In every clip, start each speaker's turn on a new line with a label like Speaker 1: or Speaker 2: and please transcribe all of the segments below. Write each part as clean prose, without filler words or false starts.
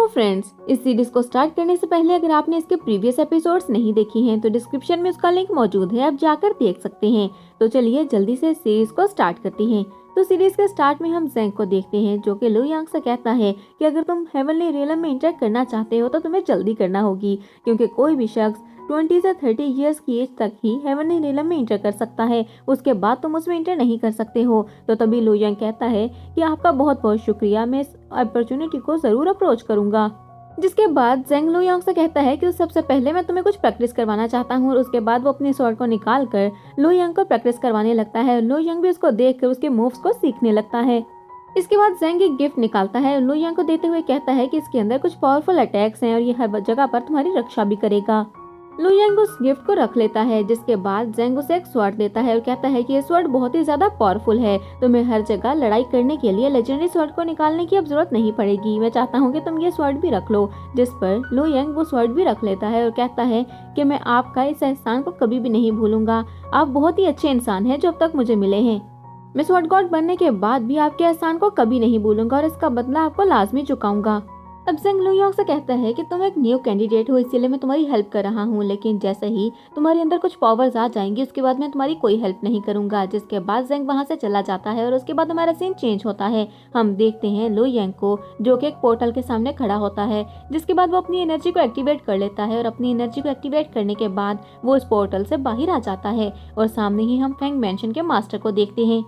Speaker 1: Friends, इस series को start करने से पहले अगर आपने इसके प्रीवियस एपिसोड्स नहीं देखे हैं तो डिस्क्रिप्शन में उसका लिंक मौजूद है, आप जाकर देख सकते हैं। तो चलिए जल्दी से सीरीज को स्टार्ट करते हैं। तो सीरीज के स्टार्ट में हम ज़ेंग को देखते हैं जो कि लू यांग से कहता है कि अगर तुम हेवनली रियलम में इंटर करना चाहते हो तो तुम्हें जल्दी करना होगी, क्योंकि कोई भी शख्स 20 से 30 ईयर्स की एज तक ही हेवनली रियलम में इंटर कर सकता है, उसके बाद तुम उसमें इंटर नहीं कर सकते हो। तो तभी लू यांग कहता है कि आपका बहुत बहुत शुक्रिया, मैं इस अपॉर्चुनिटी को जरूर अप्रोच करूंगा। जिसके बाद ज़ेंग लू यांग से कहता है कि सबसे पहले मैं तुम्हें कुछ प्रैक्टिस करवाना चाहता हूँ, और उसके बाद वो अपनी स्वॉर्ड को निकाल कर लू यांग को प्रैक्टिस करवाने लगता है। लू यांग भी उसको देख कर उसके मूव्स को सीखने लगता है। इसके बाद ज़ेंग एक गिफ्ट निकालता है, लू यांग को देते हुए कहता है कि इसके अंदर कुछ पावरफुल अटैक्स हैं और ये हर जगह पर तुम्हारी रक्षा भी करेगा। लू यांग उस गिफ्ट को रख लेता है, जिसके बाद ज़ेंग उसे एक स्वॉर्ड देता है और कहता है कि ये स्वॉर्ड बहुत ही ज्यादा पावरफुल है, तुम्हें हर जगह लड़ाई करने के लिए लेजेंडरी स्वॉर्ड को निकालने की अब जरूरत नहीं पड़ेगी, मैं चाहता हूँ कि तुम ये स्वॉर्ड भी रख लो। जिस पर लू यांग वो स्वॉर्ड भी रख लेता है और कहता है कि मैं आपका इस एहसान को कभी भी नहीं भूलूंगा, आप बहुत ही अच्छे इंसान हैं जो अब तक मुझे मिले हैं। मैं स्वॉर्ड गॉड बनने के बाद भी आपके एहसान को कभी नहीं भूलूंगा और इसका बदला आपको लाजमी चुकाऊंगा। अब ज़ेंग लू यांग से कहता है कि तुम एक न्यू कैंडिडेट हो, इसीलिए मैं तुम्हारी हेल्प कर रहा हूँ, लेकिन जैसे ही तुम्हारे अंदर कुछ पावर्स आ जाएंगी उसके बाद मैं तुम्हारी कोई हेल्प नहीं करूंगा। जिसके बाद ज़ेंग वहाँ से चला जाता है और उसके बाद हमारा सीन चेंज होता है। हम देखते हैं लू यांग को जो कि एक पोर्टल के सामने खड़ा होता है, जिसके बाद वो अपनी एनर्जी को एक्टिवेट कर लेता है और अपनी एनर्जी को एक्टिवेट करने के बाद वो इस पोर्टल से बाहर आ जाता है और सामने ही हम फेंग मैंशन के मास्टर को देखते हैं।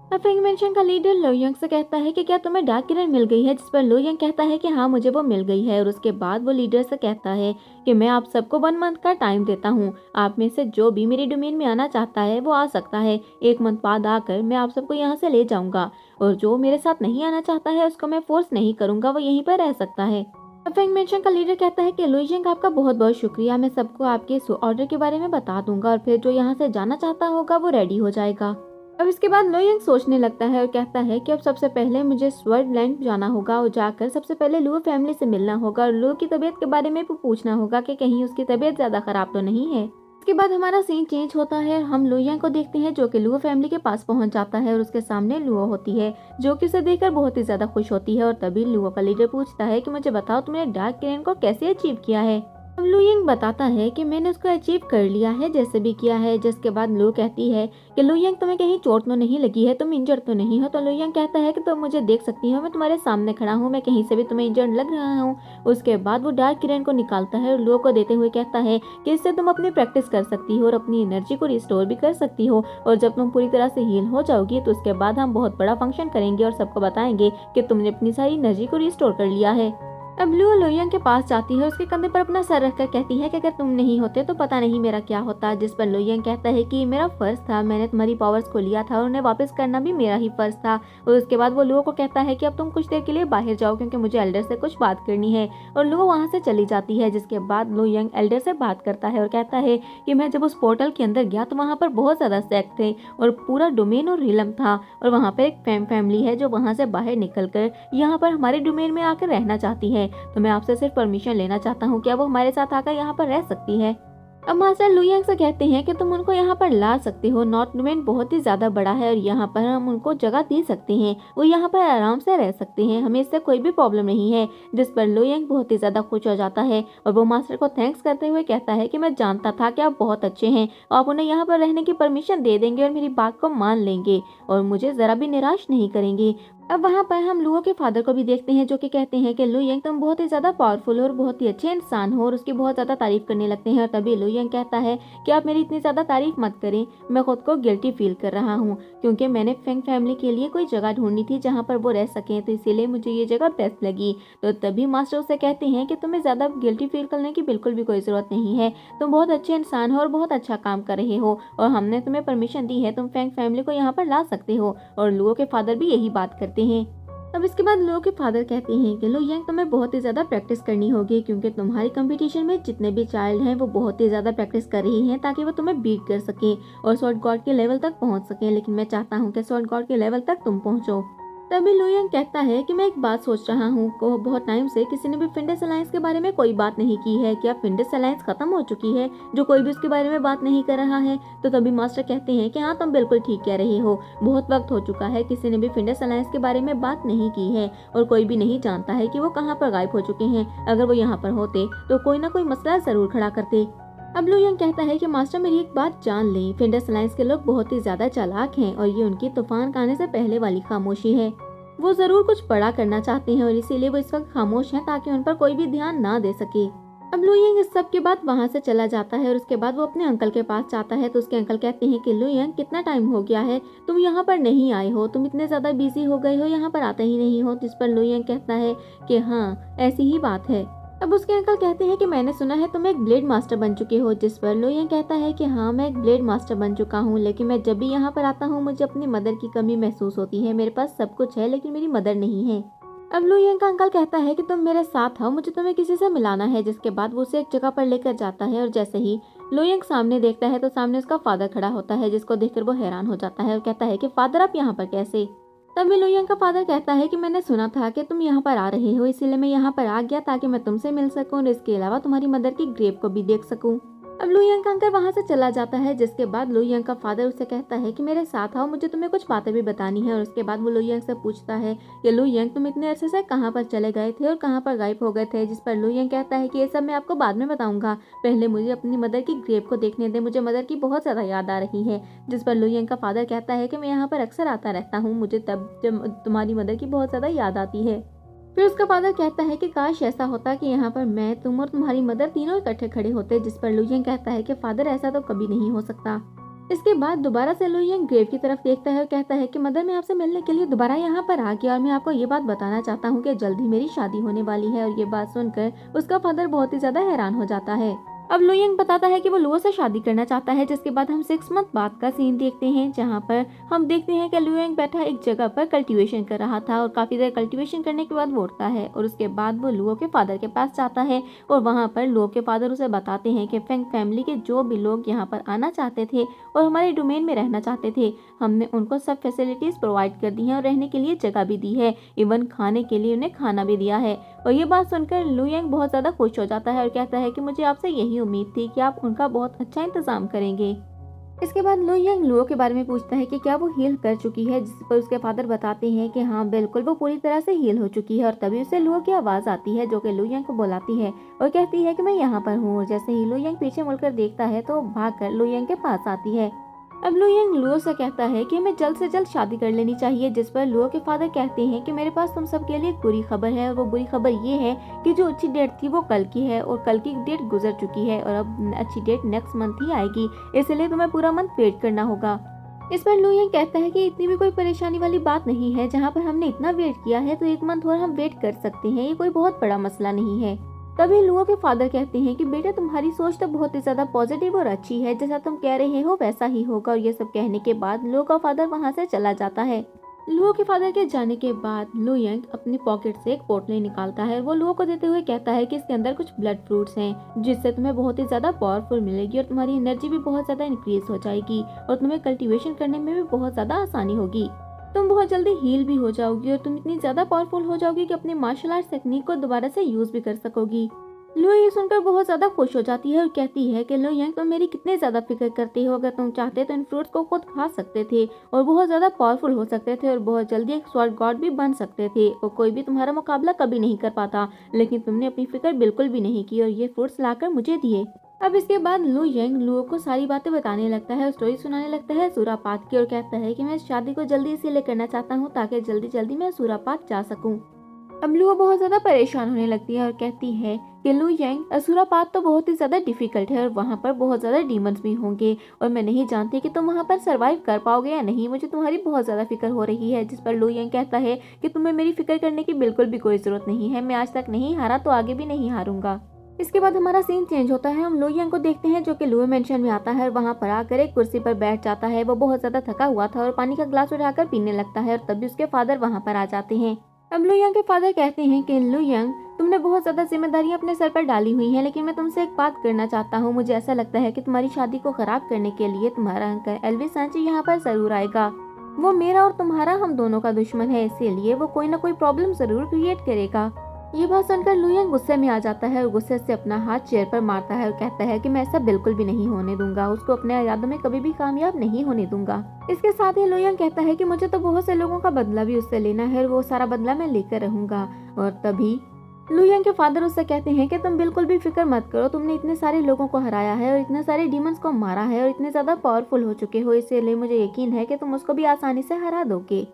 Speaker 1: अब फेंग मैंशन का लीडर लू यांग से कहता है कि क्या तुम्हें डार्क किरण मिल गई है, जिस पर लू यांग कहता है कि हाँ मुझे वो मिल गई है। और उसके बाद वो लीडर से कहता है कि मैं आप सबको 1 मंथ का टाइम देता हूँ, आप में से जो भी मेरी डोमेन में आना चाहता है वो आ सकता है, 1 मंथ बाद आकर मैं आप सबको यहाँ से ले जाऊंगा, और जो मेरे साथ नहीं आना चाहता है उसको मैं फोर्स नहीं करूंगा, वो यहीं पर रह सकता है। अब फेंग मैंशन का लीडर कहता है कि लू यांग आपका बहुत बहुत शुक्रिया, मैं सबको आपके ऑर्डर के बारे में बता दूंगा और फिर जो यहाँ से जाना चाहता होगा वो रेडी हो जाएगा। अब इसके बाद लू यांग सोचने लगता है और कहता है कि अब सबसे पहले मुझे स्वर्ड लैंड जाना होगा और जाकर सबसे पहले लू फैमिली से मिलना होगा और लू की तबीयत के बारे में पूछना होगा कि कहीं उसकी तबीयत ज्यादा खराब तो नहीं है। इसके बाद हमारा सीन चेंज होता है, हम लू यांग को देखते हैं जो कि लू फैमिली के पास पहुंच जाता है और उसके सामने लू होती है जो कि उसे देखकर बहुत ही ज्यादा खुश होती है। और तभी लू का लीडर पूछता है कि मुझे बताओ तुमने डार्क किरण को कैसे अचीव किया है। अब लू यांग बताता है कि मैंने उसको अचीव कर लिया है जैसे भी किया है। जिसके बाद लू कहती है कि लू यांग तुम्हें कहीं चोट तो नहीं लगी है, तुम इंजर्ड तो नहीं हो। तो लू यांग कहता है कि तुम मुझे देख सकती हो, मैं तुम्हारे सामने खड़ा हूँ, मैं कहीं से भी तुम्हें इंजर्ड लग रहा हूँ। उसके बाद वो डार्क किरण को निकालता है और लू को देते हुए कहता है कि इससे तुम अपनी प्रैक्टिस कर सकती हो और अपनी एनर्जी को रिस्टोर भी कर सकती हो, और जब तुम पूरी तरह से हील हो जाओगी तो उसके बाद हम बहुत बड़ा फंक्शन करेंगे और सबको बताएंगे कि तुमने अपनी सारी एनर्जी को रिस्टोर कर लिया है। अब लू यांग के पास जाती है, उसके कंधे पर अपना सर रखकर कहती है कि अगर तुम नहीं होते तो पता नहीं मेरा क्या होता। जिस पर लू यांग कहता है कि मेरा फर्ज था, मैंने तुम्हारी पावर्स को लिया था और उन्हें वापस करना भी मेरा ही फर्ज था। और उसके बाद वो लू को कहता है कि अब तुम कुछ देर के लिए बाहर जाओ क्योंकि मुझे एल्डर से कुछ बात करनी है, और लू वहाँ से चली जाती है। जिसके बाद लू यांग एल्डर से बात करता है और कहता है कि मैं जब उस पोर्टल के अंदर गया तो वहाँ पर बहुत ज्यादा सेक्ट थे और पूरा डोमेन और रिलम था, और वहाँ पर एक फैमिली है जो वहाँ से बाहर निकल कर यहाँ पर हमारे डोमेन में आकर रहना चाहती है, तो मैं आपसे सिर्फ परमिशन लेना चाहता हूँ, क्या वो हमारे साथ आकर यहाँ पर रह सकती है। अब मास्टर लू यांग से कहते हैं कि तुम उनको यहाँ पर ला सकते हो, नॉर्थ डोमेन बहुत ही ज्यादा बड़ा है और यहाँ पर हम उनको जगह दे सकते हैं, वो यहाँ पर आराम से रह सकते हैं, हमें इससे कोई भी प्रॉब्लम नहीं है। जिस पर लू यांग बहुत ही ज्यादा खुश हो जाता है और वो मास्टर को थैंक्स करते हुए कहता है कि मैं जानता था कि आप बहुत अच्छे हैं, आप उन्हें यहाँ पर रहने की परमिशन दे देंगे और मेरी बात को मान लेंगे और मुझे जरा भी निराश नहीं करेंगे। अब वहाँ पर हम लू के फादर को भी देखते हैं जो कि कहते हैं कि लू यांग तुम बहुत ही ज्यादा पावरफुल हो और बहुत ही अच्छे इंसान हो, और उसकी बहुत ज्यादा तारीफ करने लगते हैं। और तभी लू यांग कहता है कि आप मेरी इतनी ज्यादा तारीफ मत करें, मैं खुद को गिल्टी फील कर रहा हूँ क्योंकि मैंने फेंग फैमिली के लिए कोई जगह ढूंढनी थी जहाँ पर वो रह सकें, तो इसीलिए मुझे ये जगह बेस्ट लगी। तो तभी मास्टर उसे कहते हैं कि तुम्हें ज्यादा गिल्टी फील करने की बिल्कुल भी कोई जरूरत नहीं है, तुम बहुत अच्छे इंसान हो और बहुत अच्छा काम कर रहे हो और हमने तुम्हें परमिशन दी है, तुम फेंग फैमिली को यहाँ पर ला सकते हो। और लू के फादर भी यही बात करते हैं। अब इसके बाद लू के फादर कहते हैं कि लू यांग तुम्हें बहुत ही ज्यादा प्रैक्टिस करनी होगी क्योंकि तुम्हारी कंपटीशन में जितने भी चाइल्ड हैं वो बहुत ही ज्यादा प्रैक्टिस कर रही हैं ताकि वो तुम्हें बीट कर सकें और स्वॉर्ड गॉड के लेवल तक पहुंच सकें, लेकिन मैं चाहता हूं कि स्वॉर्ड गॉड के लेवल तक तुम पहुंचो। तभी लुयंग कहता है कि मैं एक बात सोच रहा हूँ को बहुत टाइम से किसी ने भी फिंडस अलायंस के बारे में कोई बात नहीं की है। क्या फिंडस अलायंस खत्म हो चुकी है, जो कोई भी उसके बारे में बात नहीं कर रहा है? तो तभी मास्टर कहते हैं कि हाँ, तुम बिल्कुल ठीक कह रहे हो, बहुत वक्त हो चुका है, किसी ने भी फिंडस अलायंस के बारे में बात नहीं की है और कोई भी नहीं जानता है कि वो कहाँ पर गायब हो चुके हैं। अगर वो यहाँ पर होते तो कोई ना कोई मसला जरूर खड़ा करते। अब लुयंग कहता है कि मास्टर, मेरी एक बात जान लें, फिंडस अलायंस के लोग बहुत ही ज्यादा चालाक हैं और ये उनकी तूफान का आने से पहले वाली खामोशी है। वो जरूर कुछ बड़ा करना चाहते हैं और इसीलिए वो इस वक्त खामोश हैं ताकि उन पर कोई भी ध्यान ना दे सके। अब लुयंग इस सब के बाद वहाँ से चला जाता है और उसके बाद वो अपने अंकल के पास जाता है। तो उसके अंकल कहते हैं कि लुयंग, कितना टाइम हो गया है, तुम यहाँ पर नहीं आए हो, तुम इतने ज्यादा बिजी हो गए हो, यहाँ पर आते ही नहीं हो। जिस पर लुयंग कहता है कि हाँ, ऐसी ही बात है। अब उसके अंकल कहते हैं कि मैंने सुना है तुम एक ब्लेड मास्टर बन चुके हो। जिस पर लुयंग कहता है कि हाँ, मैं एक ब्लेड मास्टर बन चुका हूँ, लेकिन मैं जब भी यहाँ पर आता हूँ मुझे अपनी मदर की कमी महसूस होती है। मेरे पास सब कुछ है लेकिन मेरी मदर नहीं है। अब लुयंग का अंकल कहता है कि तुम मेरे साथ आओ, मुझे तुम्हें किसी से मिलाना है। जिसके बाद वो उसे एक जगह पर लेकर जाता है और जैसे ही लुयंग सामने देखता है तो सामने उसका फादर खड़ा होता है, जिसको देखकर वो हैरान हो जाता है और कहता है कि फादर, आप यहाँ पर कैसे? तभी लुयंग का फादर कहता है कि मैंने सुना था कि तुम यहाँ पर आ रहे हो, इसीलिए मैं यहाँ पर आ गया ताकि मैं तुमसे मिल सकूं और इसके अलावा तुम्हारी मदर की ग्रेव को भी देख सकूं। अब लुयंग का अंकल वहाँ से चला जाता है। जिसके बाद लुयंग का फादर उससे कहता है कि मेरे साथ आओ, मुझे तुम्हें कुछ बातें भी बतानी है। और उसके बाद वो लुयंग से पूछता है कि लुयंग, तुम इतने अरसे से कहाँ पर चले गए थे और कहाँ पर गायब हो गए थे? जिस पर लुयंग कहता है कि ये सब मैं आपको बाद में बताऊंगा, पहले मुझे अपनी मदर की ग्रेव को देखने दे, मुझे मदर की बहुत ज्यादा याद आ रही है। जिस पर लुयंग का फादर कहता है कि मैं यहाँ पर अक्सर आता रहता हूँ, मुझे तब जब तुम्हारी मदर की बहुत ज्यादा याद आती है। फिर उसका फादर कहता है कि काश ऐसा होता कि यहाँ पर मैं, तुम और तुम्हारी मदर तीनों इकट्ठे खड़े होते। जिस पर लुयंग कहता है कि फादर, ऐसा तो कभी नहीं हो सकता। इसके बाद दोबारा से लुयंग ग्रेव की तरफ देखता है और कहता है कि मदर, मैं आपसे मिलने के लिए दोबारा यहाँ पर आ गया और मैं आपको ये बात बताना चाहता हूँ कि जल्द ही मेरी शादी होने वाली है। और ये बात सुनकर उसका फादर बहुत ही ज्यादा हैरान हो जाता है। अब लुयंग बताता है कि वो लुओ से शादी करना चाहता है। जिसके बाद हम 6 मंथ बाद का सीन देखते हैं, जहाँ पर हम देखते हैं कि लुयंग बैठा एक जगह पर कल्टीवेशन कर रहा था और काफी देर कल्टीवेशन करने के बाद वो उठता है और उसके बाद वो लुओ के फादर के पास जाता है और वहाँ पर लुओ के फादर उसे बताते हैं कि फेंग फैमिली के जो भी लोग यहाँ पर आना चाहते थे और हमारे डोमेन में रहना चाहते थे, हमने उनको सब फैसिलिटीज प्रोवाइड कर दी हैं और रहने के लिए जगह भी दी है, इवन खाने के लिए उन्हें खाना भी दिया है। और ये बात सुनकर लुयंग बहुत ज्यादा खुश हो जाता है और कहता है कि मुझे आपसे यही उम्मीद थी कि आप उनका बहुत अच्छा इंतजाम करेंगे। इसके बाद लुयंग लुओ के बारे में पूछता है कि क्या वो हील कर चुकी है। जिस पर उसके फादर बताते हैं कि हाँ बिल्कुल, वो पूरी तरह से हील हो चुकी है। और तभी उसे लुओ की आवाज आती है जो कि लुयंग को बुलाती है और कहती है कि मैं यहाँ पर हूँ। और जैसे ही लुयंग पीछे मुड़कर देखता है तो भागकर लुयंग के पास आती है। अब लुयंग लुओ से कहता है कि हमें जल्द से जल्द शादी कर लेनी चाहिए। जिस पर लुओ के फादर कहते हैं कि मेरे पास तुम सब के लिए एक बुरी खबर है और वो बुरी खबर ये है कि जो अच्छी डेट थी वो कल की है और कल की डेट गुजर चुकी है और अब अच्छी डेट नेक्स्ट मंथ ही आएगी, इसलिए तुम्हें पूरा मंथ वेट करना होगा। इस पर लुयंग कहता है कि इतनी भी कोई परेशानी वाली बात नहीं है, जहाँ पर हमने इतना वेट किया है तो 1 मंथ और हम वेट कर सकते हैं, ये कोई बहुत बड़ा मसला नहीं है। तभी लुओ के फादर कहते हैं कि बेटा, तुम्हारी सोच तो बहुत ही ज्यादा पॉजिटिव और अच्छी है, जैसा तुम कह रहे हो वैसा ही होगा। और ये सब कहने के बाद लुओ का फादर वहाँ से चला जाता है। लुओ के फादर के जाने के बाद लुयंग अपनी पॉकेट से एक पोटली निकालता है और वो लुओ को देते हुए कहता है कि इसके अंदर कुछ ब्लड फ्रूट्स हैं, जिससे तुम्हें बहुत ही ज्यादा पावरफुल मिलेगी और तुम्हारी एनर्जी भी बहुत ज्यादा इंक्रीज हो जाएगी और तुम्हें कल्टीवेशन करने में भी बहुत ज्यादा आसानी होगी। तुम बहुत जल्दी हील भी हो जाओगी और तुम इतनी ज्यादा पावरफुल हो जाओगी कि अपनी मार्शल आर्ट टेक्निक को दोबारा से यूज भी कर सकोगी। लुओ ये सुनकर बहुत ज्यादा खुश हो जाती है और कहती है कि लुयंग, तुम मेरी कितने ज्यादा फिक्र करते हो, अगर तुम चाहते तो इन फ्रूट्स को खुद खा सकते थे और बहुत ज्यादा पावरफुल हो सकते थे और बहुत जल्दी एक स्वॉर्ड गॉड भी बन सकते थे और कोई भी तुम्हारा मुकाबला कभी नहीं कर पाता, लेकिन तुमने अपनी फिक्र बिल्कुल भी नहीं की और ये फ्रूट्स लाकर मुझे दिए। अब इसके बाद लुयंग लुओ को सारी बातें बताने लगता है और स्टोरी सुनाने लगता है सूरापात की और कहता है कि मैं इस शादी को जल्दी इसीलिए करना चाहता हूँ ताकि जल्दी जल्दी मैं सूरापात जा सकूँ। अब लुओ बहुत ज्यादा परेशान होने लगती है और कहती है कि लुयंग, असुरापात तो बहुत ही ज्यादा डिफिकल्ट है और वहाँ पर बहुत ज्यादा डीमंस भी होंगे और मैं नहीं जानती कि तुम वहाँ पर सरवाइव कर पाओगे या नहीं, मुझे तुम्हारी बहुत ज्यादा फिक्र हो रही है। जिस पर लुयंग कहता है कि तुम्हें मेरी फिक्र करने की बिल्कुल भी कोई जरूरत नहीं है, मैं आज तक नहीं हारा तो आगे भी नहीं हारूंगा। इसके बाद हमारा सीन चेंज होता है, हम लुयंग को देखते हैं जो कि लुओ मेंशन में आता है और वहाँ पर आकर एक कुर्सी पर बैठ जाता है। वो बहुत ज्यादा थका हुआ था और पानी का ग्लास उठाकर पीने लगता है और तभी उसके फादर वहाँ पर आ जाते हैं। अब लुयंग के फादर कहते हैं कि लुयंग, तुमने बहुत ज्यादा जिम्मेदारियां अपने सर पर डाली हुई हैं, लेकिन मैं तुमसे एक बात करना चाहता हूँ। मुझे ऐसा लगता है कि तुम्हारी शादी को खराब करने के लिए तुम्हारा अंकल एल्विस सांची यहाँ पर जरूर आएगा। वो मेरा और तुम्हारा, हम दोनों का दुश्मन है, इसीलिए वो कोई ना कोई प्रॉब्लम जरूर क्रिएट करेगा। ये बात सुनकर लुयंग गुस्से में आ जाता है और गुस्से से अपना हाथ चेयर पर मारता है और कहता है कि मैं ऐसा बिल्कुल भी नहीं होने दूंगा, उसको अपने इरादों में कभी भी कामयाब नहीं होने दूंगा। इसके साथ ही लुयंग कहता है कि मुझे तो बहुत से लोगों का बदला भी उससे लेना है और वो सारा बदला मैं लेकर रहूंगा। और तभी लुयंग के फादर उससे कहते हैं कि तुम बिल्कुल भी फिक्र मत करो, तुमने इतने सारे लोगों को हराया है और इतने सारे डीमंस को मारा है और इतने ज्यादा पावरफुल हो चुके हो, इसलिए मुझे यकीन है कि तुम उसको भी आसानी से हरा दोगे।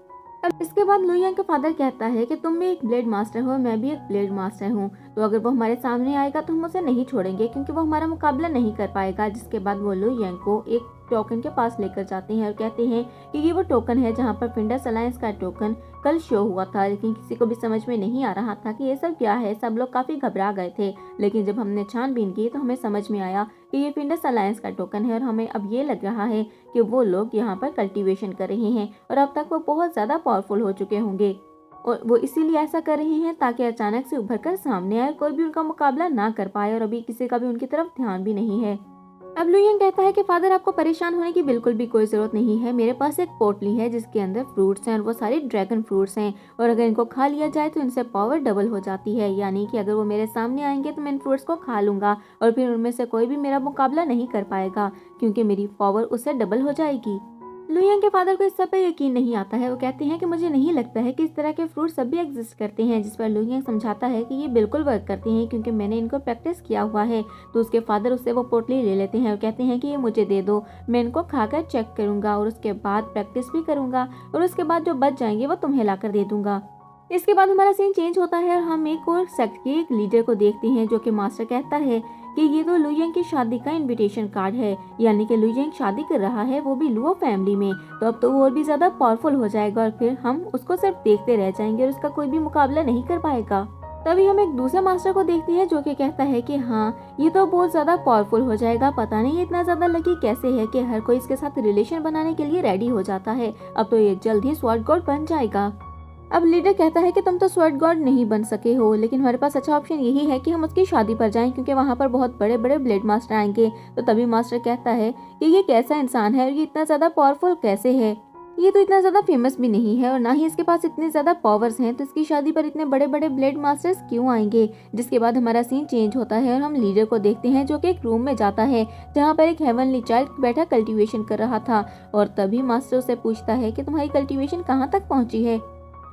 Speaker 1: अब इसके बाद लुयंग का फादर कहता है कि तुम भी एक ब्लेड मास्टर हो, मैं भी एक ब्लेड मास्टर हूँ, तो अगर वो हमारे सामने आएगा तो हम उसे नहीं छोड़ेंगे क्योंकि वो हमारा मुकाबला नहीं कर पाएगा। जिसके बाद वो लुयंग को एक टोकन के पास लेकर जाते हैं और कहते हैं कि ये वो टोकन है जहाँ पर फिंडस अलायंस का टोकन कल शो हुआ था, लेकिन किसी को भी समझ में नहीं आ रहा था कि ये सब क्या है। सब लोग काफी घबरा गए थे, लेकिन जब हमने छानबीन की तो हमें समझ में आया कि ये फिंडस अलायंस का टोकन है और हमें अब ये लग रहा है कि वो लोग यहाँ पर कल्टीवेशन कर रहे हैं और अब तक वो बहुत ज्यादा पावरफुल हो चुके होंगे और वो इसीलिए ऐसा कर रहे हैं ताकि अचानक से उभर कर सामने आए, कोई भी उनका मुकाबला ना कर पाए और अभी किसी का भी उनकी तरफ ध्यान भी नहीं है। अब लुयंग कहता है कि फादर आपको परेशान होने की बिल्कुल भी कोई जरूरत नहीं है, मेरे पास एक पोटली है जिसके अंदर फ्रूट्स हैं और वो सारे ड्रैगन फ्रूट्स हैं और अगर इनको खा लिया जाए तो इनसे पावर डबल हो जाती है, यानी कि अगर वो मेरे सामने आएंगे तो मैं इन फ्रूट्स को खा लूंगा और फिर उनमें से कोई भी मेरा मुकाबला नहीं कर पाएगा क्योंकि मेरी पावर उससे डबल हो जाएगी। लुयंग के फादर को इस सब पे यकीन नहीं आता है। वो कहते हैं कि मुझे नहीं लगता है कि इस तरह के फ्रूट्स सब भी एग्जिस्ट करते हैं, जिस पर लुयंग समझाता है कि ये बिल्कुल वर्क करते हैं क्योंकि मैंने इनको प्रैक्टिस किया हुआ है। तो उसके फादर उससे वो पोटली ले लेते हैं और कहते हैं कि ये मुझे दे दो, मैं इनको खाकर चेक करूंगा और उसके बाद प्रैक्टिस भी करूंगा और उसके बाद जो बच जाएंगे वो तुम्हें लाकर दे दूंगा। इसके बाद हमारा सीन चेंज होता है और हम एक और सेक्ट के एक लीडर को देखते हैं जो कि मास्टर कहता है कि ये तो लुयंग की शादी का इनविटेशन कार्ड है, यानी कि लुयंग शादी कर रहा है वो भी लुओ फैमिली में, तो अब तो वो और भी ज्यादा पावरफुल हो जाएगा और फिर हम उसको सिर्फ देखते रह जाएंगे और उसका कोई भी मुकाबला नहीं कर पाएगा। तभी हम एक दूसरे मास्टर को देखते हैं जो कि कहता है कि हाँ ये तो बहुत ज्यादा पावरफुल हो जाएगा, पता नहीं ये इतना ज्यादा लकी कैसे है कि हर कोई इसके साथ रिलेशन बनाने के लिए रेडी हो जाता है, अब तो ये जल्द ही स्वॉर्ड गॉड बन जाएगा। अब लीडर कहता है कि तुम तो स्वॉर्ड गॉड नहीं बन सके हो, लेकिन हमारे पास अच्छा ऑप्शन यही है कि हम उसकी शादी पर जाएं क्योंकि वहाँ पर बहुत बड़े बड़े ब्लेड मास्टर आएंगे। तो तभी मास्टर कहता है कि ये कैसा इंसान है और ये इतना ज़्यादा पावरफुल कैसे है, ये तो इतना ज़्यादा फेमस भी नहीं है और ना ही इसके पास इतने ज़्यादा पावर्स हैं, तो इसकी शादी पर इतने बड़े बड़े ब्लेड मास्टर्स क्यों आएंगे। जिसके बाद हमारा सीन चेंज होता है और हम लीडर को देखते हैं जो कि एक रूम में जाता है जहाँ पर एक हेवनली चाइल्ड बैठा कल्टीवेशन कर रहा था और तभी मास्टर उससे पूछता है कि तुम्हारी कल्टीवेशन कहाँ तक पहुँची है।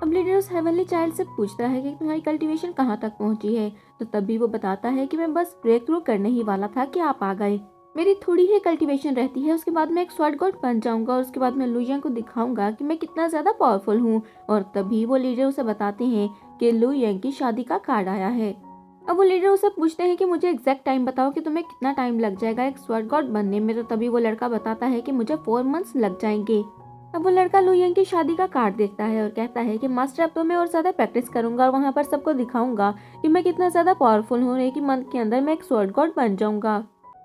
Speaker 1: अब लीडर उस हेवनली चाइल्ड से पूछता है कि तुम्हारी कल्टीवेशन कहाँ तक पहुँची है, तो तभी वो बताता है कि मैं बस ब्रेक थ्रू करने ही वाला था कि आप आ गए, मेरी थोड़ी ही कल्टीवेशन रहती है, उसके बाद मैं एक स्वॉर्ड गॉड बन जाऊंगा और उसके बाद मैं लुयंग को दिखाऊंगा कि मैं कितना ज़्यादा पावरफुल हूँ। और तभी वो लीडर उसे बताते हैं कि लुयंग की शादी का कार्ड आया है। अब वो लीडर उसे पूछते हैं कि मुझे एग्जैक्ट टाइम बताओ कि तुम्हें कितना टाइम लग जाएगा एक स्वॉर्ड गॉड बनने में, तो तभी वो लड़का बताता है कि मुझे 4 मंथ्स लग जाएंगे। अब वो लड़का लुयंग की शादी का कार्ड देखता है और कहता है कि मास्टर अब तो मैं और ज़्यादा प्रैक्टिस करूंगा और वहाँ पर सबको दिखाऊंगा कि मैं कितना ज़्यादा पावरफुल हूँ, एक ही मंथ के अंदर मैं एक स्वॉर्ड गॉड बन जाऊंगा।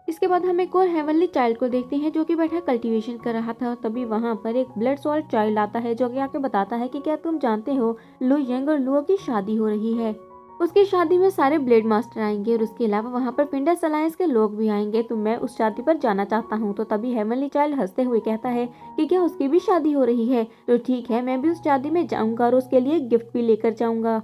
Speaker 1: इसके बाद हम एक और हेवनली चाइल्ड को देखते हैं जो कि बैठा कल्टीवेशन कर रहा था। तभी वहाँ पर एक ब्लड सॉल्ट चाइल्ड आता है जो कि आके बताता है कि क्या तुम जानते हो लुयंग और लुओ की शादी हो रही है, उसकी शादी में सारे ब्लेड मास्टर आएंगे और उसके अलावा वहाँ पर फिंडस अलायंस के लोग भी आएंगे, तो मैं उस शादी पर जाना चाहता हूँ। तो तभी हेवनली चाइल्ड हंसते हुए कहता है कि क्या उसकी भी शादी हो रही है, तो ठीक है मैं भी उस शादी में जाऊंगा और उसके लिए गिफ्ट भी लेकर जाऊंगा,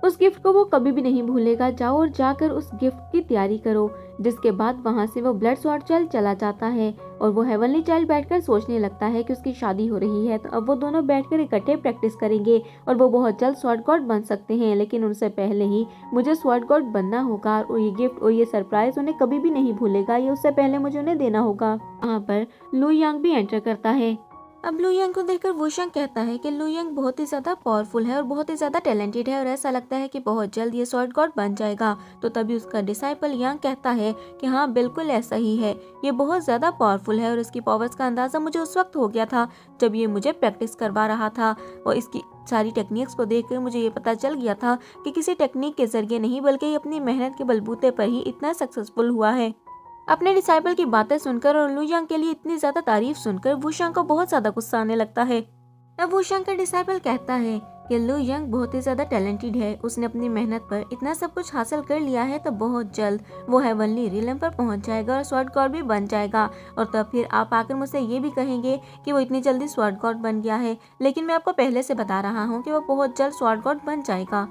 Speaker 1: उस गिफ्ट को वो कभी भी नहीं भूलेगा, जाओ और जाकर उस गिफ्ट की तैयारी करो। जिसके बाद वहाँ से वो ब्लड स्वॉर्ड चाइल्ड चला जाता है और वो हेवनली चाइल्ड बैठकर सोचने लगता है कि उसकी शादी हो रही है, तो अब वो दोनों बैठकर इकट्ठे प्रैक्टिस करेंगे और वो बहुत जल्द स्वॉर्ड गॉड बन सकते हैं, लेकिन उनसे पहले ही मुझे स्वॉर्ड गॉड बनना होगा और ये गिफ्ट और ये सरप्राइज उन्हें कभी भी नहीं भूलेगा, ये उससे पहले मुझे उन्हें देना होगा। वहाँ पर लुयंग भी एंटर करता है। अब लुयंग को देखकर वूशंग कहता है कि लुयंग बहुत ही ज़्यादा पावरफुल है और बहुत ही ज़्यादा टैलेंटेड है और ऐसा लगता है कि बहुत जल्द ये स्वॉर्ड गॉड बन जाएगा। तो तभी उसका डिसाइपल यांग कहता है कि हाँ बिल्कुल ऐसा ही है, ये बहुत ज़्यादा पावरफुल है और इसकी पावर्स का अंदाज़ा मुझे उस वक्त हो गया था जब ये मुझे प्रैक्टिस करवा रहा था और इसकी सारी टेक्निक्स को देखकर मुझे ये पता चल गया था कि किसी टेक्निक के जरिए नहीं बल्कि ये अपनी मेहनत के बलबूते पर ही इतना सक्सेसफुल हुआ है। अपने डिसाइपल की बातें सुनकर और लुयंग के लिए इतनी ज्यादा तारीफ सुनकर वूशंग को बहुत ज्यादा गुस्सा आने लगता है। तब वूशंग का डिसाइपल कहता है कि लू यंग बहुत ही ज्यादा टैलेंटेड है, उसने अपनी मेहनत पर इतना सब कुछ हासिल कर लिया है, तो बहुत जल्द वो हेवनली रिलम पर पहुंच जाएगा और स्वॉर्ड गॉड भी बन जाएगा। और तब फिर आप आकर मुझसे ये भी कहेंगे कि वो इतनी जल्दी स्वॉर्ड गॉड बन गया है, लेकिन मैं आपको पहले से बता रहा हूँ कि वो बहुत जल्द स्वॉर्ड गॉड बन जाएगा।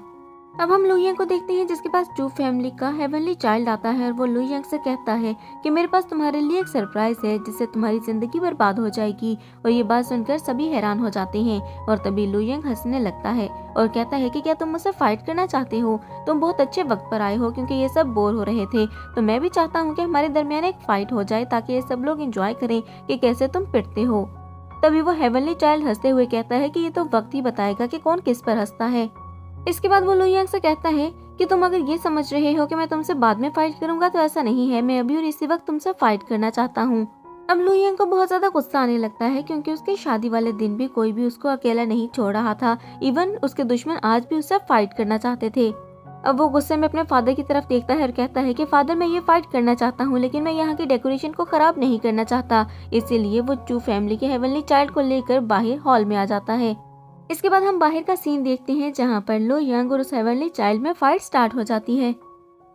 Speaker 1: अब हम लू यंग को देखते हैं, जिसके पास चू फैमिली का हेवनली चाइल्ड आता है और वो लू यंग से कहता है कि मेरे पास तुम्हारे लिए एक सरप्राइज है जिससे तुम्हारी जिंदगी बर्बाद हो जाएगी। और ये बात सुनकर सभी हैरान हो जाते हैं और तभी लू यंग हंसने लगता है और कहता है कि क्या तुम मुझसे फाइट करना चाहते हो? तुम बहुत अच्छे वक्त पर आए हो, क्योंकि ये सब बोर हो रहे थे, तो मैं भी चाहता हूँ कि हमारे दरमियान एक फाइट हो जाए ताकि ये सब लोग एंजॉय करें कि कैसे तुम पिटते हो। तभी वो हेवनली चाइल्ड हंसते हुए कहता है कि ये तो वक्त ही बताएगा कि कौन किस पर हंसता है। इसके बाद वो लू यंग से कहता है कि तुम अगर ये समझ रहे हो कि मैं तुमसे बाद में फाइट करूंगा, तो ऐसा नहीं है, मैं अभी और इसी वक्त तुमसे फाइट करना चाहता हूँ। अब लू यंग को बहुत ज्यादा गुस्सा आने लगता है, क्योंकि उसके शादी वाले दिन भी कोई भी उसको अकेला नहीं छोड़ रहा था, इवन उसके दुश्मन आज भी उससे फाइट करना चाहते थे। अब वो गुस्से में अपने फादर की तरफ देखता है और कहता है कि फादर, मैं ये फाइट करना चाहता हूँ, लेकिन मैं यहाँ की डेकोरेशन को खराब नहीं करना चाहता। इसीलिए वो चू फैमिली के हेवनली चाइल्ड को लेकर बाहर हॉल में आ जाता है। इसके बाद हम बाहर का सीन देखते हैं, जहाँ पर लू यंग और उस हेवनली चाइल्ड में फाइट स्टार्ट हो जाती है।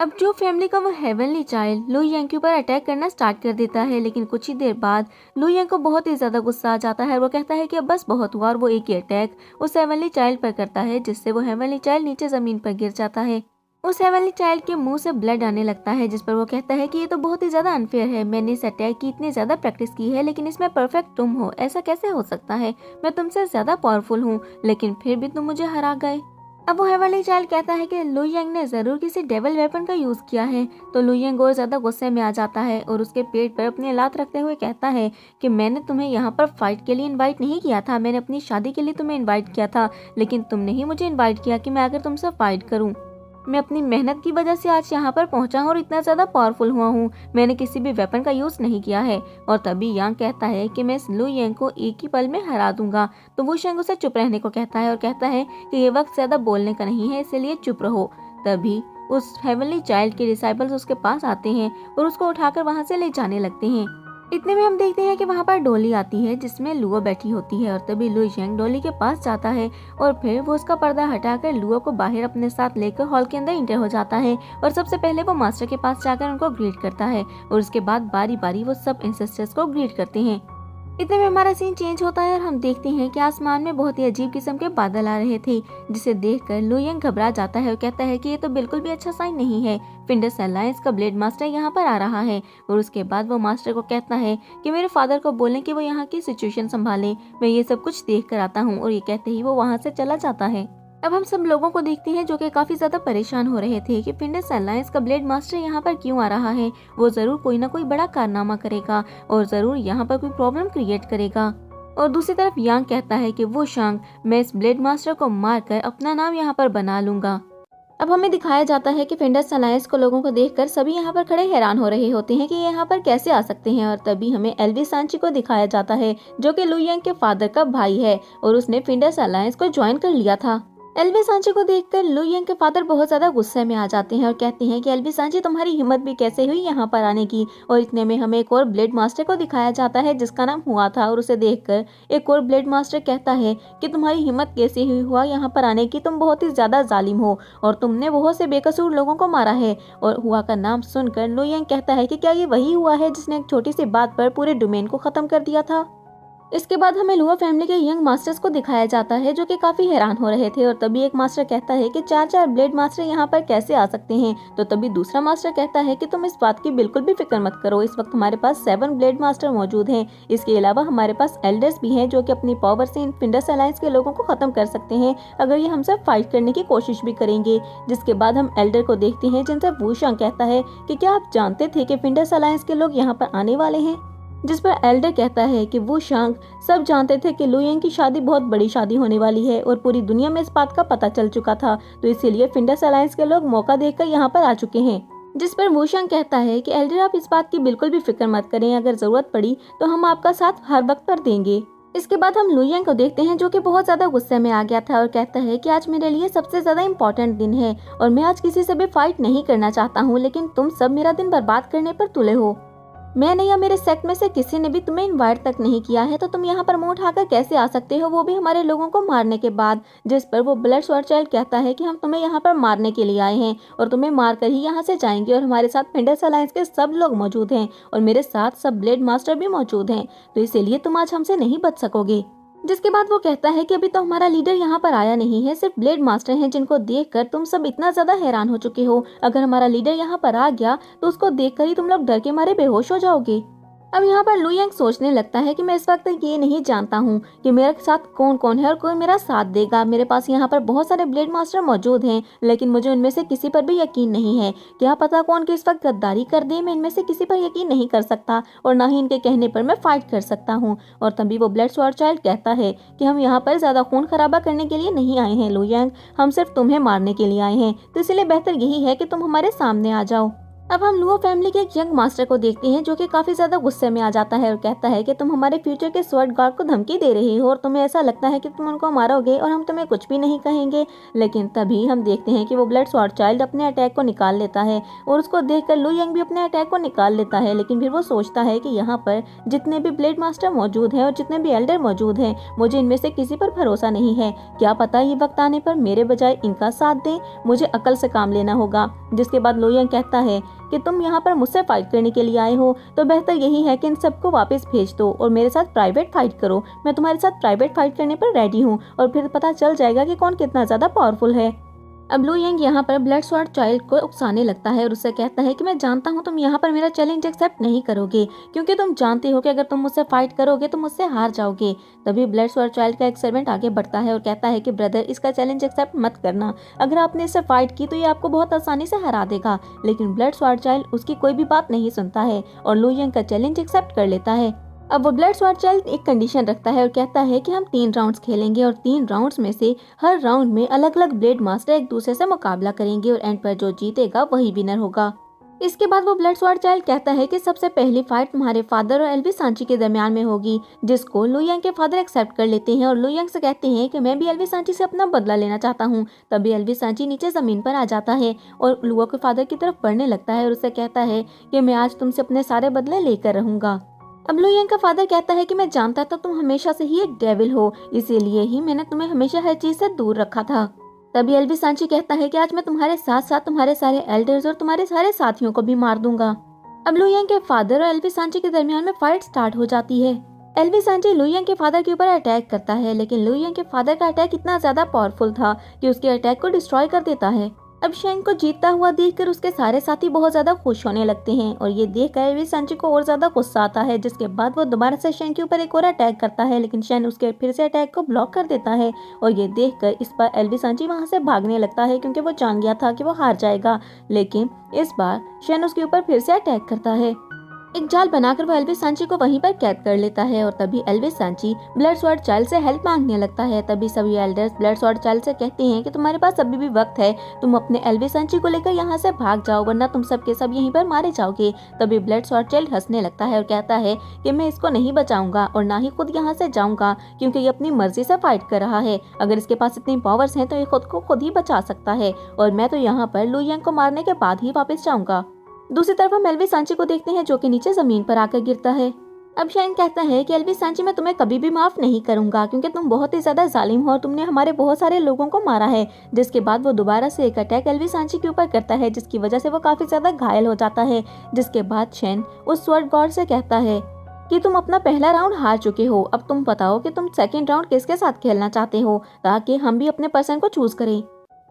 Speaker 1: अब जो फैमिली का वो हेवनली चाइल्ड लू यंग के ऊपर अटैक करना स्टार्ट कर देता है, लेकिन कुछ ही देर बाद लू यंग को बहुत ही ज्यादा गुस्सा आ जाता है। वो कहता है कि अब बस बहुत हुआ, और वो एक ही अटैक उस हेवनली चाइल्ड पर करता है, जिससे वो हेवनली चाइल्ड नीचे जमीन पर गिर जाता है। उस हेवनली चाइल्ड के मुंह से ब्लड आने लगता है, जिस पर वो कहता है कि ये तो बहुत ही ज्यादा अनफेयर है, मैंने इस अटैक की इतनी ज्यादा प्रैक्टिस की है, लेकिन इसमें परफेक्ट तुम हो, ऐसा कैसे हो सकता है? मैं तुमसे ज्यादा पावरफुल हूँ, लेकिन फिर भी तुम मुझे हरा गए। अब वो हेवनली चाइल्ड कहता है कि लू यंग ने जरूर किसी डेविल वेपन का यूज किया है। तो लू यंग और ज्यादा गुस्से में आ जाता है और उसके पेट पर अपनी लात रखते हुए कहता है कि मैंने तुम्हें यहाँ पर फाइट के लिए इनवाइट नहीं किया था, मैंने अपनी शादी के लिए तुम्हें इनवाइट किया था, लेकिन तुमने ही मुझे इनवाइट किया कि मैं आकर तुमसे फाइट करूँ। मैं अपनी मेहनत की वजह से आज यहाँ पर पहुंचा हूँ और इतना ज्यादा पावरफुल हुआ हूँ, मैंने किसी भी वेपन का यूज नहीं किया है। और तभी यांग कहता है कि मैं लू यंग को एक ही पल में हरा दूंगा। तो वो शंग उसे चुप रहने को कहता है और कहता है कि ये वक्त ज्यादा बोलने का नहीं है, इसलिए चुप रहो। तभी उस हेवनली चाइल्ड के डिसाइपल्स उसके पास आते हैं और उसको उठाकर वहाँ से ले जाने लगते हैं। इतने में हम देखते हैं कि वहाँ पर डोली आती है, जिसमें लुओ बैठी होती है। और तभी लू यंग डोली के पास जाता है और फिर वो उसका पर्दा हटाकर लुओ को बाहर अपने साथ लेकर हॉल के अंदर इंटर हो जाता है। और सबसे पहले वो मास्टर के पास जाकर उनको ग्रीट करता है और उसके बाद बारी बारी वो सब एंसेस्टर्स को ग्रीट करते हैं। इतने में हमारा सीन चेंज होता है और हम देखते हैं कि आसमान में बहुत ही अजीब किस्म के बादल आ रहे थे, जिसे देखकर लू यंग घबरा जाता है और कहता है कि ये तो बिल्कुल भी अच्छा साइन नहीं है, फिंडस अलायंस का ब्लेड मास्टर यहाँ पर आ रहा है। और उसके बाद वो मास्टर को कहता है कि मेरे फादर को बोलें कि वो यहाँ की सिचुएशन संभालें, मैं ये सब कुछ देख कर आता हूँ। और ये कहते ही वो वहाँ से चला जाता है। अब हम सब लोगों को देखते हैं जो कि काफी ज्यादा परेशान हो रहे थे कि फिंडस अलायंस का ब्लेड मास्टर यहाँ पर क्यों आ रहा है। वो जरूर कोई ना कोई बड़ा कारनामा करेगा और जरूर यहाँ पर कोई प्रॉब्लम क्रिएट करेगा। और दूसरी तरफ यांग कहता है कि वो शांग, मैं इस ब्लेड मास्टर को मारकर अपना नाम यहाँ पर बना लूंगा। अब हमें दिखाया जाता है कि फिंडस अलायंस को लोगों को देखकर सभी यहाँ पर खड़े हैरान हो रहे होते हैं कि ये यहाँ पर कैसे आ सकते हैं। और तभी हमें एल्वी सांची को दिखाया जाता है, जो कि लू यंग के फादर का भाई है और उसने फिंडस अलायंस को ज्वाइन कर लिया था। एल्वी सांची को देखकर लू यंग के फादर बहुत ज्यादा गुस्से में आ जाते हैं और कहते हैं कि एल्वी सांची, तुम्हारी हिम्मत भी कैसे हुई यहाँ पर आने की। और इतने में हमें एक और ब्लेड मास्टर को दिखाया जाता है जिसका नाम हुआ था, और उसे देखकर एक और ब्लेड मास्टर कहता है कि तुम्हारी हिम्मत कैसे हुई हुआ यहाँ पर आने की, तुम बहुत ही ज्यादा जालिम हो और तुमने बहुत से बेकसूर लोगों को मारा है। और हुआ का नाम सुनकर लू यंग कहता है कि क्या ये वही हुआ है जिसने एक छोटी सी बात पर पूरे डोमेन को खत्म कर दिया था। इसके बाद हमें लुओ फैमिली के यंग मास्टर्स को दिखाया जाता है, जो कि काफी हैरान हो रहे थे। और तभी एक मास्टर कहता है कि 4 ब्लेड मास्टर यहाँ पर कैसे आ सकते हैं। तो तभी दूसरा मास्टर कहता है कि तुम इस बात की बिल्कुल भी फिक्र मत करो, इस वक्त हमारे पास 7 ब्लेड मास्टर मौजूद हैं। इसके अलावा हमारे पास एल्डर्स भी हैं, जो कि अपनी पावर से इन फिंडस अलायंस के लोगों को खत्म कर सकते हैं अगर ये हमसे फाइट करने की कोशिश भी करेंगे। जिसके बाद हम एल्डर को देखते हैं, जिनसे वूशांग कहता है कि क्या आप जानते थे कि फिंडस अलायंस के लोग यहाँ पर आने वाले हैं। जिस पर एल्डर कहता है कि वो शांग सब जानते थे कि लू यंग की शादी बहुत बड़ी शादी होने वाली है और पूरी दुनिया में इस बात का पता चल चुका था, तो इसीलिए फिंडस अलायंस के लोग मौका देखकर यहाँ पर आ चुके हैं। जिस पर वो शांग कहता है कि एल्डर, आप इस बात की बिल्कुल भी फिक्र मत करें, अगर जरूरत पड़ी तो हम आपका साथ हर वक्त पर देंगे। इसके बाद हम लू यंग को देखते हैं, जो कि बहुत ज्यादा गुस्से में आ गया था और कहता है कि आज मेरे लिए सबसे ज्यादा इम्पोर्टेंट दिन है और मैं आज किसी से भी फाइट नहीं करना चाहता हूँ, लेकिन तुम सब मेरा दिन बर्बाद करने पर तुले हो। मैंने या मेरे सेक्ट में से किसी ने भी तुम्हें इनवाइट तक नहीं किया है, तो तुम यहाँ पर मुंह उठाकर कैसे आ सकते हो, वो भी हमारे लोगों को मारने के बाद। जिस पर वो ब्लड स्वॉर्ड चाइल्ड कहता है कि हम तुम्हें यहाँ पर मारने के लिए आए हैं और तुम्हें मार कर ही यहाँ से जाएंगे, और हमारे साथ फिंडर्स अलायंस के सब लोग मौजूद हैं और मेरे साथ सब ब्लेड मास्टर भी मौजूद हैं, तो इसीलिए तुम आज हमसे नहीं बच सकोगे। जिसके बाद वो कहता है कि अभी तो हमारा लीडर यहाँ पर आया नहीं है, सिर्फ ब्लेड मास्टर हैं जिनको देखकर तुम सब इतना ज्यादा हैरान हो चुके हो। अगर हमारा लीडर यहाँ पर आ गया तो उसको देखकर ही तुम लोग डर के मारे बेहोश हो जाओगे। अब यहाँ पर लू यांग सोचने लगता है कि मैं इस वक्त ये नहीं जानता हूँ कि मेरे साथ कौन कौन है और कोई मेरा साथ देगा। मेरे पास यहाँ पर बहुत सारे ब्लेड मास्टर मौजूद हैं, लेकिन मुझे उनमें से किसी पर भी यकीन नहीं है। क्या पता कौन किस वक्त गद्दारी कर दे, मैं इनमें से किसी पर यकीन नहीं कर सकता और ना ही इनके कहने पर मैं फाइट कर सकता हूँ। और तभी वो ब्लड स्वॉर्ड चाइल्ड कहता है कि हम यहाँ पर ज्यादा खून खराबा करने के लिए नहीं आए हैं लू यांग, हम सिर्फ तुम्हें मारने के लिए आए हैं, तो इसलिए बेहतर यही है कि तुम हमारे सामने आ जाओ। अब हम लुओ फैमिली के एक यंग मास्टर को देखते हैं जो कि काफी ज्यादा गुस्से में आ जाता है और कहता है कि तुम हमारे फ्यूचर के स्वॉर्ड गार्ड को धमकी दे रही हो और तुम्हें ऐसा लगता है कि तुम उनको मारोगे और हम तुम्हें कुछ भी नहीं कहेंगे। लेकिन तभी हम देखते हैं कि वो ब्लड स्वॉर्ड चाइल्ड अपने अटैक को निकाल लेता है और उसको देखकर लू यंग भी अपने अटैक को निकाल लेता है। लेकिन फिर वो सोचता है कि यहाँ पर जितने भी ब्लेड मास्टर मौजूद हैं और जितने भी एल्डर मौजूद हैं, मुझे इनमें से किसी पर भरोसा नहीं है। क्या पता ये वक्त आने पर मेरे बजाय इनका साथ दे, मुझे अकल से काम लेना होगा। जिसके बाद लू यंग कहता है कि तुम यहाँ पर मुझसे फाइट करने के लिए आए हो, तो बेहतर यही है कि इन सबको वापस भेज दो और मेरे साथ प्राइवेट फाइट करो। मैं तुम्हारे साथ प्राइवेट फाइट करने पर रेडी हूँ और फिर पता चल जाएगा कि कौन कितना ज्यादा पावरफुल है। अब लू यंग यहाँ पर ब्लड स्वॉर्ड चाइल्ड को उकसाने लगता है और उससे कहता है कि मैं जानता हूँ तुम यहाँ पर मेरा चैलेंज एक्सेप्ट नहीं करोगे, क्योंकि तुम जानते हो कि अगर तुम मुझसे फाइट करोगे तो मुझसे हार जाओगे। तभी ब्लड स्वॉर्ड चाइल्ड का एक सर्वेंट आगे बढ़ता है और कहता है कि ब्रदर, इसका चैलेंज एक्सेप्ट मत करना। अगर आपने इससे फाइट की तो ये आपको बहुत आसानी से हरा देगा। लेकिन ब्लड स्वॉर्ड चाइल्ड उसकी कोई भी बात नहीं सुनता है और लू यंग का चैलेंज एक्सेप्ट कर लेता है। अब वो ब्लड स्वॉर्ड चाइल्ड एक कंडीशन रखता है और कहता है कि हम 3 राउंड्स खेलेंगे और 3 राउंड्स में से हर राउंड में अलग अलग ब्लेड मास्टर एक दूसरे से मुकाबला करेंगे और एंड पर जो जीतेगा वही विनर होगा। इसके बाद वो ब्लड स्वॉर्ड चाइल्ड कहता है कि सबसे पहली फाइट तुम्हारे फादर और एल्वी सांची के दरमियान में होगी, जिसको लू यंग के फादर एक्सेप्ट कर लेते हैं और लू यंग से कहते हैं कि मैं भी एल्वी सांची से अपना बदला लेना चाहता हूँ। तभी एल्वी सांची नीचे जमीन पर आ जाता है और लुओ के फादर की तरफ बढ़ने लगता है और उससे कहता है कि मैं आज तुमसे अपने सारे बदले लेकर रहूंगा। अब लू यंग का फादर कहता है कि मैं जानता था तुम हमेशा से ही एक डेविल हो, इसीलिए ही मैंने तुम्हें हमेशा हर चीज से दूर रखा था। तभी एल्वी सांची कहता है कि आज मैं तुम्हारे साथ साथ तुम्हारे सारे एल्डर्स और तुम्हारे सारे साथियों को भी मार दूंगा। अब लू यंग के फादर और एल्वी सांची के दरमियान में फाइट स्टार्ट हो जाती है। एल्वी सांची लू यंग के फादर के ऊपर अटैक करता है, लेकिन लू यंग के फादर का अटैक इतना ज्यादा पावरफुल था कि उसके अटैक को डिस्ट्रॉय कर देता है। अब शेंग को जीतता हुआ देखकर उसके सारे साथी बहुत ज्यादा खुश होने लगते हैं और ये देखकर एल्वी सांची को और ज्यादा गुस्सा आता है। जिसके बाद वो दोबारा से शेंग के ऊपर एक और अटैक करता है, लेकिन शेन उसके फिर से अटैक को ब्लॉक कर देता है और ये देखकर इस बार एल्वी सांची वहां से भागने लगता है, क्योंकि वो जान गया था कि वो हार जाएगा। लेकिन इस बार शेन उसके ऊपर फिर से अटैक करता है। एक जाल बनाकर वो एल्वी सांची को वहीं पर कैद कर लेता है और तभी एल्वी सांची ब्लड स्वॉर्ड चाइल्ड से हेल्प मांगने लगता है। तभी सभी एल्डर्स ब्लड स्वॉर्ड चाइल्ड से कहते हैं कि तुम्हारे पास अभी भी वक्त है, तुम अपने एल्वी सांची को लेकर यहाँ से भाग जाओ, वरना तुम सब के सब यहीं पर मारे जाओगे। तभी ब्लड स्वॉर्ड चाइल्ड हंसने लगता है और कहता है कि मैं इसको नहीं बचाऊंगा और ना ही खुद यहाँ से जाऊंगा, क्योंकि ये अपनी मर्जी से फाइट कर रहा है। अगर इसके पास इतनी पावर्स हैं तो ये खुद को खुद ही बचा सकता है और मैं तो यहाँ पर लू यंग को मारने के बाद ही वापस जाऊंगा। दूसरी तरफ हम एल्वी सांची को देखते हैं जो कि नीचे जमीन पर आकर गिरता है। अब शेन कहता है कि एल्वी सांची, मैं तुम्हें कभी भी माफ नहीं करूंगा, क्योंकि तुम बहुत ही ज्यादा जालिम हो और तुमने हमारे बहुत सारे लोगों को मारा है। जिसके बाद वो दोबारा से एक अटैक एल्वी सांची के ऊपर करता है, जिसकी वजह से वो काफी ज्यादा घायल हो जाता है। जिसके बाद शेन उस स्वॉर्ड गॉड से कहता है कि तुम अपना पहला राउंड हार चुके हो, अब तुम बताओ कि तुम सेकंड राउंड किसके साथ खेलना चाहते हो, ताकि हम भी अपने पर्सन को चूज करें।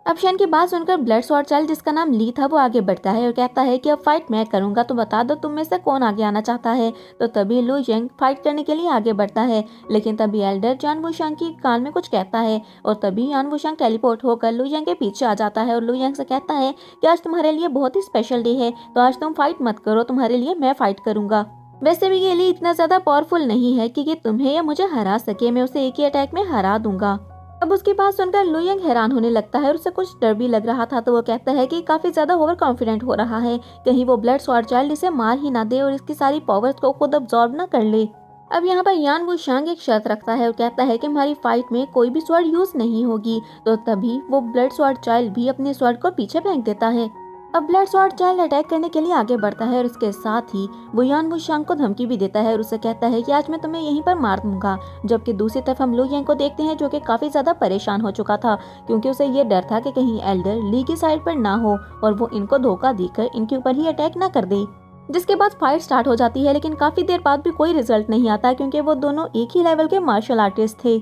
Speaker 1: अब शेन की बात सुनकर ब्लड स्वॉर्ड चाइल्ड, जिसका नाम ली था, वो आगे बढ़ता है और कहता है कि अब फाइट मैं करूंगा, तो बता दो तुम में से कौन आगे आना चाहता है। तो तभी लू यंग फाइट करने के लिए आगे बढ़ता है, लेकिन तभी एल्डर जान वुशांग की कान में कुछ कहता है और तभी यान वुशांग टेलीपोर्ट होकर लू यंग के पीछे आ जाता है और लू यंग से कहता है कि आज तुम्हारे लिए बहुत ही स्पेशल डे है, तो आज तुम फाइट मत करो, तुम्हारे लिए मैं फाइट करूंगा। वैसे भी ये ली इतना ज्यादा पावरफुल नहीं है कि ये तुम्हें या मुझे हरा सके, मैं उसे एक ही अटैक में हरा दूंगा। अब उसकी बात सुनकर लू यंग हैरान होने लगता है और उसे कुछ डर भी लग रहा था, तो वो कहता है कि काफी ज्यादा ओवर कॉन्फिडेंट हो रहा है, कहीं वो ब्लड स्वॉर्ड चाइल्ड इसे मार ही ना दे और इसकी सारी पावर्स को खुद अब्सॉर्ब ना कर ले। अब यहाँ पर यान वुशांग एक शर्त रखता है और कहता है कि हमारी फाइट में कोई भी स्वॉर्ड यूज नहीं होगी। तो तभी वो ब्लड स्वॉर्ड चाइल्ड भी अपने स्वॉर्ड को पीछे फेंक देता है। अब ब्लड स्वॉर्ड चाइल्ड अटैक करने के लिए आगे बढ़ता है और उसके साथ ही वो यान वुशांग को धमकी भी देता है और उसे कहता है कि आज मैं तुम्हें यहीं पर मार दूंगा। जबकि दूसरी तरफ हम लू यांग को देखते हैं जो कि काफी ज्यादा परेशान हो चुका था क्योंकि उसे ये डर था कि कहीं एल्डर ली की साइड पर ना हो और वो इनको धोखा देकर इनके ऊपर ही अटैक ना कर दे। जिसके बाद फाइट स्टार्ट हो जाती है लेकिन काफी देर बाद भी कोई रिजल्ट नहीं आता क्योंकि वो दोनों एक ही लेवल के मार्शल आर्टिस्ट थे,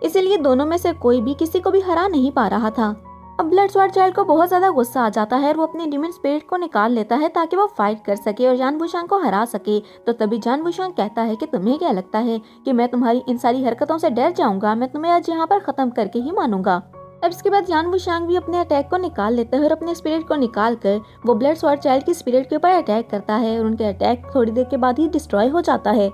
Speaker 1: इसीलिए दोनों में से कोई भी किसी को भी हरा नहीं पा रहा था। अब ब्लड स्वॉर्ड चाइल्ड को बहुत ज्यादा गुस्सा आ जाता है और वो अपने डिमन स्पिरिट को निकाल लेता है ताकि वो फाइट कर सके और जान वुशांग को हरा सके। तो तभी जान वुशांग कहता है कि तुम्हें क्या लगता है कि मैं तुम्हारी इन सारी हरकतों से डर जाऊंगा? मैं तुम्हें आज यहाँ पर खत्म करके ही मानूंगा। अब इसके बाद जान वुशांग भी अपने अटैक को निकाल लेता है और अपने स्पिरिट को निकाल कर वो ब्लड स्वॉर्ड चाइल्ड की स्पिरिट के ऊपर अटैक करता है और उनके अटैक थोड़ी देर के बाद ही डिस्ट्रॉय हो जाता है।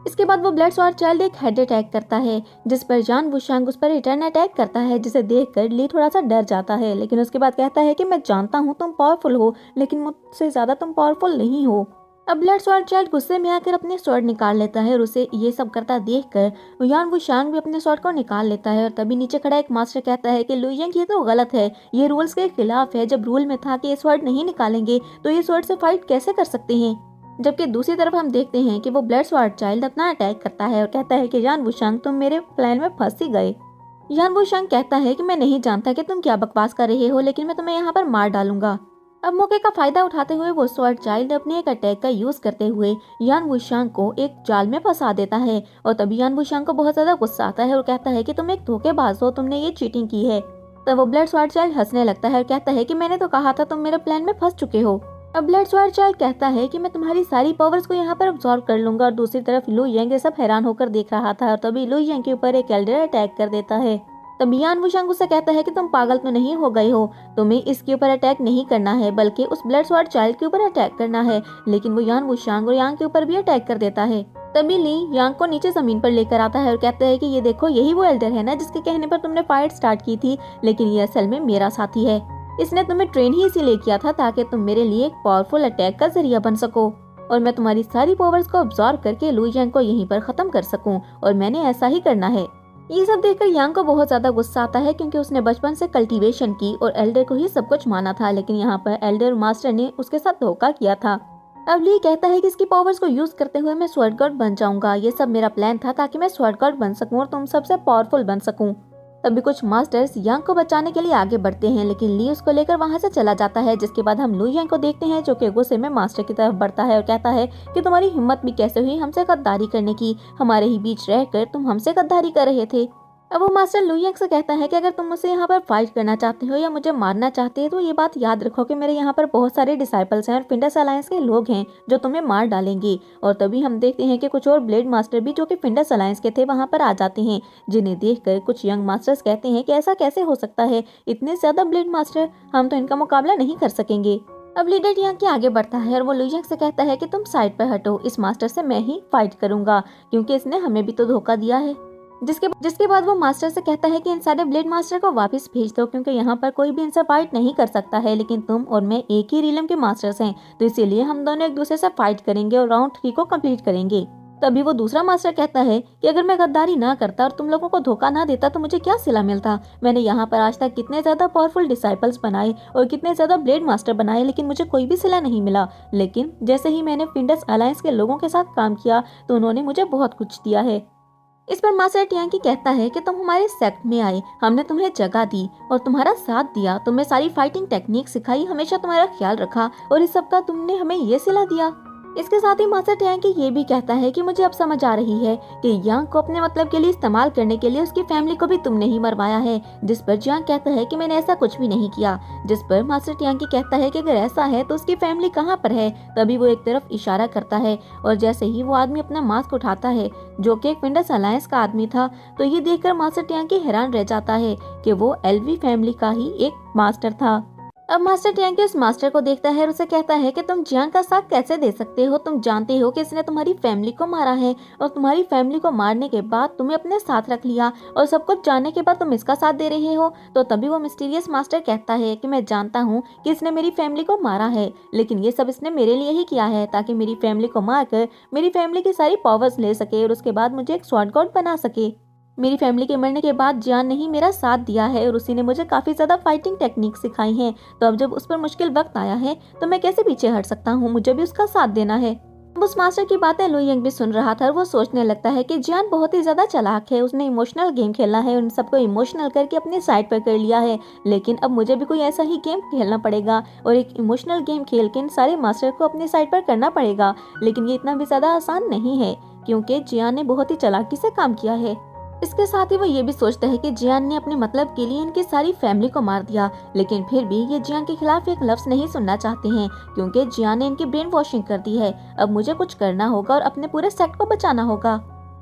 Speaker 1: इसके बाद वो ब्लड स्वॉर्ड चाइल्ड एक हेड अटैक करता है जिस पर जान वुशांग उस पर रिटर्न अटैक करता है, जिसे देखकर ली थोड़ा सा डर जाता है लेकिन उसके बाद कहता है कि मैं जानता हूँ तुम पावरफुल हो लेकिन मुझसे ज्यादा तुम पावरफुल नहीं हो। अब ब्लड स्वॉर्ड चाइल्ड गुस्से में आकर अपने स्वॉर्ड निकाल लेता है और उसे ये सब करता देखकर यान वुशांग भी अपने स्वॉर्ड को निकाल लेता है और तभी नीचे खड़ा एक मास्टर कहता है कि लू यांग ये तो गलत है, ये रूल्स के खिलाफ है। जब रूल में था कि ये स्वॉर्ड नहीं निकालेंगे तो ये स्वॉर्ड से फाइट कैसे कर सकते हैं? जबकि दूसरी तरफ हम देखते हैं कि वो ब्लड स्वॉर्ड चाइल्ड अपना अटैक करता है और कहता है कि यान वुशांग तुम मेरे प्लान में फंस ही गए। यान वुशांग कहता है कि मैं नहीं जानता कि तुम क्या बकवास कर रहे हो लेकिन मैं तुम्हें यहाँ पर मार डालूंगा। अब मौके का फायदा उठाते हुए वो स्वॉर्ड चाइल्ड अपने एक अटैक का यूज करते हुए यान वुशांग को एक जाल में फंसा देता है और तभी यान वुशांग को बहुत ज्यादा गुस्सा आता है और कहता है कि तुम एक धोखेबाज हो, तुमने ये चीटिंग की है। तब वो ब्लड स्वॉर्ड चाइल्ड हंसने लगता है और कहता है कि मैंने तो कहा था तुम मेरे प्लान में फंस चुके हो। अब ब्लड स्वॉर्ड चाइल्ड कहता है कि मैं तुम्हारी सारी पावर्स को यहाँ पर अब्सॉर्ब कर लूंगा और दूसरी तरफ लू यांग ये सब हैरान होकर देख रहा था और तभी लू यांग के ऊपर एक एल्डर अटैक कर देता है। तभी यान वुशांग उससे कहता है कि तुम पागल तो नहीं हो गए हो, तुम्हें इसके ऊपर अटैक नहीं करना है बल्कि उस ब्लड स्वॉर्ड चाइल्ड के ऊपर अटैक करना है। लेकिन वो यान वुशांग और यांग के ऊपर भी अटैक कर देता है। तभी ली यांग को नीचे जमीन पर लेकर आता है और कहता है कि ये देखो यही वो एल्डर है ना जिसके कहने पर तुमने फाइट स्टार्ट की थी, लेकिन ये असल में मेरा साथी है। इसने तुम्हें ट्रेन ही इसीलिए किया था ताकि तुम मेरे लिए एक पावरफुल अटैक का जरिया बन सको और मैं तुम्हारी सारी पावर्स को अब्सॉर्ब करके लू यांग को यहीं पर खत्म कर सकूं और मैंने ऐसा ही करना है। ये सब देखकर यांग को बहुत ज्यादा गुस्सा आता है क्योंकि उसने बचपन से कल्टीवेशन की और एल्डर को ही सब कुछ माना था, लेकिन यहाँ पर एल्डर मास्टर ने उसके साथ धोखा किया था। अब ली कहता है कि इसकी पावर्स को यूज करते हुए मैं स्वॉर्ड गॉड बन जाऊंगा। ये सब मेरा प्लान था ताकि मैं स्वॉर्ड गॉड बन सकूं और तुम सबसे पावरफुल बन सकूं। तभी कुछ मास्टर्स यांग को बचाने के लिए आगे बढ़ते हैं लेकिन ली उसको लेकर वहां से चला जाता है। जिसके बाद हम लू यांग को देखते हैं जो कि गुस्से में मास्टर की तरफ बढ़ता है और कहता है कि तुम्हारी हिम्मत भी कैसे हुई हमसे गद्दारी करने की, हमारे ही बीच रहकर तुम हमसे गद्दारी कर रहे थे। अब वो मास्टर लू यांग से कहता है कि अगर तुम मुझसे यहाँ पर फाइट करना चाहते हो या मुझे मारना चाहते हो तो ये बात याद रखो कि मेरे यहाँ पर बहुत सारे डिसाइपल्स हैं और फिंडस अलायंस के लोग हैं जो तुम्हें मार डालेंगे। और तभी हम देखते हैं कि कुछ और ब्लेड मास्टर भी जो कि फिंडस अलायंस के थे वहाँ पर आ जाते हैं, जिन्हें देखकर कुछ यंग मास्टर्स कहते हैं कि ऐसा कैसे हो सकता है, इतने ज्यादा ब्लेड मास्टर, हम तो इनका मुकाबला नहीं कर सकेंगे। अब लीडर यहाँ के आगे बढ़ता है और वो लू यांग से कहता है कि तुम साइड पर हटो, इस मास्टर से मैं ही फाइट करूंगा क्योंकि इसने हमें भी तो धोखा दिया है। जिसके बाद वो मास्टर से कहता है कि इन सारे ब्लेड मास्टर को वापस भेज दो क्योंकि यहाँ पर कोई भी इनसे फाइट नहीं कर सकता है, लेकिन तुम और मैं एक ही रीलम के मास्टर्स हैं तो इसीलिए हम दोनों एक दूसरे से फाइट करेंगे और राउंड 3 को कंप्लीट करेंगे। तभी वो दूसरा मास्टर कहता है कि अगर मैं गद्दारी ना करता और तुम लोगों को धोखा ना देता तो मुझे क्या सिला मिलता। मैंने यहाँ पर आज तक कितने ज्यादा पावरफुल डिसाइपल्स बनाए और कितने ज्यादा ब्लेड मास्टर बनाए लेकिन मुझे कोई भी सिला नहीं मिला, लेकिन जैसे ही मैंने फिंडस अलायंस के लोगों के साथ काम किया तो उन्होंने मुझे बहुत कुछ दिया है। इस पर मास्टर टियांकी कहता है कि तुम हमारे सेक्ट में आए, हमने तुम्हें जगह दी और तुम्हारा साथ दिया, तुम्हें सारी फाइटिंग टेक्निक सिखाई, हमेशा तुम्हारा ख्याल रखा और इस सब का तुमने हमें ये सिला दिया। इसके साथ ही मास्टर टियांकी ये भी कहता है कि मुझे अब समझ आ रही है कि यांग को अपने मतलब के लिए इस्तेमाल करने के लिए उसकी फैमिली को भी तुमने ही मरवाया है। जिस पर जियांग कहता है कि मैंने ऐसा कुछ भी नहीं किया। जिस पर मास्टर टियांकी कहता है कि अगर ऐसा है तो उसकी फैमिली कहाँ पर है। तभी वो एक तरफ इशारा करता है और जैसे ही वो आदमी अपना मास्क उठाता है जो कि एक फिंडस अलायंस का आदमी था, तो ये देखकर मास्टर टियांकी हैरान रह जाता है कि वो एलवी फैमिली का ही एक मास्टर था। अब मास्टर टियांकी उस मास्टर को देखता है और उसे कहता है कि तुम जियांग का साथ कैसे दे सकते हो, तुम जानते हो कि इसने तुम्हारी फैमिली को मारा है और तुम्हारी फैमिली को मारने के बाद तुम्हें अपने साथ रख लिया और सब कुछ जानने के बाद तुम इसका साथ दे रहे हो। तो तभी वो मिस्टीरियस मास्टर कहता है कि मैं जानता हूँ कि इसने मेरी फैमिली को मारा है, लेकिन ये सब इसने मेरे लिए ही किया है ताकि मेरी फैमिली को मारकर मेरी फैमिली की सारी पावर्स ले सके और उसके बाद मुझे एक स्वॉर्ड गॉड बना सके। मेरी फैमिली के मरने के बाद जियान ने ही मेरा साथ दिया है और उसी ने मुझे काफी ज्यादा फाइटिंग टेक्निक सिखाई है। तो अब जब उस पर मुश्किल वक्त आया है तो मैं कैसे पीछे हट सकता हूँ, मुझे भी उसका साथ देना है। अब उस मास्टर की बातें लुई यंग भी सुन रहा था और वो सोचने लगता है कि जियान बहुत ही ज्यादा चालाक है, उसने इमोशनल गेम खेला है, उन सबको इमोशनल करके अपने साइड पर कर लिया है। लेकिन अब मुझे भी कोई ऐसा ही गेम खेलना पड़ेगा और एक इमोशनल गेम खेल के इन सारे मास्टर को अपने साइड पर करना पड़ेगा। लेकिन ये इतना भी ज्यादा आसान नहीं है क्योंकि जियान ने बहुत ही चालाकी से काम किया है। इसके साथ ही वो ये भी सोचता है कि जियान ने अपने मतलब के लिए इनकी सारी फैमिली को मार दिया, लेकिन फिर भी ये जियान के खिलाफ एक लफ्ज नहीं सुनना चाहते हैं क्योंकि जियान ने इनकी ब्रेन वॉशिंग कर दी है। अब मुझे कुछ करना होगा और अपने पूरे सेट को बचाना होगा।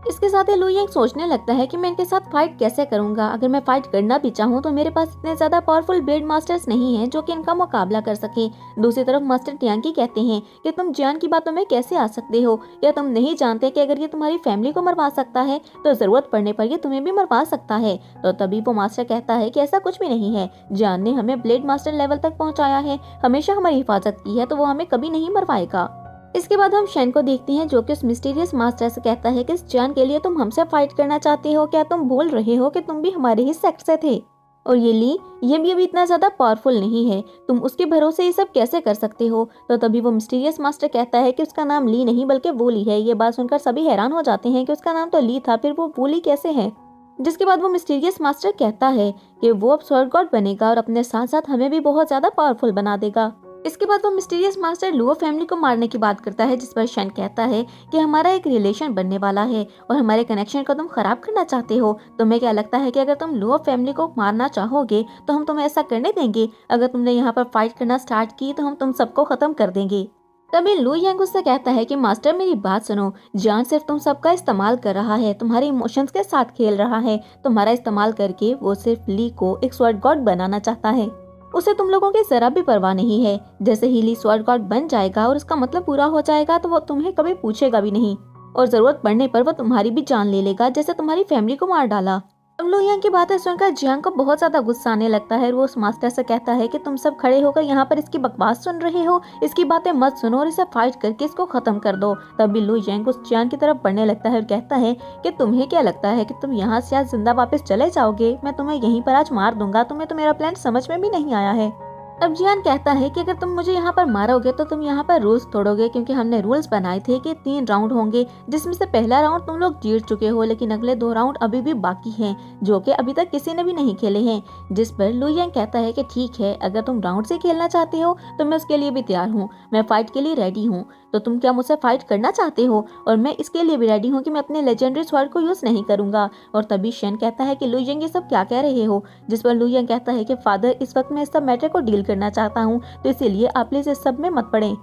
Speaker 1: इसके साथ ही लुई यंग सोचने लगता है कि मैं इनके साथ फाइट कैसे करूंगा। अगर मैं फाइट करना भी चाहूँ तो मेरे पास इतने ज्यादा पावरफुल ब्लेड मास्टर्स नहीं हैं जो कि इनका मुकाबला कर सके। दूसरी तरफ मास्टर टियांकी कहते हैं कि तुम जियान की बातों में कैसे आ सकते हो, या तुम नहीं जानते कि अगर ये तुम्हारी फैमिली को मरवा सकता है तो जरूरत पड़ने पर ये तुम्हें भी मरवा सकता है। तो तभी वो मास्टर कहता है कि ऐसा कुछ भी नहीं है, जियान ने हमें ब्लेड मास्टर लेवल तक पहुँचाया है, हमेशा हमारी हिफाजत की है, तो वो हमें कभी नहीं मरवाएगा। इसके बाद हम शेन को देखते हैं जो कि उस मिस्टीरियस मास्टर से कहता है कि इस जियान के लिए तुम हमसे फाइट करना चाहते हो, क्या तुम भूल रहे हो कि तुम भी हमारे ही सेक्ट से थे, और ये ली ये भी अभी इतना ज्यादा पावरफुल नहीं है, तुम उसके भरोसे ये सब कैसे कर सकते हो। तो तभी वो मिस्टीरियस मास्टर कहता है कि उसका नाम ली नहीं बल्कि वूली है। ये बात सुनकर सभी हैरान हो जाते हैं कि उसका नाम तो ली था, फिर वो वूली कैसे है। जिसके बाद वो मिस्टीरियस मास्टर कहता है कि वो अब स्वर्ग गॉड बनेगा और अपने साथ साथ हमें भी बहुत ज्यादा पावरफुल बना देगा। इसके बाद वो मिस्टीरियस मास्टर लुओ फैमिली को मारने की बात करता है, जिस पर शेन कहता है कि हमारा एक रिलेशन बनने वाला है और हमारे कनेक्शन को तुम खराब करना चाहते हो। तुम्हें क्या लगता है कि अगर तुम लुओ फैमिली को मारना चाहोगे तो हम तुम्हें ऐसा करने देंगे? अगर तुमने यहाँ पर फाइट करना स्टार्ट की तो हम तुम सबको खत्म कर देंगे। तभी लुई यंग उससे कहता है कि मास्टर मेरी बात सुनो, जियान सिर्फ तुम सबका इस्तेमाल कर रहा है, तुम्हारे इमोशंस के साथ खेल रहा है। तुम्हारा इस्तेमाल करके वो सिर्फ ली को एक स्वर्ड गॉड बनाना चाहता है, उसे तुम लोगों की जरा भी परवाह नहीं है। जैसे ही ली स्वर्ड गॉड बन जाएगा और उसका मतलब पूरा हो जाएगा तो वो तुम्हें कभी पूछेगा भी नहीं और जरूरत पड़ने पर वो तुम्हारी भी जान ले लेगा, जैसे तुम्हारी फैमिली को मार डाला। अब लुई यंग की बातें सुनकर जियांग को बहुत ज्यादा गुस्सा आने लगता है। वो उस मास्टर से कहता है कि तुम सब खड़े होकर यहाँ पर इसकी बकवास सुन रहे हो, इसकी बातें मत सुनो और इसे फाइट करके इसको खत्म कर दो। तभी लुई यंग उस जियांग की तरफ बढ़ने लगता है और कहता है कि तुम्हें क्या लगता है कि तुम यहाँ से आज जिंदा वापस चले जाओगे? मैं तुम्हें यहीं पर आज मार दूंगा, तुम्हें तो मेरा प्लान समझ में भी नहीं आया है। अब जियान कहता है कि अगर तुम मुझे यहाँ पर मारोगे तो तुम यहाँ पर रूल्स तोड़ोगे, क्योंकि हमने रूल्स बनाए थे कि 3 राउंड होंगे, जिसमें से पहला राउंड तुम लोग जीत चुके हो, लेकिन अगले 2 राउंड अभी भी बाकी हैं जो कि अभी तक किसी ने भी नहीं खेले हैं। जिस पर लुई यंग कहता है कि ठीक है, अगर तुम राउंड से खेलना चाहते हो तो मैं उसके लिए भी तैयार हूँ, मैं फाइट के लिए रेडी हूँ। तो तुम क्या मुझसे फाइट करना चाहते हो? और मैं इसके लिए भी रेडी हूँ कि मैं अपने लेजेंडरी स्वॉर्ड को यूज नहीं करूंगा। और तभी शेन कहता है कि लुई यंग ये सब क्या कह रहे हो? जिस पर लुई यंग कहता है कि फादर, इस वक्त मैं इस सब मैटर को डील करना चाहता हूँ, तो इसीलिए आप प्लीज इस सब में मत पड़े।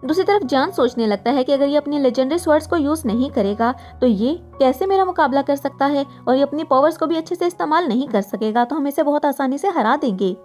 Speaker 1: दूसरी तरफ जान सोचने लगता है कि अगर ये अपने लेजेंडरी स्वर्ड्स को यूज नहीं करेगा तो ये कैसे मेरा मुकाबला कर सकता है, और ये अपनी पावर्स को भी अच्छे से इस्तेमाल नहीं कर सकेगा, तो हम इसे बहुत आसानी से हरा देंगे।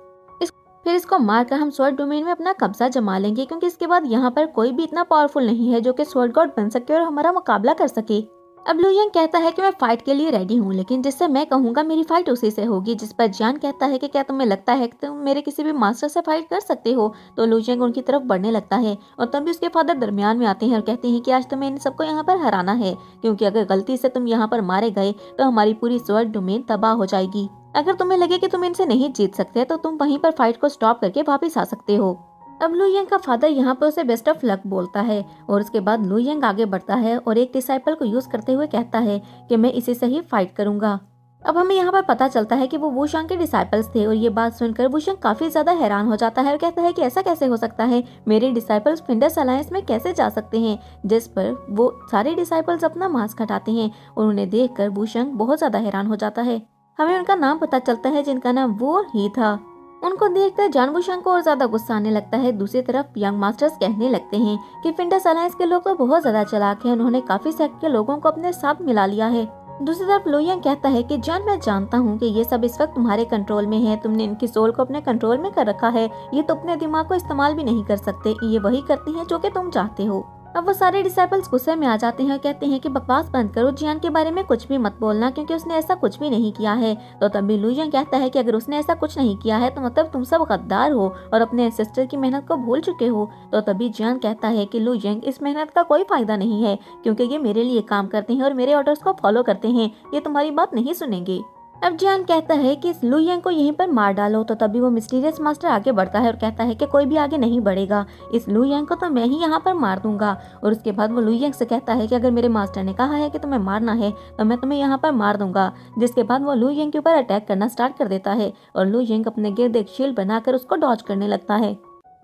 Speaker 1: फिर इसको मारकर हम स्वर्ड डोमेन में अपना कब्जा जमा लेंगे, क्योंकि इसके बाद यहाँ पर कोई भी इतना पावरफुल नहीं है जो कि स्वर्ड गॉड बन सके और हमारा मुकाबला कर सके। अब लुई यंग कहता है कि मैं फाइट के लिए रेडी हूँ, लेकिन जिससे मैं कहूँगा मेरी फाइट उसी से होगी। जिस पर जियान कहता है कि क्या तुम्हें लगता है कि तुम मेरे किसी भी मास्टर से फाइट कर सकते हो? तो लुई यंग उनकी तरफ बढ़ने लगता है और तभी उसके फादर दरमियान में आते हैं और कहते हैं कि आज तुम्हें इन सबको यहाँ पर हराना है, क्योंकि अगर गलती से तुम यहाँ पर मारे गए तो हमारी पूरी स्वर्ड डोमेन तबाह हो जाएगी। अगर तुम्हें लगे कि तुम इनसे नहीं जीत सकते तो तुम वहीं पर फाइट को स्टॉप करके वापस आ सकते हो। अब लुई यंग का फादर यहाँ पर उसे बेस्ट ऑफ लक बोलता है और उसके बाद लुई यंग आगे बढ़ता है और एक डिसाइपल को यूज करते हुए कहता है कि मैं इसी से ही फाइट करूंगा। अब हमें यहाँ पर पता चलता है कि वो वुशांग के डिसाइपल्स थे और ये बात सुनकर वुशांग काफी ज्यादा हैरान हो जाता है और कहता है कि ऐसा कैसे हो सकता है, मेरे डिसाइपल्स फिंडस अलायंस में कैसे जा सकते हैं? जिस पर वो सारे डिसाइपल्स अपना मास्क हटाते हैं और उन्हें देखकर वुशांग बहुत ज्यादा हैरान हो जाता है। हमें उनका नाम पता चलता है जिनका नाम वो ही था। उनको देखकर जान वुशांग को और ज्यादा गुस्सा आने लगता है। दूसरी तरफ यंग मास्टर्स कहने लगते हैं कि फिंडस अलायंस के लोग तो बहुत ज्यादा चालाक हैं, उन्होंने काफी सेक्ट के लोगों को अपने साथ मिला लिया है। दूसरी तरफ लुई यंग कहता है कि जान, मैं जानता हूँ कि ये सब इस वक्त तुम्हारे कंट्रोल में है, तुमने इनकी सोल को अपने कंट्रोल में कर रखा है, ये तो अपने दिमाग को इस्तेमाल भी नहीं कर सकते, ये वही करती हैं जो कि तुम चाहते हो। अब वो सारे डिसाइपल्स गुस्से में आ जाते हैं और कहते हैं कि बकवास बंद करो, जियान के बारे में कुछ भी मत बोलना क्योंकि उसने ऐसा कुछ भी नहीं किया है। तो तभी लुयिंग कहता है कि अगर उसने ऐसा कुछ नहीं किया है तो मतलब तुम सब गद्दार हो और अपने सिस्टर की मेहनत को भूल चुके हो। तो तभी जियान कहता है कि लुयिंग, इस मेहनत का कोई फायदा नहीं है क्योंकि ये मेरे लिए काम करते हैं और मेरे ऑर्डर्स को फॉलो करते हैं, ये तुम्हारी बात नहीं सुनेंगे। अब जियान कहता है कि इस लुयिंग को यहीं पर मार डालो। तो तभी वो मिस्टीरियस मास्टर आगे बढ़ता है और कहता है कि कोई भी आगे नहीं बढ़ेगा, इस लुयिंग को तो मैं ही यहाँ पर मार दूंगा। और उसके बाद वो लुयिंग से कहता है कि अगर मेरे मास्टर ने कहा है कि तुम्हें मारना है तो मैं तुम्हें यहाँ पर मार दूंगा। जिसके बाद वो लुयिंग के ऊपर अटैक करना स्टार्ट कर देता है और लुयिंग अपने गिर्द एक शील्ड बनाकर उसको डॉज करने लगता है।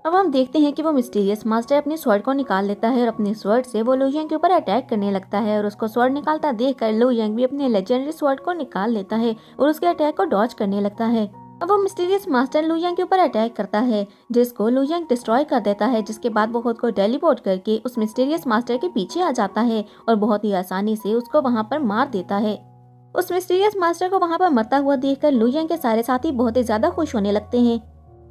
Speaker 1: अब हम देखते हैं कि वो मिस्टीरियस मास्टर अपनी स्वॉर्ड को निकाल लेता है और अपनी स्वॉर्ड से वो लुयिंग के ऊपर अटैक करने लगता है और उसको स्वॉर्ड निकालता देखकर लुयिंग भी अपने लेजेंडरी स्वॉर्ड को निकाल लेता है और उसके अटैक को डॉज करने लगता है। अब वो मिस्टीरियस मास्टर लुयिंग के ऊपर अटैक करता है जिसको लुयिंग डिस्ट्रॉय कर देता है। जिसके बाद वो खुद को टेलीपोर्ट करके उस मिस्टीरियस मास्टर के पीछे आ जाता है और बहुत ही आसानी से उसको वहाँ पर मार देता है। उस मिस्टीरियस मास्टर को वहाँ पर मरता हुआ देखकर लुयिंग के सारे साथी बहुत ही ज्यादा खुश होने लगते हैं।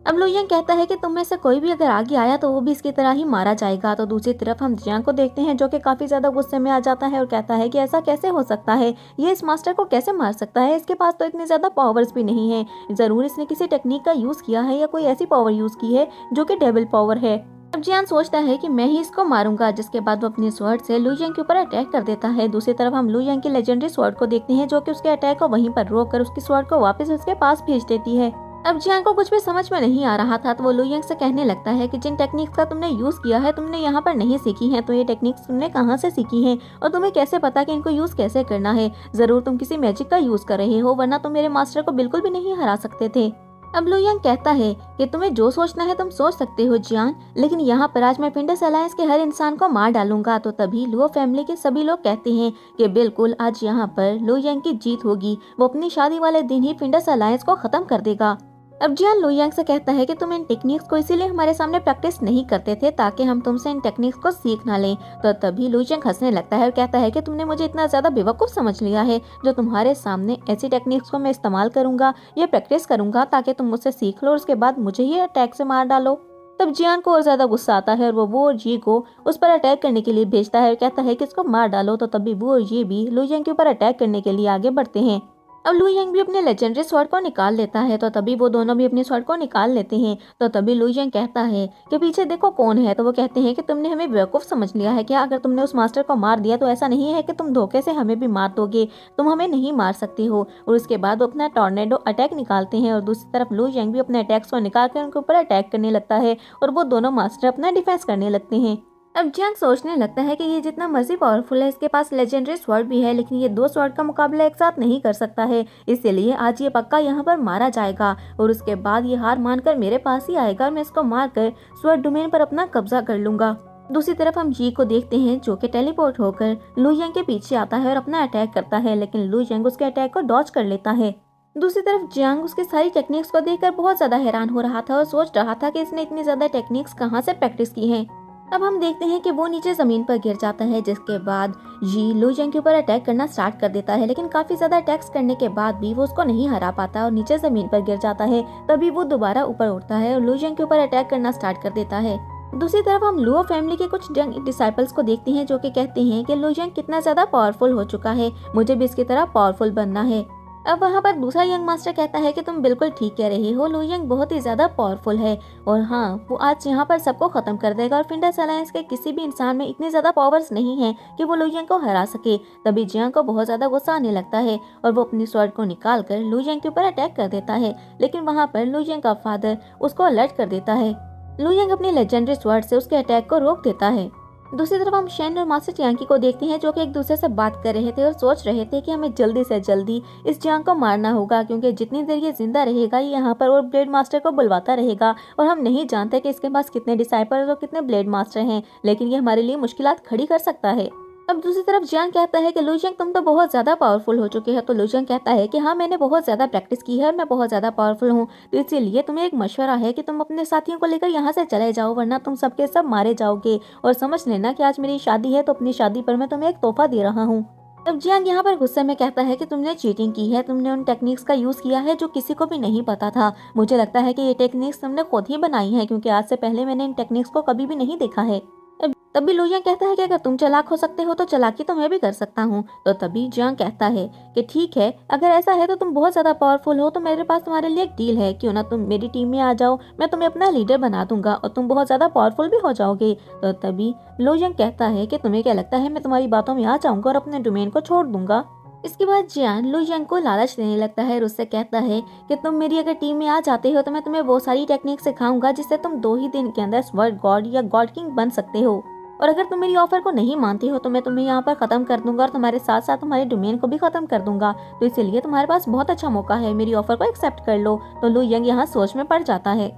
Speaker 1: अब लुयिंग कहता है कि तुम में से कोई भी अगर आगे आया तो वो भी इसकी तरह ही मारा जाएगा। तो दूसरी तरफ हम जियान को देखते हैं जो कि काफी ज्यादा गुस्से में आ जाता है और कहता है कि ऐसा कैसे हो सकता है, ये इस मास्टर को कैसे मार सकता है, इसके पास तो इतनी ज्यादा पावर्स भी नहीं है, जरूर इसने किसी टेक्निक का यूज किया है या कोई ऐसी पावर यूज की है जो कि डेविल पावर है। अब जियान सोचता है कि मैं ही इसको मारूंगा। जिसके बाद वो अपनी स्वॉर्ड से लुयिंग के ऊपर अटैक कर देता है। दूसरी तरफ हम लुयिंग की लेजेंडरी स्वॉर्ड को देखते हैं जो कि उसके अटैक को वहीं पर रोक कर उसकी स्वॉर्ड को वापस उसके पास भेज देती है। अब जियान को कुछ भी समझ में नहीं आ रहा था तो वो लुयिंग से कहने लगता है कि जिन टेक्निक्स का तुमने यूज किया है तुमने यहाँ पर नहीं सीखी हैं, तो ये टेक्निक्स तुमने कहाँ से सीखी हैं और तुम्हें कैसे पता कि इनको यूज कैसे करना है। जरूर तुम किसी मैजिक का यूज कर रहे हो, वरना तुम मेरे मास्टर को बिल्कुल भी नहीं हरा सकते थे। अब लुयिंग कहता है कि तुम्हें जो सोचना है तुम सोच सकते हो जियान, लेकिन यहाँ पर आज मैं फिंडस अलायंस के हर इंसान को मार डालूंगा। तो तभी लुओ फैमिली के सभी लोग कहते हैं कि बिल्कुल आज यहाँ पर लुयिंग की जीत होगी, वो अपनी शादी वाले दिन ही फिंडस अलायंस को खत्म कर देगा। अब जियान लुयिंग से कहता है कि तुम इन टेक्निक्स को इसीलिए हमारे सामने प्रैक्टिस नहीं करते थे ताकि हम तुमसे इन टेक्निक्स को सीख ना लें। तो तभी लुयिंग हंसने लगता है और कहता है कि तुमने मुझे इतना ज्यादा बेवकूफ समझ लिया है जो तुम्हारे सामने ऐसी टेक्निक्स को मैं इस्तेमाल करूंगा, ये प्रैक्टिस करूंगा ताकि तुम मुझसे सीख लो और उसके बाद मुझे ही अटैक से मार डालो। तब जियान को और ज्यादा गुस्सा आता है और वो और जी को उस पर अटैक करने के लिए भेजता है और कहता है कि इसको मार डालो। तो तभी वो और ये भी लुयिंग के ऊपर अटैक करने के लिए आगे बढ़ते हैं। अब लुयिंग भी अपने लेजेंडरी स्वॉर्ड को निकाल लेता है। तो तभी वो दोनों भी अपने स्वॉर्ड को निकाल लेते हैं। तो तभी लुयिंग कहता है कि पीछे देखो कौन है। तो वो कहते हैं कि तुमने हमें बेवकूफ समझ लिया है क्या, अगर तुमने उस मास्टर को मार दिया तो ऐसा नहीं है कि तुम धोखे से हमें भी मार दोगे, तुम हमें नहीं मार सकते हो। और उसके बाद वो अपना टॉर्नेडो अटैक निकालते हैं और दूसरी तरफ लुयिंग भी अपने अटैक्स को निकाल कर उनके ऊपर अटैक करने लगता है और वो दोनों मास्टर अपना डिफेंस करने लगते हैं। अब जियान सोचने लगता है कि ये जितना मर्जी पावरफुल है इसके पास लेजेंडरी स्वॉर्ड भी है, लेकिन ये दो स्वॉर्ड का मुकाबला एक साथ नहीं कर सकता है, इसलिए आज ये पक्का यहाँ पर मारा जाएगा और उसके बाद ये हार मानकर मेरे पास ही आएगा और मैं इसको मारकर स्वॉर्ड डोमेन पर अपना कब्जा कर लूंगा। दूसरी तरफ हम जी को देखते हैं जो कि टेलीपोर्ट होकर लुयिंग के पीछे आता है और अपना अटैक करता है, लेकिन लुयिंग उसके अटैक को डॉज कर लेता है। दूसरी तरफ जियांग उसकी सारी टेक्निक्स को देखकर बहुत ज्यादा हैरान हो रहा था और सोच रहा था कि इसने इतनी ज्यादा टेक्निक्स कहाँ से प्रैक्टिस की हैं। अब हम देखते हैं कि वो नीचे जमीन पर गिर जाता है, जिसके बाद जी लुयिंग के ऊपर अटैक करना स्टार्ट कर देता है, लेकिन काफी ज्यादा अटैक्स करने के बाद भी वो उसको नहीं हरा पाता और नीचे जमीन पर गिर जाता है। तभी वो दोबारा ऊपर उठता है और लुयिंग के ऊपर अटैक करना स्टार्ट कर देता है। दूसरी तरफ हम लुओ फैमिली के कुछ डिसाइपल्स को देखते हैं जो कि कहते हैं कि लुयिंग कितना ज्यादा पावरफुल हो चुका है, मुझे भी इसकी तरह पावरफुल बनना है। अब वहाँ पर दूसरा यंग मास्टर कहता है कि तुम बिल्कुल ठीक कह रहे हो, लुयिंग बहुत ही ज्यादा पावरफुल है और हाँ वो आज यहाँ पर सबको खत्म कर देगा और फिंडस अलायंस के किसी भी इंसान में इतनी ज्यादा पावर्स नहीं है कि वो लुयिंग को हरा सके। तभी जियांग को बहुत ज्यादा गुस्सा आने लगता है और वो अपनी स्वॉर्ड को निकाल कर लुयिंग के ऊपर अटैक कर देता है, लेकिन वहाँ पर लुयिंग का फादर उसको अलर्ट कर देता है। लुयिंग अपनी लेजेंडरी स्वॉर्ड से उसके अटैक को रोक देता है। दूसरी तरफ हम शेन और मास्टर चियांकी को देखते हैं जो कि एक दूसरे से बात कर रहे थे और सोच रहे थे कि हमें जल्दी से जल्दी इस जियांग को मारना होगा, क्योंकि जितनी देर ये जिंदा रहेगा ये यहाँ पर और ब्लेड मास्टर को बुलवाता रहेगा और हम नहीं जानते कि इसके पास कितने डिसाइपल और कितने ब्लेड मास्टर हैं, लेकिन ये हमारे लिए मुश्किलात खड़ी कर सकता है। अब दूसरी तरफ जियांग कहता है कि लुयिंग तुम तो बहुत ज्यादा पावरफुल हो चुके हैं। तो लुयिंग कहता है कि हाँ मैंने बहुत ज्यादा प्रैक्टिस की है और मैं बहुत ज्यादा पावरफुल हूँ, तो इसीलिए तुम्हें एक मशवरा है कि तुम अपने साथियों को लेकर यहाँ से चले जाओ, वरना तुम सबके सब मारे जाओगे। और समझ लेना कि आज मेरी शादी है तो अपनी शादी पर मैं तुम्हें एक तोहफा दे रहा हूँ। तब जियांग यहाँ पर गुस्से में कहता है कि तुमने चीटिंग की है, तुमने उन टेक्निक्स का यूज किया है जो किसी को भी नहीं पता था। मुझे लगता है कि ये टेक्निक्स तुमने खुद ही बनाई है, क्योंकि आज से पहले मैंने इन टेक्निक्स को कभी भी नहीं देखा है। तभी लुयियांग कहता है कि अगर तुम चालाक हो सकते हो तो चालाकी तो मैं भी कर सकता हूँ। तो तभी जियांग कहता है कि ठीक है, अगर ऐसा है तो तुम बहुत ज्यादा पावरफुल हो तो मेरे पास तुम्हारे लिए एक डील है, क्यों ना तुम मेरी टीम में आ जाओ, मैं तुम्हें अपना लीडर बना दूंगा और तुम बहुत ज्यादा पावरफुल भी हो जाओगे। तो तभी लुयियांग कहता है कि तुम्हें क्या लगता है मैं तुम्हारी बातों में आ जाऊंगा और अपने डोमेन को छोड़ दूंगा। इसके बाद जियान लुयियांग को लालच देने लगता है और उससे कहता है कि तुम मेरी अगर टीम में आ जाते हो तो मैं तुम्हें वो सारी टेक्निक सिखाऊंगा जिससे तुम 2 ही दिन के अंदर स्वर्ड गॉड या गॉड किंग बन सकते हो। और अगर तुम मेरी ऑफर को नहीं मानते हो तो मैं तुम्हें यहाँ पर खत्म कर दूंगा और तुम्हारे साथ साथ तुम्हारे डोमेन को भी खत्म कर दूंगा। तो इसीलिए तुम्हारे पास बहुत अच्छा मौका है, मेरी ऑफर को एक्सेप्ट कर लो। तो लुयियांग यहाँ सोच में पड़ जाता है।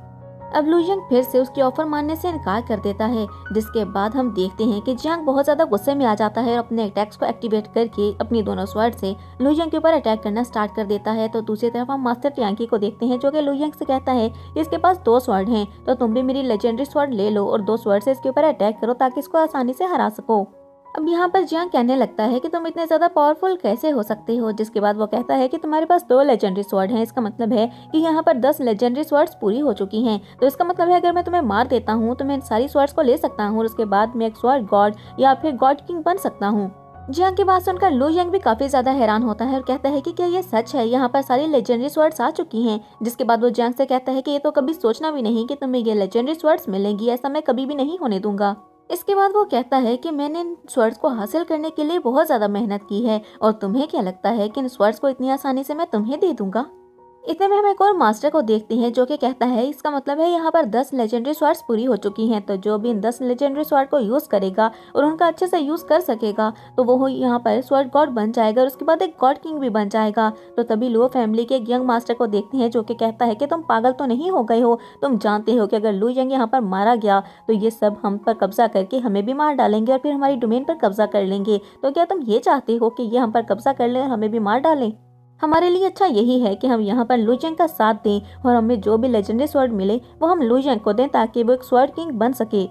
Speaker 1: अब लुयियांग फिर से उसकी ऑफर मानने से इनकार कर देता है, जिसके बाद हम देखते हैं कि जियांग बहुत ज्यादा गुस्से में आ जाता है और अपने अटैक्स को एक्टिवेट करके अपनी दोनों स्वॉर्ड से लुयियांग के ऊपर अटैक करना स्टार्ट कर देता है। तो दूसरी तरफ हम मास्टर टियांकी को देखते हैं जो कि लुयियांग से कहता है कि इसके पास 2 स्वॉर्ड हैं, तो तुम भी मेरी लेजेंडरी स्वॉर्ड ले लो और 2 स्वॉर्ड से इसके ऊपर अटैक करो ताकि इसको आसानी से हरा सको। अब यहाँ पर जियांग कहने लगता है कि तुम इतने ज्यादा पावरफुल कैसे हो सकते हो, जिसके बाद वो कहता है कि तुम्हारे पास 2 लेजेंडरी स्वॉर्ड हैं, इसका मतलब है कि यहाँ पर 10 लेजेंडरी स्वॉर्ड्स पूरी हो चुकी हैं। तो इसका मतलब है अगर मैं तुम्हें मार देता हूँ तो मैं इन सारी स्वॉर्ड्स को ले सकता हूँ और उसके बाद मैं एक स्वॉर्ड गॉड या फिर गॉड किंग बन सकता हूँ। जियांग की बात सुनकर लुयियांग भी काफी ज्यादा हैरान होता है और कहता है कि क्या ये सच है, यहाँ पर सारी लेजेंडरी स्वॉर्ड्स आ चुकी हैं। जिसके बाद वो जियांग से कहता है कि ये तो कभी सोचना भी नहीं कि तुम्हें ये लेजेंडरी स्वॉर्ड्स मिलेंगी, ऐसा मैं कभी भी नहीं होने दूंगा। इसके बाद वो कहता है कि मैंने इन स्वर्ड्स को हासिल करने के लिए बहुत ज्यादा मेहनत की है और तुम्हें क्या लगता है कि इन स्वर्ड्स को इतनी आसानी से मैं तुम्हें दे दूंगा। इतने में हम एक और मास्टर को देखते हैं जो कि कहता है इसका मतलब है यहाँ पर 10 लेजेंडरी स्वॉर्ड्स पूरी हो चुकी हैं, तो जो भी इन 10 लेजेंडरी स्वॉर्ड को यूज करेगा और उनका अच्छे से यूज कर सकेगा तो वो यहाँ पर स्वॉर्ड गॉड बन जाएगा और उसके बाद एक गॉड किंग भी बन जाएगा। तो तभी लुओ फैमिली के एक यंग मास्टर को देखते हैं जो कि कहता है कि तुम पागल तो नहीं हो गए हो, तुम जानते हो कि अगर लुयियांग यहाँ पर मारा गया तो ये सब हम पर कब्जा करके हमें भी मार डालेंगे और फिर हमारी डोमेन पर कब्जा कर लेंगे। तो क्या तुम ये चाहते हो कि ये हम पर कब्जा कर ले और हमें भी मार डालें? हमारे लिए अच्छा यही है कि हम यहाँ पर लुयियांग का साथ दें और हमें जो भी लेजेंडरी स्वॉर्ड मिले वो हम लुयियांग को दें ताकि वो एक स्वॉर्ड किंग बन सके।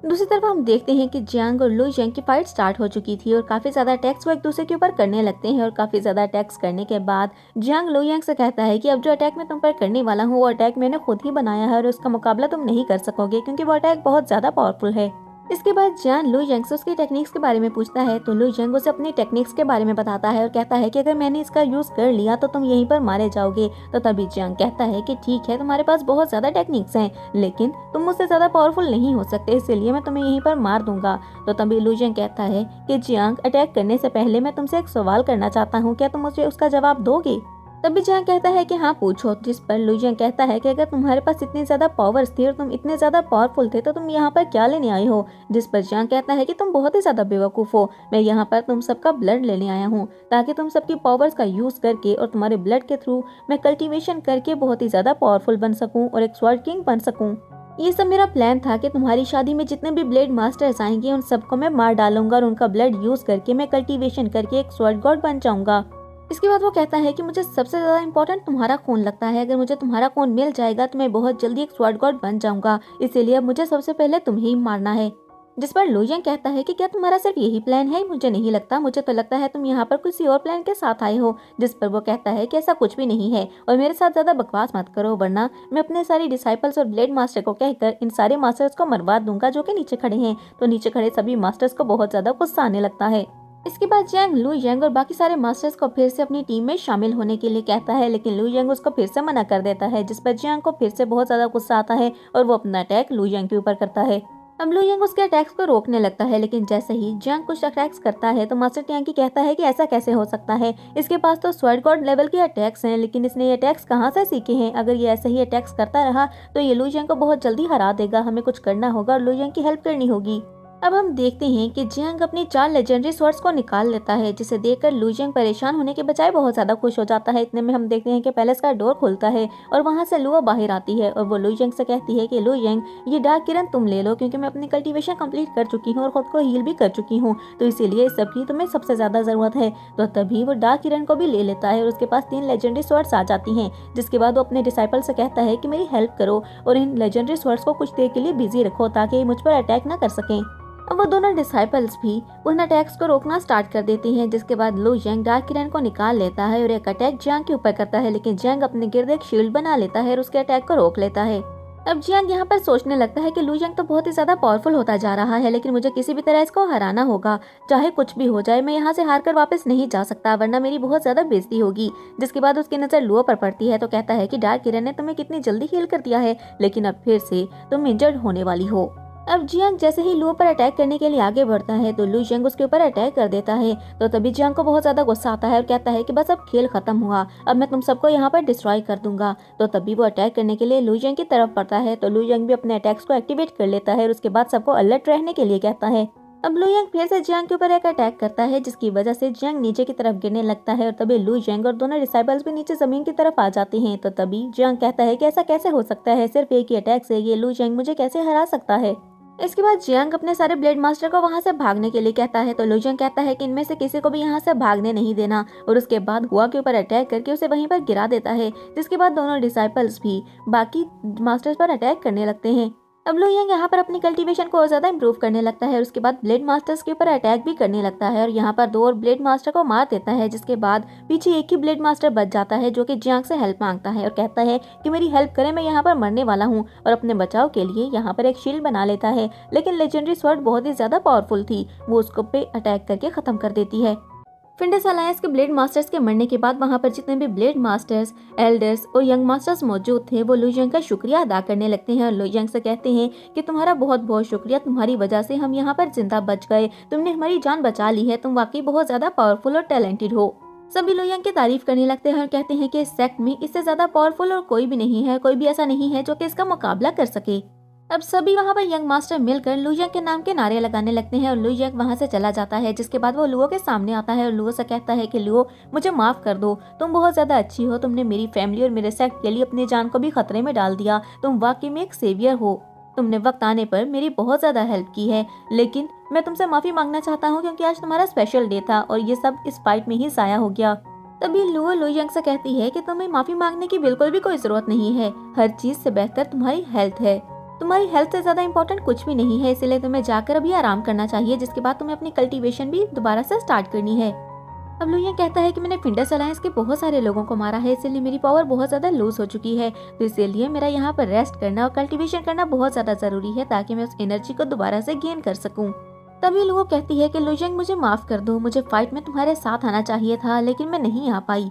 Speaker 1: दूसरी तरफ हम देखते हैं कि जियांग और लुयियांग की फाइट स्टार्ट हो चुकी थी और काफी ज्यादा अटैक्स वो एक दूसरे के ऊपर करने लगते हैं और काफी ज्यादा अटैक्स करने के बाद जियांग लुयियांग से कहता है कि अब जो अटैक मैं तुम पर करने वाला हूँ वो अटैक मैंने खुद ही बनाया है और उसका मुकाबला तुम नहीं कर सकोगे क्योंकि वो अटैक बहुत ज्यादा पावरफुल है। इसके बाद जियान लुयियांग से उसकी टेक्निक्स के बारे में पूछता है तो लुयियांग उसे अपनी टेक्निक्स के बारे में बताता है और कहता है कि अगर मैंने इसका यूज कर लिया तो तुम यहीं पर मारे जाओगे। तो तभी जियांग कहता है कि ठीक है, तुम्हारे पास बहुत ज्यादा टेक्निक्स हैं लेकिन तुम मुझसे ज्यादा पावरफुल नहीं हो सकते, इसलिए मैं तुम्हें यहीं पर मार दूंगा। तो तभी लुयियांग कहता है कि जियांग, अटैक करने से पहले मैं तुमसे एक सवाल करना चाहता हूँ, क्या तुम मुझे उसका जवाब दोगे? तभी जियांग कहता है कि हाँ पूछो। जिस पर लुयियांग कहता है कि अगर तुम्हारे पास इतनी ज्यादा पावर्स थी और तुम इतने ज्यादा पावरफुल थे तो तुम यहाँ पर क्या लेने आए हो? जिस पर जियांग कहता है कि तुम बहुत ही ज्यादा बेवकूफ हो, मैं यहाँ पर तुम सबका ब्लड लेने आया हूँ ताकि तुम सबकी पावर्स का यूज करके और तुम्हारे ब्लड के थ्रू मैं कल्टीवेशन करके बहुत ही ज्यादा पावरफुल बन सकूं और एक स्वॉर्ड किंग बन सकूं। ये सब मेरा प्लान था कि तुम्हारी शादी में जितने भी ब्लेड मास्टर्स आएंगे उन सबको मैं मार डालूंगा और उनका ब्लड यूज करके मैं कल्टीवेशन करके एक स्वॉर्ड गॉड बन जाऊंगा। इसके बाद वो कहता है कि मुझे सबसे ज्यादा इम्पोर्टेंट तुम्हारा खून लगता है, अगर मुझे तुम्हारा खून मिल जाएगा तो मैं बहुत जल्दी एक स्वॉर्ड गॉड बन जाऊंगा, इसीलिए अब मुझे सबसे पहले तुम्हें ही मारना है। जिस पर लुयियांग कहता है कि क्या तुम्हारा सिर्फ यही प्लान है? मुझे नहीं लगता, मुझे तो लगता है तुम यहाँ पर किसी और प्लान के साथ आए हो। जिस पर वो कहता है कि ऐसा कुछ भी नहीं है और मेरे साथ ज्यादा बकवास मत करो वरना मैं अपने सारे डिसाइपल्स और ब्लेड मास्टर को कहकर इन सारे मास्टर्स को मरवा दूंगा जो कि नीचे खड़े हैं। तो नीचे खड़े सभी मास्टर्स को बहुत ज्यादा गुस्सा आने लगता है। इसके बाद जियांग लुयियांग और बाकी सारे मास्टर्स को फिर से अपनी टीम में शामिल होने के लिए कहता है लेकिन लुयियांग उसको फिर से मना कर देता है, जिस पर जियांग को फिर से बहुत ज्यादा गुस्सा आता है और वो अपना अटैक लुयियांग के ऊपर करता है। अब लुयियांग उसके अटैक्स को रोकने लगता है लेकिन जैसे ही जियांग कुछ अटैक्स करता है तो मास्टर टियांकी कहता है कि ऐसा कैसे हो सकता है, इसके पास तो स्वॉर्ड गॉड लेवल के अटैक्स हैं लेकिन इसने ये अटैक्स कहाँ से सीखे हैं? अगर ये ऐसे ही अटैक्स करता रहा तो ये लुयियांग को बहुत जल्दी हरा देगा, हमें कुछ करना होगा और लुयियांग की हेल्प करनी होगी। अब हम देखते हैं कि जियांग अपनी 4 लेजेंडरी स्वॉर्ड्स को निकाल लेता है, जिसे देखकर लुयियांग परेशान होने के बजाय बहुत ज्यादा खुश हो जाता है। इतने में हम देखते हैं कि पैलेस का डोर खुलता है और वहां से लुओ बाहर आती है और वो लुयियांग से कहती है कि लुयियांग, ये डार्क किरण तुम ले लो क्योंकि मैं अपनी कल्टीवेशन कंप्लीट कर चुकी हूँ और खुद को हील भी कर चुकी हूँ, तो इसीलिए इस सब की तुम्हें सबसे ज्यादा जरूरत है। तो तभी वो डार्क किरण को भी ले लेता है और उसके पास 3 लेजेंडरी स्वॉर्ड्स आ जाती हैं। जिसके बाद वो अपने डिसाइपल से कहता है कि मेरी हेल्प करो और इन लेजेंडरी स्वॉर्ड्स को कुछ देर के लिए बिजी रखो ताकि ये मुझ पर अटैक न कर सकें। अब वो दोनों डिसाइपल्स भी उन अटैक्स को रोकना स्टार्ट कर देते हैं। जिसके बाद लुयियांग डार्क किरण को निकाल लेता है और एक अटैक जियांग के ऊपर करता है लेकिन जियांग अपने गिर्द एक शील्ड बना लेता है और उसके अटैक को रोक लेता है। अब जियांग यहाँ पर सोचने लगता है कि लू यंग तो बहुत ही ज्यादा पावरफुल होता जा रहा है, लेकिन मुझे किसी भी तरह इसको हराना होगा। चाहे कुछ भी हो जाए, मैं यहाँ से हार कर वापस नहीं जा सकता, वरना मेरी बहुत ज्यादा बेइज्जती होगी। जिसके बाद उसकी नजर लुओ पर पड़ती है तो कहता है कि डार्क किरण ने तुम्हें कितनी जल्दी हील कर दिया है, लेकिन अब फिर से तुम इंजर्ड होने वाली हो। अब जियांग जैसे ही लुओ पर अटैक करने के लिए आगे बढ़ता है तो लू यंग उसके ऊपर अटैक कर देता है। तो तभी जियांग को बहुत ज्यादा गुस्सा आता है और कहता है कि बस अब खेल खत्म हुआ, अब मैं तुम सबको यहाँ पर डिस्ट्रॉय कर दूंगा। तो तभी वो अटैक करने के लिए लू यंग की तरफ बढ़ता है तो लू यंग भी अपने अटैक्स को एक्टिवेट कर लेता है और उसके बाद सबको अलर्ट रहने के लिए कहता है। अब लू यंग फिर से जियांग के ऊपर एक अटैक करता है, जिसकी वजह से जियांग नीचे की तरफ गिरने लगता है और तभी लू यंग और दोनों डिसाइबल्स भी नीचे जमीन की तरफ आ जाते हैं। तो तभी जियांग कहता है कि ऐसा कैसे हो सकता है, सिर्फ एक ही अटैक से ये लू यंग मुझे कैसे हरा सकता है। इसके बाद जियांग अपने सारे ब्लेड मास्टर को वहां से भागने के लिए कहता है तो लू यंग कहता है कि इनमें से किसी को भी यहाँ से भागने नहीं देना, और उसके बाद हुआ के ऊपर अटैक करके उसे वहीं पर गिरा देता है। जिसके बाद दोनों डिसाइपल्स भी बाकी मास्टर्स पर अटैक करने लगते हैं। अब लू यंग यहाँ पर अपनी कल्टीवेशन को और ज्यादा इंप्रूव करने लगता है और उसके बाद ब्लेड मास्टर्स के ऊपर अटैक भी करने लगता है और यहाँ पर 2 और ब्लेड मास्टर को मार देता है। जिसके बाद पीछे एक ही ब्लेड मास्टर बच जाता है जो कि जियांग से हेल्प मांगता है और कहता है कि मेरी हेल्प करें, मैं यहाँ पर मरने वाला हूँ, और अपने बचाव के लिए यहाँ पर एक शील्ड बना लेता है। लेकिन लेजेंडरी स्वॉर्ड बहुत ही ज्यादा पावरफुल थी, वो उसको पे अटैक करके खत्म कर देती है। फिंडस अलायंस के ब्लेड मास्टर्स के मरने के बाद वहां पर जितने भी ब्लेड मास्टर्स, एल्डर्स और यंग मास्टर्स मौजूद थे वो लू यंग का शुक्रिया अदा करने लगते हैं और लू यंग से कहते हैं कि तुम्हारा बहुत बहुत शुक्रिया, तुम्हारी वजह से हम यहाँ पर जिंदा बच गए, तुमने हमारी जान बचा ली है, तुम वाकई बहुत ज्यादा पावरफुल और टैलेंटेड हो। सभी लू यंग की तारीफ करने लगते हैं और कहते हैं कि इस सेक्ट में इससे ज्यादा पावरफुल और कोई भी नहीं है, कोई भी ऐसा नहीं है जो कि इसका मुकाबला कर सके। अब सभी वहाँ पर यंग मास्टर मिलकर लू यंग के नाम के नारे लगाने लगते हैं और लू यंग वहाँ से चला जाता है। जिसके बाद वो लुओ के सामने आता है और लुओ से कहता है कि लुओ, मुझे माफ कर दो, तुम बहुत ज्यादा अच्छी हो, तुमने मेरी फैमिली और मेरे सेक्ट के लिए अपनी जान को भी खतरे में डाल दिया, तुम वाकई में एक सेवियर हो, तुमने वक्त आने पर मेरी बहुत ज्यादा हेल्प की है, लेकिन मैं तुमसे माफी मांगना चाहता हूँ क्योंकि आज तुम्हारा स्पेशल डे था और ये सब इस फाइट में ही जाया हो गया। तभी लुओ लू यंग से कहती है कि तुम्हें माफी मांगने की बिल्कुल भी कोई जरूरत नहीं है, हर चीज से बेहतर तुम्हारी हेल्थ है, तुम्हारी हेल्थ से ज्यादा इंपॉर्टेंट कुछ भी नहीं है, इसलिए तुम्हें जाकर अभी आराम करना चाहिए। जिसके बाद तुम्हें अपनी कल्टीवेशन भी दोबारा से स्टार्ट करनी है। अब लू यंग कहता है कि मैंने फिंडस अलायंस के बहुत सारे लोगों को मारा है, इसलिए मेरी पावर बहुत ज्यादा लूज हो चुकी है, तो इसीलिए मेरा यहाँ पर रेस्ट करना और कल्टीवेशन करना बहुत ज्यादा जरूरी है ताकि मैं उस एनर्जी को दोबारा से गेन कर सकूँ। तभी लुओ कहती है कि लू यंग, मुझे माफ कर दो, मुझे फाइट में तुम्हारे साथ आना चाहिए था, लेकिन मैं नहीं आ पाई।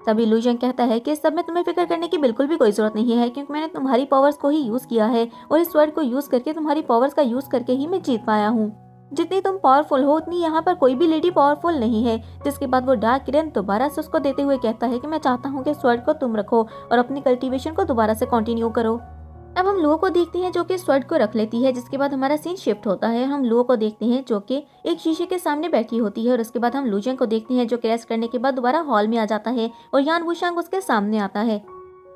Speaker 1: तभी लू यंग कहता है कि इस सब में तुम्हें फिक्र करने की बिल्कुल भी कोई जरूरत नहीं है, क्योंकि मैंने तुम्हारी पावर्स को ही यूज किया है और इस वर्ड को यूज करके तुम्हारी पावर्स का यूज करके ही मैं जीत पाया हूँ। जितनी तुम पावरफुल हो उतनी यहाँ पर कोई भी लेडी पावरफुल नहीं है। जिसके बाद वो डार्क किरण दोबारा से उसको देते हुए कहता है कि मैं चाहता हूँ कि स्वर्ड को तुम रखो और अपनी कल्टीवेशन को दोबारा से कंटिन्यू करो। अब हम लुओ को देखते हैं जो कि स्वर्ड को रख लेती है। जिसके बाद हमारा सीन शिफ्ट होता है, हम लुओ को देखते हैं जो कि एक शीशे के सामने बैठी होती है और उसके बाद हम लू यंग को देखते हैं जो कि रेस्ट करने के बाद दोबारा हॉल में आ जाता है और यान वुशांग उसके सामने आता है।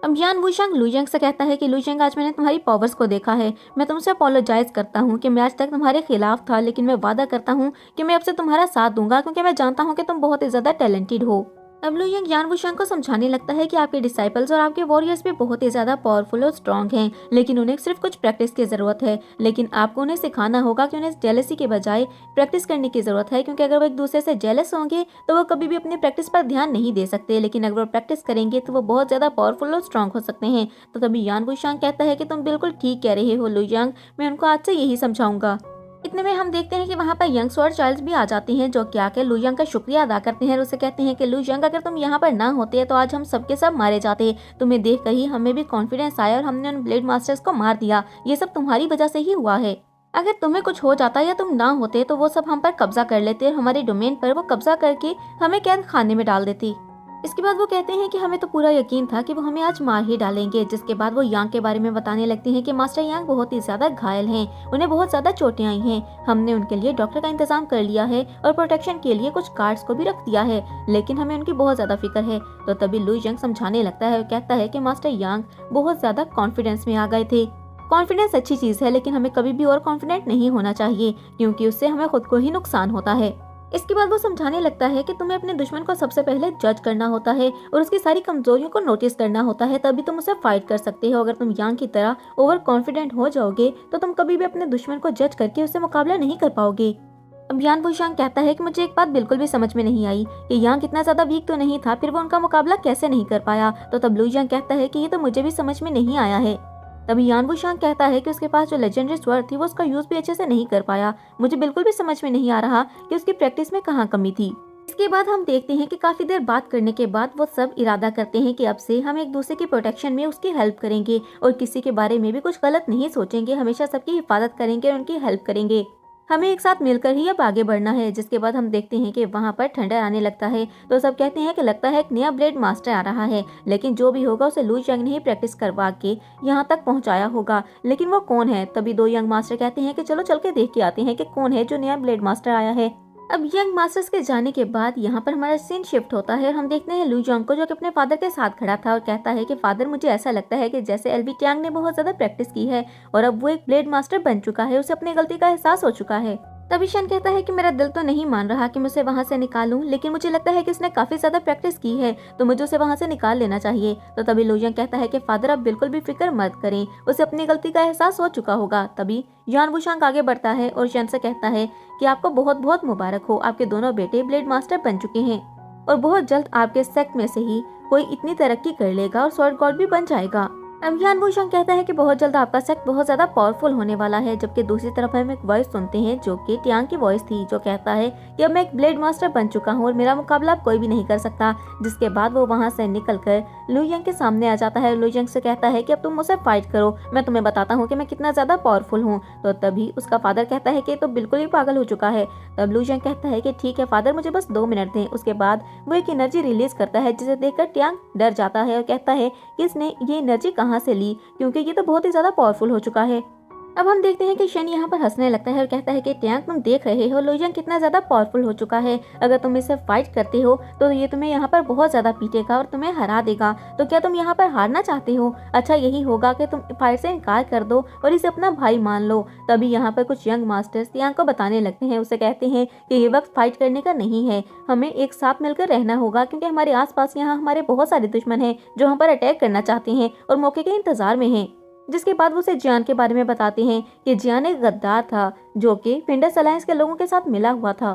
Speaker 1: अब यान वुशांग लू यंग से कहता है कि लू यंग, आज मैंने तुम्हारी पावर्स को देखा है, मैं तुमसे अपोलोजाइज करता हूँ कि मैं आज तक तुम्हारे खिलाफ था, लेकिन मैं वादा करता हूँ कि मैं अब से तुम्हारा साथ दूंगा क्योंकि मैं जानता हूँ कि तुम बहुत ही ज्यादा टैलेंटेड हो। अब लू यंग यान वुशांग को समझाने लगता है कि आपके डिसाइपल्स और आपके वॉरियर्स भी बहुत ही ज्यादा पावरफुल और स्ट्रॉन्ग हैं, लेकिन उन्हें सिर्फ कुछ प्रैक्टिस की जरूरत है। लेकिन आपको उन्हें सिखाना होगा कि उन्हें जेलसी के बजाय प्रैक्टिस करने की जरूरत है, क्योंकि अगर वो एक दूसरे से जेलस होंगे तो वो कभी भी अपनी प्रैक्टिस पर ध्यान नहीं दे सकते, लेकिन अगर वो प्रैक्टिस करेंगे तो वो बहुत ज्यादा पावरफुल और स्ट्रॉन्ग हो सकते हैं। तो तभी यान वुशांग कहता है कि तुम बिल्कुल ठीक कह रहे हो लू यंग, मैं उनको आज से यही समझाऊंगा। इतने में हम देखते हैं कि वहाँ पर यंग स्वॉर्ड चाइल्ड्स भी आ जाते हैं जो कि आकर लू यंग का शुक्रिया अदा करते हैं और उसे कहते हैं कि लू यंग, अगर तुम यहाँ पर ना होते तो आज हम सबके सब मारे जाते, तुम्हें देखकर ही हमें भी कॉन्फिडेंस आया और हमने उन ब्लेड मास्टर्स को मार दिया, ये सब तुम्हारी वजह से ही हुआ है। अगर तुम्हें कुछ हो जाता या तुम ना होते तो वो सब हम पर कब्जा कर लेते और हमारे डोमेन पर वो कब्जा करके हमें कैद खाने में डाल देती। इसके बाद वो कहते हैं कि हमें तो पूरा यकीन था कि वो हमें आज मार ही डालेंगे। जिसके बाद वो यांग के बारे में बताने लगते हैं कि मास्टर यांग बहुत ही ज्यादा घायल हैं, उन्हें बहुत ज्यादा चोटें आई हैं, हमने उनके लिए डॉक्टर का इंतजाम कर लिया है और प्रोटेक्शन के लिए कुछ गार्ड्स को भी रख दिया है, लेकिन हमें उनकी बहुत ज्यादा फिक्र है। तो तभी लू यंग समझाने लगता है और कहता है कि मास्टर यांग बहुत ज्यादा कॉन्फिडेंस में आ गए थे। कॉन्फिडेंस अच्छी चीज है, लेकिन हमें कभी भी और कॉन्फिडेंट नहीं होना चाहिए, क्योंकि उससे हमें खुद को ही नुकसान होता है। इसके बाद वो समझाने लगता है कि तुम्हें अपने दुश्मन को सबसे पहले जज करना होता है और उसकी सारी कमजोरियों को नोटिस करना होता है, तभी तुम उसे फाइट कर सकते हो। अगर तुम यांग की तरह ओवर कॉन्फिडेंट हो जाओगे तो तुम कभी भी अपने दुश्मन को जज करके उससे मुकाबला नहीं कर पाओगे। अब यान वुशांग कहता है कि मुझे एक बात बिल्कुल भी समझ में नहीं आई कि यांग इतना ज्यादा वीक तो नहीं था, फिर वो उनका मुकाबला कैसे नहीं कर पाया। तो तब लू यंग कहता है कि ये तो मुझे भी समझ में नहीं आया है। तभी यान वुशांग कहता है कि उसके पास जो लेजेंडरी स्वॉर्ड थी वो उसका यूज भी अच्छे से नहीं कर पाया। मुझे बिल्कुल भी समझ में नहीं आ रहा कि उसकी प्रैक्टिस में कहाँ कमी थी। इसके बाद हम देखते हैं कि काफी देर बात करने के बाद वो सब इरादा करते हैं कि अब से हम एक दूसरे की प्रोटेक्शन में उसकी हेल्प करेंगे और किसी के बारे में भी कुछ गलत नहीं सोचेंगे, हमेशा सबकी हिफाजत करेंगे और उनकी हेल्प करेंगे। हमें एक साथ मिलकर ही अब आगे बढ़ना है। जिसके बाद हम देखते हैं कि वहाँ पर ठंडा आने लगता है तो सब कहते हैं कि लगता है एक नया ब्लेड मास्टर आ रहा है, लेकिन जो भी होगा उसे लू यंग ने ही प्रैक्टिस करवा के यहाँ तक पहुँचाया होगा। लेकिन वो कौन है? तभी दो यंग मास्टर कहते हैं कि चलो चल के देख के आते हैं कि कौन है जो नया ब्लेड मास्टर आया है। अब यंग मास्टर्स के जाने के बाद यहाँ पर हमारा सीन शिफ्ट होता है और हम देखते हैं लू यंग को जो कि अपने फादर के साथ खड़ा था और कहता है कि फादर, मुझे ऐसा लगता है कि जैसे एलबी टैंग ने बहुत ज्यादा प्रैक्टिस की है और अब वो एक ब्लेड मास्टर बन चुका है, उसे अपनी गलती का एहसास हो चुका है। तभी शन कहता है कि मेरा दिल तो नहीं मान रहा कि मैं उसे वहां से निकालूं, लेकिन मुझे लगता है कि उसने काफी ज्यादा प्रैक्टिस की है तो मुझे उसे वहां से निकाल लेना चाहिए। तो तभी लू यंग कहता है कि फादर, आप बिल्कुल भी फिक्र मत करें, उसे अपनी गलती का एहसास हो चुका होगा। तभी यान वुशांग आगे बढ़ता है और शन से कहता है कि आपको बहुत बहुत मुबारक हो, आपके दोनों बेटे ब्लेड मास्टर बन चुके हैं और बहुत जल्द आपके सेक्ट में से ही कोई इतनी तरक्की कर लेगा और स्वॉर्ड गॉड भी बन जाएगा। अब यान वुशांग कहता है कि बहुत जल्द आपका सेक्ट बहुत ज्यादा पावरफुल होने वाला है। जबकि दूसरी तरफ हम एक वॉइस सुनते हैं जो कि ट्यांग की वॉइस थी, जो कहता है कि अब मैं एक ब्लेड मास्टर बन चुका हूँ और मेरा मुकाबला अब कोई भी नहीं कर सकता। जिसके बाद वो वहाँ से निकलकर लू यंग के सामने आ जाता है। लू यंग से कहता है कि अब तुम मुझसे फाइट करो, मैं तुम्हें बताता हूँ कि मैं कितना ज्यादा पावरफुल हूँ। तो तभी उसका फादर कहता है कि तो बिल्कुल ही पागल हो चुका है। तब लू यंग कहता है कि ठीक है फादर, मुझे बस 2 मिनट दें। उसके बाद वो एक एनर्जी रिलीज करता है जिसे देखकर ट्यांग डर जाता है और कहता है कि इसने ये एनर्जी कहाँ से ली, क्योंकि ये तो बहुत ही ज्यादा पावरफुल हो चुका है। अब हम देखते हैं कि शन यहाँ पर हंसने लगता है और कहता है कि ट्यांग, तुम देख रहे हो लू यंग कितना ज्यादा पावरफुल हो चुका है। अगर तुम इससे फाइट करते हो तो ये तुम्हें यहाँ पर बहुत ज्यादा पीटेगा और तुम्हें हरा देगा। तो क्या तुम यहाँ पर हारना चाहते हो? अच्छा यही होगा कि तुम फाइट से इनकार कर दो और इसे अपना भाई मान लो। तभी यहाँ पर कुछ यंग मास्टर्स ट्यांग को बताने लगते हैं। उसे कहते हैं कि ये वक्त फाइट करने का नहीं है, हमें एक साथ मिलकर रहना होगा, क्योंकि हमारे आसपास यहाँ हमारे बहुत सारे दुश्मन हैं जो हम पर अटैक करना चाहते हैं और मौके के इंतजार में हैं। जिसके बाद वो उसे जियान के बारे में बताते हैं कि जियान एक गद्दार था जो कि फिंडस अलायंस के लोगों के साथ मिला हुआ था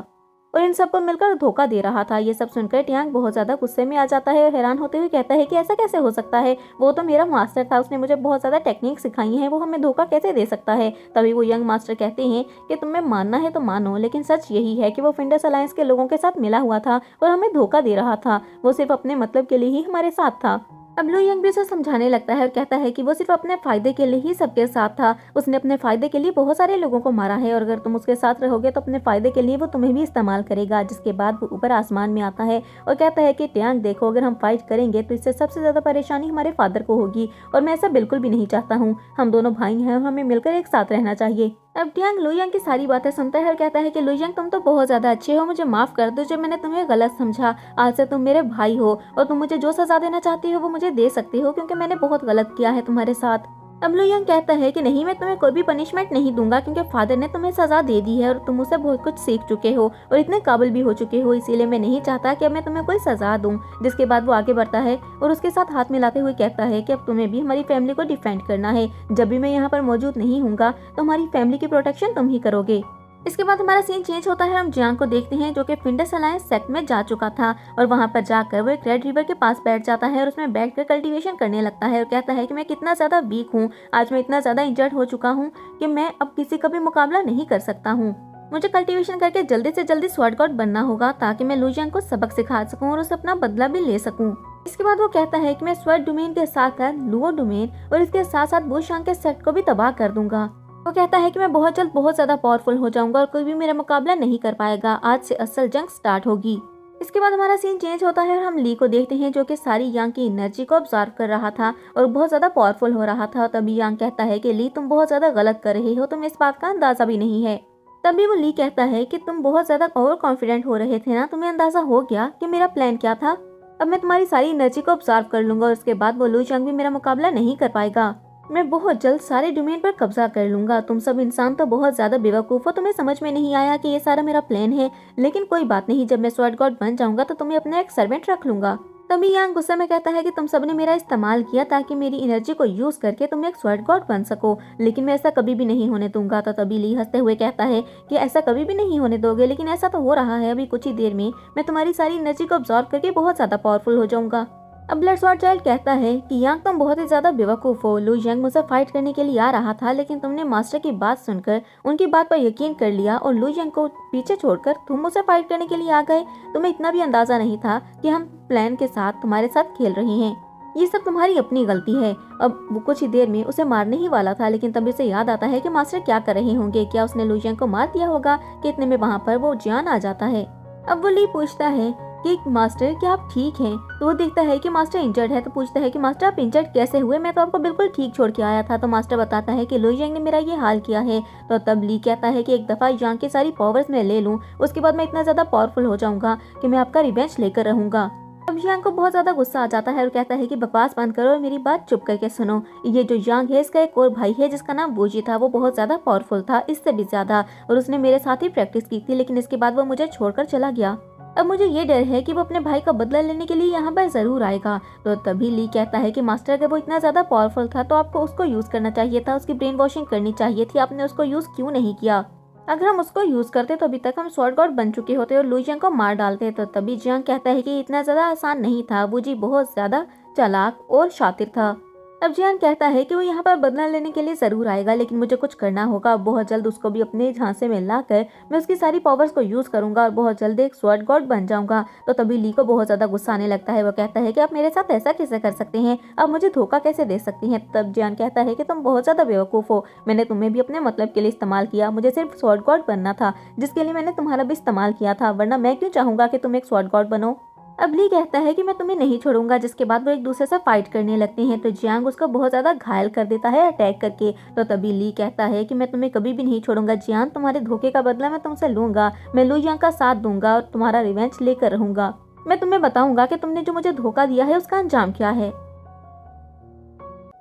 Speaker 1: और इन सबको मिलकर धोखा दे रहा था। ये सब सुनकर ट्यांग बहुत ज्यादा गुस्से में आ जाता है और हैरान होते हुए कहता है कि ऐसा कैसे हो सकता है, वो तो मेरा मास्टर था, उसने मुझे बहुत ज्यादा टेक्निक सिखाई है, वो हमें धोखा कैसे दे सकता है। तभी वो यंग मास्टर कहते हैं कि तुम्हें मानना है तो मानो, लेकिन सच यही है कि वो फिंडस अलायंस के लोगों के साथ मिला हुआ था और हमें धोखा दे रहा था। वो सिर्फ अपने मतलब के लिए ही हमारे साथ था। अब लू यंग भी उसे समझाने लगता है और कहता है कि वो सिर्फ अपने फायदे के लिए ही सबके साथ था, उसने अपने फायदे के लिए बहुत सारे लोगों को मारा है और अगर तुम उसके साथ रहोगे तो अपने फायदे के लिए वो तुम्हें भी इस्तेमाल करेगा। जिसके बाद वो ऊपर आसमान में आता है और कहता है कि ट्यांग देखो, अगर हम फाइट करेंगे तो इससे सबसे ज्यादा परेशानी हमारे फादर को होगी और मैं ऐसा बिल्कुल भी नहीं चाहता हूँ। हम दोनों भाई हैं और हमें मिलकर एक साथ रहना चाहिए। अब ट्यांग लू यंग की सारी बातें सुनता है और कहता है कि लू यंग, तुम तो बहुत ज्यादा अच्छे हो, मुझे माफ कर दो जो मैंने तुम्हें गलत समझा। आज से तुम मेरे भाई हो और तुम मुझे जो सजा देना चाहती हो वो मुझे दे सकते हो, क्योंकि मैंने बहुत गलत किया है तुम्हारे साथ। अब लू यंग कहता है कि नहीं, मैं तुम्हें कोई भी पनिशमेंट नहीं दूंगा, क्योंकि फादर ने तुम्हें सजा दे दी है और तुम उससे बहुत कुछ सीख चुके हो और इतने काबिल भी हो चुके हो, इसीलिए मैं नहीं चाहता कि अब मैं तुम्हें कोई सजा दूं। जिसके बाद वो आगे बढ़ता है और उसके साथ हाथ मिलाते हुए कहता है कि अब तुम्हें भी हमारी फैमिली को डिफेंड करना है। जब भी मैं यहाँ पर मौजूद नहीं हूँगा तो हमारी फैमिली की प्रोटेक्शन तुम ही करोगे। इसके बाद हमारा सीन चेंज होता है। हम जियांग को देखते हैं जो कि फिंडस अलायंस सेक्ट में जा चुका था और वहां पर जाकर वो एक रेड रिवर के पास बैठ जाता है और उसमें बैठकर कल्टीवेशन करने लगता है और कहता है कि मैं कितना ज्यादा वीक हूँ, आज मैं इतना ज्यादा इंजर्ड हो चुका हूँ कि मैं अब किसी का भी मुकाबला नहीं कर सकता हूँ। मुझे कल्टीवेशन करके जल्दी से जल्दी स्वॉर्ड गॉड बनना होगा ताकि मैं लू यंग को सबक सिखा सकूं और उसे अपना बदला भी ले सकूं। इसके बाद वो कहता है कि मैं स्वॉर्ड डोमेन के साथ साथ लुओ डोमेन और इसके साथ साथ वुशांग के सेट को भी तबाह कर दूंगा। वो कहता है कि मैं बहुत जल्द बहुत ज्यादा पावरफुल हो जाऊंगा और कोई भी मेरा मुकाबला नहीं कर पाएगा। आज से असल जंग स्टार्ट होगी। इसके बाद हमारा सीन चेंज होता है और हम ली को देखते हैं जो कि सारी यांग की एनर्जी को ऑब्जर्व कर रहा था और बहुत ज्यादा पावरफुल हो रहा था। तभी यांग कहता है कि ली, तुम बहुत ज्यादा गलत कर रहे हो, तुम्हें इस बात का अंदाजा भी नहीं है। तभी वो ली कहता है कि तुम बहुत ज्यादा ओवर कॉन्फिडेंट हो रहे थे ना, तुम्हें अंदाजा हो गया कि मेरा प्लान क्या था। अब मैं तुम्हारी सारी एनर्जी को ऑब्जर्व कर लूंगा और उसके बाद वो लू यंग भी मेरा मुकाबला नहीं कर पाएगा। मैं बहुत जल्द सारे डोमेन पर कब्जा कर लूंगा। तुम सब इंसान तो बहुत ज्यादा बेवकूफ हो, तुम्हें समझ में नहीं आया कि ये सारा मेरा प्लान है। लेकिन कोई बात नहीं, जब मैं स्वॉर्ड गॉड बन जाऊंगा तो तुम्हें अपना एक सर्वेंट रख लूंगा। तभी यांग गुस्से में कहता है कि तुम सबने मेरा इस्तेमाल किया ताकि मेरी एनर्जी को यूज करके तुम एक स्वॉर्ड गॉड बन सको, लेकिन मैं ऐसा कभी भी नहीं होने दूंगा। तो तभी ली हंसते हुए कहता है कि ऐसा कभी भी नहीं होने दोगे, लेकिन ऐसा तो हो रहा है। अभी कुछ ही देर में मैं तुम्हारी सारी एनर्जी को ऑब्जॉर्व करके बहुत ज्यादा पावरफुल हो जाऊंगा। अब ब्लड स्वॉर्ड चाइल्ड कहता है कि यांग तुम बहुत ही ज्यादा बेवकूफ हो। लू यांग मुझसे फाइट करने के लिए आ रहा था, लेकिन तुमने मास्टर की बात सुनकर उनकी बात पर यकीन कर लिया और लू यांग को पीछे छोड़कर तुम मुझसे फाइट करने के लिए आ गए। तुम्हें इतना भी अंदाजा नहीं था कि हम प्लान के साथ तुम्हारे साथ खेल रहे हैं। ये सब तुम्हारी अपनी गलती है। अब वो कुछ ही देर में उसे मारने ही वाला था, लेकिन तभी उसे याद आता है कि मास्टर क्या कर रहे होंगे। क्या उसने लू यांग को मार दिया होगा कि इतने में वहाँ पर वो जियान आ जाता है। अब वो ली पूछता है कि मास्टर क्या आप ठीक हैं? तो वो देखता है कि मास्टर इंजर्ड है, तो पूछता है कि मास्टर आप इंजर्ड कैसे हुए? मैं तो आपको बिल्कुल ठीक छोड़ के आया था। तो मास्टर बताता है कि लू यांग ने मेरा ये हाल किया है। तो तब ली कहता है कि एक दफा यांग की सारी पावर्स मैं ले लूं, उसके बाद मैं इतना ज्यादा पावरफुल हो जाऊंगा कि मैं आपका रिवेंज लेकर रहूंगा। अब यांग को बहुत ज्यादा गुस्सा आ जाता है और कहता है कि बकवास बंद करो और मेरी बात चुप करके सुनो। ये जो यांग है इसका एक और भाई है जिसका नाम वूजी था। वो बहुत ज्यादा पावरफुल था, इससे भी ज्यादा, और उसने मेरे साथ ही प्रैक्टिस की थी, लेकिन इसके बाद वो मुझे छोड़कर चला गया। अब मुझे ये डर है कि वो अपने भाई का बदला लेने के लिए यहाँ पर जरूर आएगा। तो तभी ली कहता है कि मास्टर अगर वो इतना ज्यादा पावरफुल था तो आपको उसको यूज करना चाहिए था, उसकी ब्रेन वॉशिंग करनी चाहिए थी, आपने उसको यूज क्यों नहीं किया? अगर हम उसको यूज करते तो अभी तक हम स्वॉर्ड गॉड बन चुके होते और लू यांग को मार डालते। तो तभी जियांग कहता है कि इतना ज्यादा आसान नहीं था, वूजी बहुत ज्यादा चालाक और शातिर था। अब जियांग कहता है कि वो यहाँ पर बदला लेने के लिए जरूर आएगा, लेकिन मुझे कुछ करना होगा। बहुत जल्द उसको भी अपने झांसे में लाकर मैं उसकी सारी पावर्स को यूज करूंगा और बहुत जल्द एक स्वॉर्ड गॉड बन जाऊंगा। तो तभी ली को बहुत ज्यादा गुस्सा आने लगता है। वो कहता है कि आप मेरे साथ ऐसा कैसे कर सकते हैं, आप मुझे धोखा कैसे दे सकती हैं? तब जियांग कहता है कि तुम बहुत ज्यादा बेवकूफ हो, मैंने तुम्हें भी अपने मतलब के लिए इस्तेमाल किया। मुझे सिर्फ स्वॉर्ड गॉड बनना था, जिसके लिए मैंने तुम्हारा भी इस्तेमाल किया था, वरना मैं क्यों चाहूंगा कि तुम एक स्वॉर्ड गॉड बनो। अब ली कहता है कि मैं तुम्हें नहीं छोड़ूंगा, जिसके बाद वो एक दूसरे से फाइट करने लगते हैं। तो जियांग उसको बहुत ज्यादा घायल कर देता है अटैक करके। तो तभी ली कहता है कि मैं तुम्हें कभी भी नहीं छोड़ूंगा जियांग, तुम्हारे धोखे का बदला मैं तुमसे लूंगा। मैं लू यांग का साथ दूंगा और तुम्हारा रिवेंज लेकर रहूंगा। मैं तुम्हें बताऊंगा कि तुमने जो मुझे धोखा दिया है उसका अंजाम क्या है।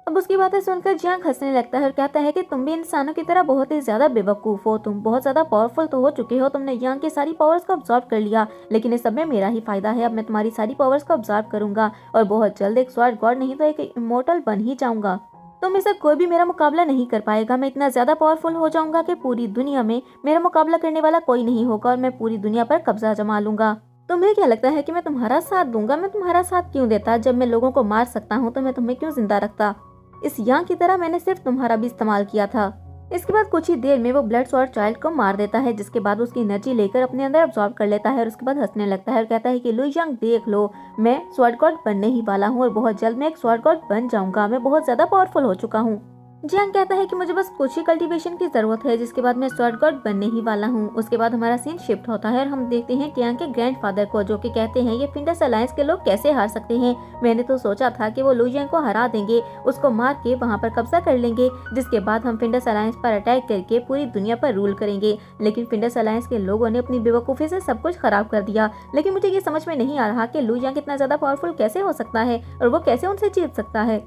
Speaker 1: अब उसकी बातें सुनकर जियांग हंसने लगता है और कहता है कि तुम भी इंसानों की तरह बहुत ही ज्यादा बेवकूफ हो। तुम बहुत ज्यादा पावरफुल तो हो चुके हो, तुमने यांग की सारी पावर्स को ऑब्जर्व कर लिया, लेकिन इस सब में मेरा ही फायदा है। अब मैं तुम्हारी सारी पावर्स को ऑब्जर्व करूंगा और बहुत जल्द एक स्वॉर्ड गॉड नहीं तो एक इमोर्टल बन ही जाऊंगा। तुम में से कोई भी मेरा मुकाबला नहीं कर पाएगा। मैं इतना ज्यादा पावरफुल हो जाऊंगा कि पूरी दुनिया में मेरा मुकाबला करने वाला कोई नहीं होगा और मैं पूरी दुनिया पर कब्जा जमा लूंगा। तुम्हें क्या लगता है कि मैं तुम्हारा साथ दूंगा? मैं तुम्हारा साथ क्यों देता? जब मैं लोगों को मार सकता हूँ तो मैं तुम्हें क्यों जिंदा रखता? इस यांग की तरह मैंने सिर्फ तुम्हारा भी इस्तेमाल किया था। इसके बाद कुछ ही देर में वो ब्लड स्वॉर्ड चाइल्ड को मार देता है, जिसके बाद उसकी एनर्जी लेकर अपने अंदर अब्सॉर्ब कर लेता है और उसके बाद हंसने लगता है और कहता है कि लू यांग देख लो, मैं स्वॉर्ड गॉड बनने ही वाला हूँ और बहुत जल्द मैं एक स्वॉर्ड गॉड बन जाऊंगा। मैं बहुत ज्यादा पावरफुल हो चुका हूँ। जियांग कहता है कि मुझे बस कुछ ही कल्टीवेशन की जरूरत है, जिसके बाद मैं स्वॉर्ड गॉड बनने ही वाला हूँ। उसके बाद हमारा सीन शिफ्ट होता है और हम देखते हैं जियांग के ग्रैंडफादर को, जो कि कहते हैं ये फिंडस अलायंस के लोग कैसे हार सकते हैं। मैंने तो सोचा था कि वो लू यांग को हरा देंगे, उसको मार के वहाँ पर कब्जा कर लेंगे, जिसके बाद हम फिंडस अलायंस पर अटैक करके पूरी दुनिया पर रूल करेंगे। लेकिन फिंडस अलायंस के लोगों ने अपनी बेवकूफ़ी से सब कुछ खराब कर दिया। लेकिन मुझे ये समझ में नहीं आ रहा कि लू यांग इतना ज्यादा पावरफुल कैसे हो सकता है और वो कैसे उनसे जीत सकता है।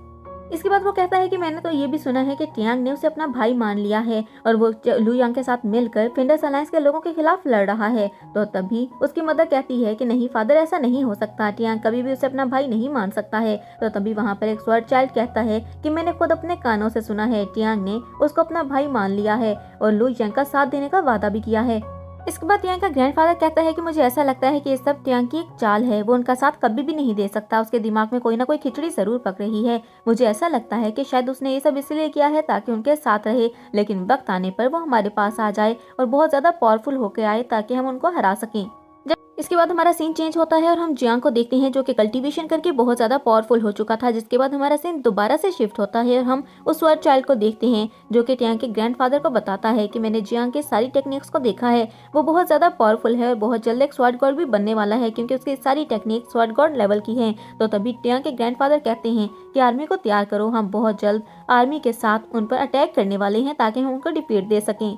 Speaker 1: इसके बाद वो कहता है कि मैंने तो ये भी सुना है कि टियांग ने उसे अपना भाई मान लिया है और वो लू यांग के साथ मिलकर फिंडस अलायंस के लोगों के खिलाफ लड़ रहा है। तो तभी उसकी मदर कहती है कि नहीं फादर, ऐसा नहीं हो सकता, टियांग कभी भी उसे अपना भाई नहीं मान सकता है। तो तभी वहाँ पर एक स्वॉर्ड चाइल्ड कहता है कि मैंने खुद अपने कानों से सुना है, टियांग ने उसको अपना भाई मान लिया है और लू यांग का साथ देने का वादा भी किया है। इसके बाद टियांग का ग्रैंडफादर कहता है कि मुझे ऐसा लगता है कि ये सब टियांग की एक चाल है, वो उनका साथ कभी भी नहीं दे सकता। उसके दिमाग में कोई ना कोई खिचड़ी जरूर पक रही है। मुझे ऐसा लगता है कि शायद उसने ये सब इसलिए किया है ताकि उनके साथ रहे, लेकिन वक्त आने पर वो हमारे पास आ जाए और बहुत ज्यादा पावरफुल होकर आए ताकि हम उनको हरा सकें। इसके बाद हमारा सीन चेंज होता है और हम जियांग को देखते हैं, जो कि कल्टीवेशन करके बहुत ज़्यादा पावरफुल हो चुका था। जिसके बाद हमारा सीन दोबारा से शिफ्ट होता है और हम उस स्वॉर्ड चाइल्ड को देखते हैं, जो कि टियांग के ग्रैंडफादर को बताता है कि मैंने जियांग के सारी टेक्निक्स को देखा है, वो बहुत ज़्यादा पावरफुल है और बहुत जल्द एक स्वॉर्ड गॉड भी बनने वाला है, क्योंकि उसकी सारी टेक्निक स्वॉर्ड गॉड लेवल की हैं। तो तभी टियांग के ग्रैंडफादर कहते हैं कि आर्मी को तैयार करो, हम बहुत जल्द आर्मी के साथ उन पर अटैक करने वाले हैं ताकि हम उनको डिफीट दे सकें।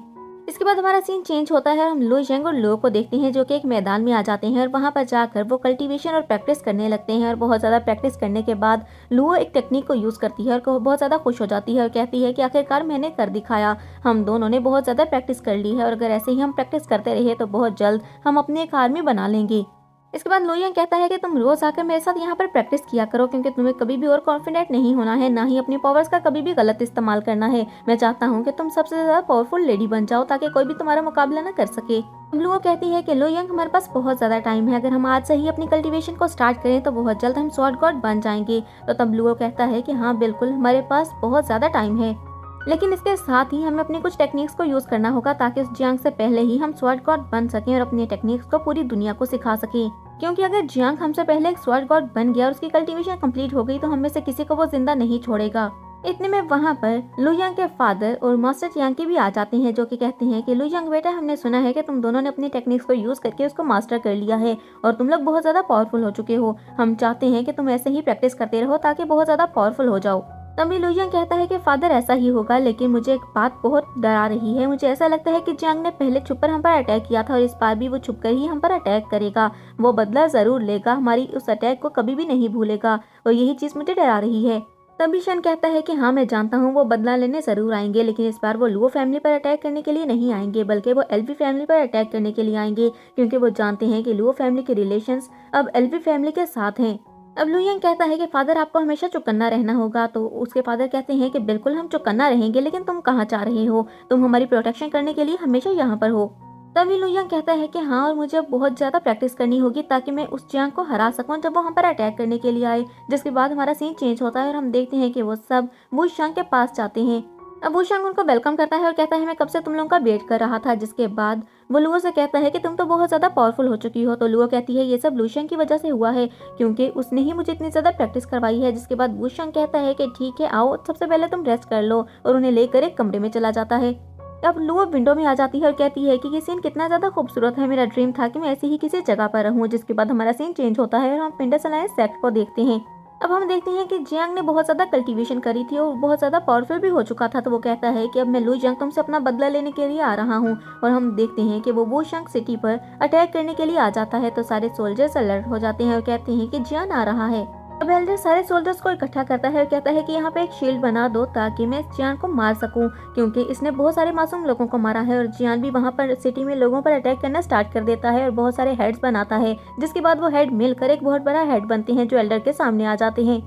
Speaker 1: इसके बाद हमारा सीन चेंज होता है और हम लू यांग और लो को देखते हैं, जो कि एक मैदान में आ जाते हैं और वहां पर जाकर वो कल्टीवेशन और प्रैक्टिस करने लगते हैं। और बहुत ज़्यादा प्रैक्टिस करने के बाद लू एक टेक्निक को यूज़ करती है और बहुत ज़्यादा खुश हो जाती है और कहती है कि आखिरकार मैंने कर दिखाया, हम दोनों ने बहुत ज़्यादा प्रैक्टिस कर ली है और अगर ऐसे ही हम प्रैक्टिस करते रहे तो बहुत जल्द हम अपनी एक आर्मी बना लेंगे। इसके बाद लू यांग कहता है कि तुम रोज आकर मेरे साथ यहाँ पर प्रैक्टिस किया करो, क्योंकि तुम्हें कभी भी और कॉन्फिडेंट नहीं होना है, ना ही अपनी पावर्स का कभी भी गलत इस्तेमाल करना है। मैं चाहता हूँ कि तुम सबसे ज्यादा पावरफुल लेडी बन जाओ ताकि कोई भी तुम्हारा मुकाबला न कर सके। अब लुओ कहती है कि लो यंग, हमारे पास बहुत ज़्यादा टाइम है, अगर हम आज से ही अपनी कल्टीवेशन को स्टार्ट करें तो बहुत जल्द हम स्वॉर्ड गॉड बन जाएंगे। तो तब लुओ कहता है कि हाँ बिल्कुल, हमारे पास बहुत ज़्यादा टाइम है, लेकिन इसके साथ ही हमें अपनी कुछ टेक्निक्स को यूज़ करना होगा ताकि उस जियांग से पहले ही हम स्वॉर्ड गॉड बन सकें और अपनी टेक्निक्स को पूरी दुनिया को सिखा सकें। क्योंकि अगर जियांग हमसे पहले एक स्वॉर्ड गॉड बन गया और उसकी कल्टीवेशन कंप्लीट हो गई तो हम में से किसी को वो जिंदा नहीं छोड़ेगा। इतने में वहाँ पर लू यांग के फादर और मास्टर चियांग भी आ जाते हैं, जो कि कहते हैं कि लू यांग बेटा, हमने सुना है कि तुम दोनों ने अपनी टेक्निक्स को यूज करके उसको मास्टर कर लिया है और तुम लोग बहुत ज़्यादा पावरफुल हो चुके हो। हम चाहते हैं कि तुम ऐसे ही प्रैक्टिस करते रहो ताकि बहुत ज़्यादा पावरफुल हो जाओ। तभी लू यांग कहता है कि फादर ऐसा ही होगा, लेकिन मुझे एक बात बहुत डरा रही है। मुझे ऐसा लगता है कि जियांग ने पहले छुपकर हम पर अटैक किया था और इस बार भी वो छुपकर ही हम पर अटैक करेगा। वो बदला जरूर लेगा, हमारी उस अटैक को कभी भी नहीं भूलेगा और यही चीज़ मुझे डरा रही है। तभी शन कहता है कि हाँ मैं जानता हूँ, वो बदला लेने जरूर आएंगे, लेकिन इस बार वो लुओ फैमिली पर अटैक करने के लिए नहीं आएंगे, बल्कि वो एल्वी फैमिली पर अटैक करने के लिए आएंगे, क्योंकि वो जानते हैं कि लुओ फैमिली के रिलेशंस अब एल्वी फैमिली के साथ हैं। अब लू यांग कहता है कि फादर आपको हमेशा चौकन्ना रहना होगा। तो उसके फादर कहते हैं कि बिल्कुल हम चौकन्ना रहेंगे, लेकिन तुम कहाँ जा रहे हो? तुम हमारी प्रोटेक्शन करने के लिए हमेशा यहाँ पर हो। तभी लू यांग कहता है कि हाँ, और मुझे बहुत ज़्यादा प्रैक्टिस करनी होगी ताकि मैं उस जियांग को हरा सकूं जब वो हम पर अटैक करने के लिए आए। जिसके बाद हमारा सीन चेंज होता है और हम देखते हैं कि वो सब वुशांग के पास जाते हैं। अब वुशांग उनको वेलकम करता है और कहता है मैं कब से तुम लोगों का वेट कर रहा था। जिसके बाद वो लुओ से कहता है कि तुम तो बहुत ज़्यादा पावरफुल हो चुकी हो। तो लुओ कहती है ये सब वुशांग की वजह से हुआ है, क्योंकि उसने ही मुझे इतनी ज़्यादा प्रैक्टिस करवाई है। जिसके बाद वुशांग कहता है कि ठीक है, आओ सबसे पहले तुम रेस्ट कर लो, और उन्हें लेकर एक कमरे में चला जाता है। अब लुओ विंडो में आ जाती है और कहती है कि ये सीन कितना ज़्यादा खूबसूरत है, मेरा ड्रीम था कि मैं ऐसी ही किसी जगह पर रहूं। जिसके बाद हमारा सीन चेंज होता है और हम पिंडस अलायंस सेक्ट को देखते हैं। अब हम देखते हैं कि जियांग ने बहुत ज़्यादा कल्टीवेशन करी थी और बहुत ज़्यादा पावरफुल भी हो चुका था। तो वो कहता है कि अब मैं लू जियांग तुमसे अपना बदला लेने के लिए आ रहा हूँ। और हम देखते हैं कि वो वुशांग सिटी पर अटैक करने के लिए आ जाता है। तो सारे सोल्जर्स अलर्ट हो जाते हैं और कहते हैं कि जियांग आ रहा है। अब एल्डर सारे सोल्जर्स को इकट्ठा करता है और कहता है कि यहाँ पे एक शील्ड बना दो ताकि मैं जियान को मार सकूं, क्योंकि इसने बहुत सारे मासूम लोगों को मारा है। और जियान भी वहाँ पर सिटी में लोगों पर अटैक करना स्टार्ट कर देता है और बहुत सारे हेड्स बनाता है। जिसके बाद वो हेड मिलकर एक बहुत बड़ा हेड बनते हैं जो एल्डर के सामने आ जाते हैं।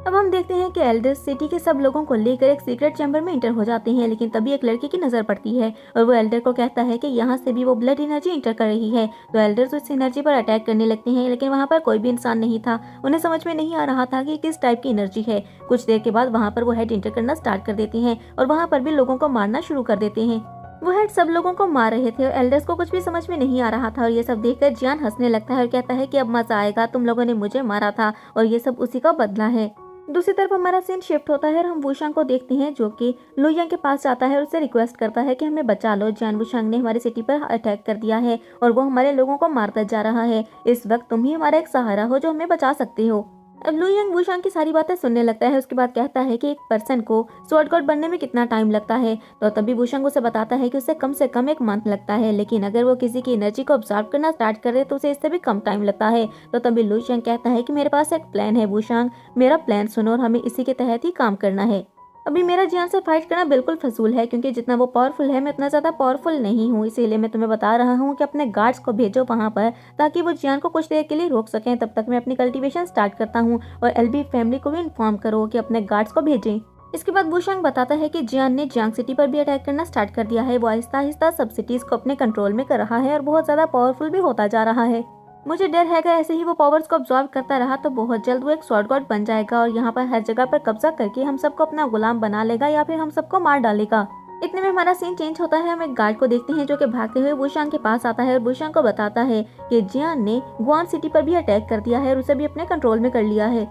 Speaker 1: अब हम देखते हैं कि एल्डर सिटी के सब लोगों को लेकर एक सीक्रेट चैम्बर में इंटर हो जाते हैं, लेकिन तभी एक लड़की की नजर पड़ती है और वो एल्डर को कहता है कि यहाँ से भी वो ब्लड एनर्जी इंटर कर रही है। तो एल्डर्स उस एनर्जी पर अटैक करने लगते हैं, लेकिन वहाँ पर कोई भी इंसान नहीं था। उन्हें समझ में नहीं आ रहा था कि किस टाइप की एनर्जी है। कुछ देर के बाद वहाँ पर वो हेड इंटर करना स्टार्ट कर देते हैं और वहाँ पर भी लोगों को मारना शुरू कर देते हैं। वो हेड सब लोगों को मार रहे थे और एल्डर्स को कुछ भी समझ में नहीं आ रहा था। और ये सब देखकर जियान हंसने लगता है और कहता है कि अब मजा आएगा, तुम लोगों ने मुझे मारा था और ये सब उसी का बदला है। दूसरी तरफ हमारा सीन शिफ्ट होता है और हम वुशांग को देखते हैं, जो कि लू यांग के पास जाता है और उससे रिक्वेस्ट करता है कि हमें बचा लो। जियान वुशांग ने हमारी सिटी पर अटैक कर दिया है और वो हमारे लोगों को मारता जा रहा है। इस वक्त तुम ही हमारा एक सहारा हो जो हमें बचा सकते हो। अब लू यांग वुशांग की सारी बातें सुनने लगता है। उसके बाद कहता है कि एक पर्सन को स्वॉर्ड गॉड बनने में कितना टाइम लगता है। तो तभी वुशांग उसे बताता है कि उसे कम से कम 1 मंथ लगता है, लेकिन अगर वो किसी की एनर्जी को ऑब्जर्व करना स्टार्ट करे तो उसे इससे भी कम टाइम लगता है। तो तभी लू यांग कहता है कि मेरे पास एक प्लान है वुशांग, मेरा प्लान सुनो और हमें इसी के तहत ही काम करना है। अभी मेरा जियान से फाइट करना बिल्कुल फजूल है, क्योंकि जितना वो पावरफुल है मैं उतना ज़्यादा पावरफुल नहीं हूँ। इसीलिए मैं तुम्हें बता रहा हूँ कि अपने गार्ड्स को भेजो वहाँ पर, ताकि वो जियान को कुछ देर के लिए रोक सकें। तब तक मैं अपनी कल्टीवेशन स्टार्ट करता हूँ। और एल्बी फैमिली को भी इन्फॉर्म करो कि अपने गार्ड्स को भेजें। इसके बाद वुशांग बताता है कि जियान ने जियांग सिटी पर भी अटैक करना स्टार्ट कर दिया है। वो आहिस्ता आहिस्ता सब सिटीज़ को अपने कंट्रोल में कर रहा है और बहुत ज़्यादा पावरफुल भी होता जा रहा है। मुझे डर है कि ऐसे ही वो पावर्स को ऑब्जॉर्व करता रहा तो बहुत जल्द वो एक स्वॉर्ड गॉड बन जाएगा और यहाँ पर हर जगह पर कब्जा करके हम सबको अपना गुलाम बना लेगा या फिर हम सबको मार डालेगा। इतने में हमारा सीन चेंज होता है। हम एक गार्ड को देखते हैं जो कि भागते हुए वुशांग के पास आता है और वुशांग को बताता है कि जियान ने गुआन सिटी पर भी अटैक कर दिया है और उसे भी अपने कंट्रोल में कर लिया है।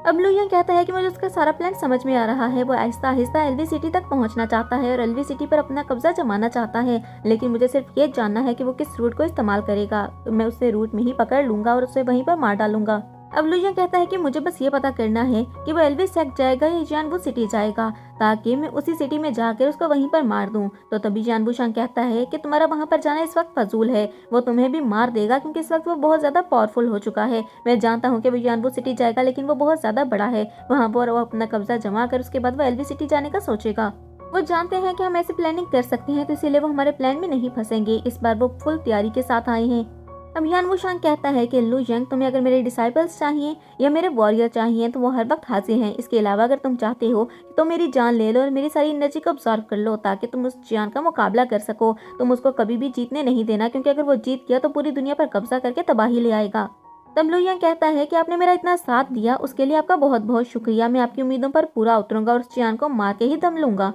Speaker 1: अब लू यांग कहता है कि मुझे उसका सारा प्लान समझ में आ रहा है। वो आहिस्ता आहिस्ता एल्वी सिटी तक पहुंचना चाहता है और एल्वी सिटी पर अपना कब्जा जमाना चाहता है, लेकिन मुझे सिर्फ ये जानना है कि वो किस रूट को इस्तेमाल करेगा। तो मैं उसे रूट में ही पकड़ लूंगा और उसे वहीं पर मार डालूंगा। अब लू यांग कहता है कि मुझे बस ये पता करना है कि वो एल्वी सेक्ट जाएगा या जियान सिटी जाएगा, ताकि मैं उसी सिटी में जाकर उसको वहीं पर मार दूं। तो तभी जियान वुशांग कहता है कि तुम्हारा वहां पर जाना इस वक्त फजूल है, वो तुम्हें भी मार देगा क्योंकि इस वक्त वो बहुत ज्यादा पावरफुल हो चुका है। मैं जानता हूँ कि वो जियान सिटी जाएगा, लेकिन वो बहुत ज्यादा बड़ा है। वहाँ पर वो अपना कब्जा जमा कर उसके बाद वो एल्वी सिटी जाने का सोचेगा। वो जानते हैं कि हम ऐसी प्लानिंग कर सकते हैं, तो इसीलिए वो हमारे प्लान में नहीं फंसेंगे। इस बार वो फुल तैयारी के साथ आए हैं। अब यान वुशांग कहता है कि लू यंग, तुम्हें अगर मेरे डिसाइपल्स चाहिए या मेरे वॉरियर चाहिए तो वो हर वक्त हाजिर हैं। इसके अलावा अगर तुम चाहते हो तो मेरी जान ले लो और मेरी सारी एनर्जी को अब्सॉर्ब कर लो ताकि तुम उस जान का मुकाबला कर सको। तुम उसको कभी भी जीतने नहीं देना, क्योंकि अगर वो जीत गया तो पूरी दुनिया पर कब्जा करके तबाही ले आएगा। तब लू यंग कहता है कि आपने मेरा इतना साथ दिया उसके लिए आपका बहुत बहुत शुक्रिया। मैं आपकी उम्मीदों पर पूरा उतरूंगा और उस जान को मार के ही दम लूंगा।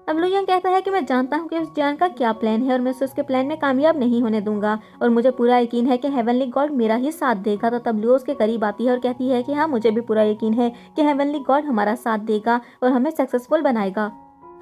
Speaker 1: अब लू यंग कहता है कि मैं जानता हूँ कि उस जान का क्या प्लान है और मैं उसे उसके प्लान में कामयाब नहीं होने दूंगा और मुझे पूरा यकीन है कि हेवनली गॉड मेरा ही साथ देगा। तो तब लू उसके करीब आती है और कहती है कि हाँ, मुझे भी पूरा यकीन है कि हेवनली गॉड हमारा साथ देगा और हमें सक्सेसफुल बनाएगा।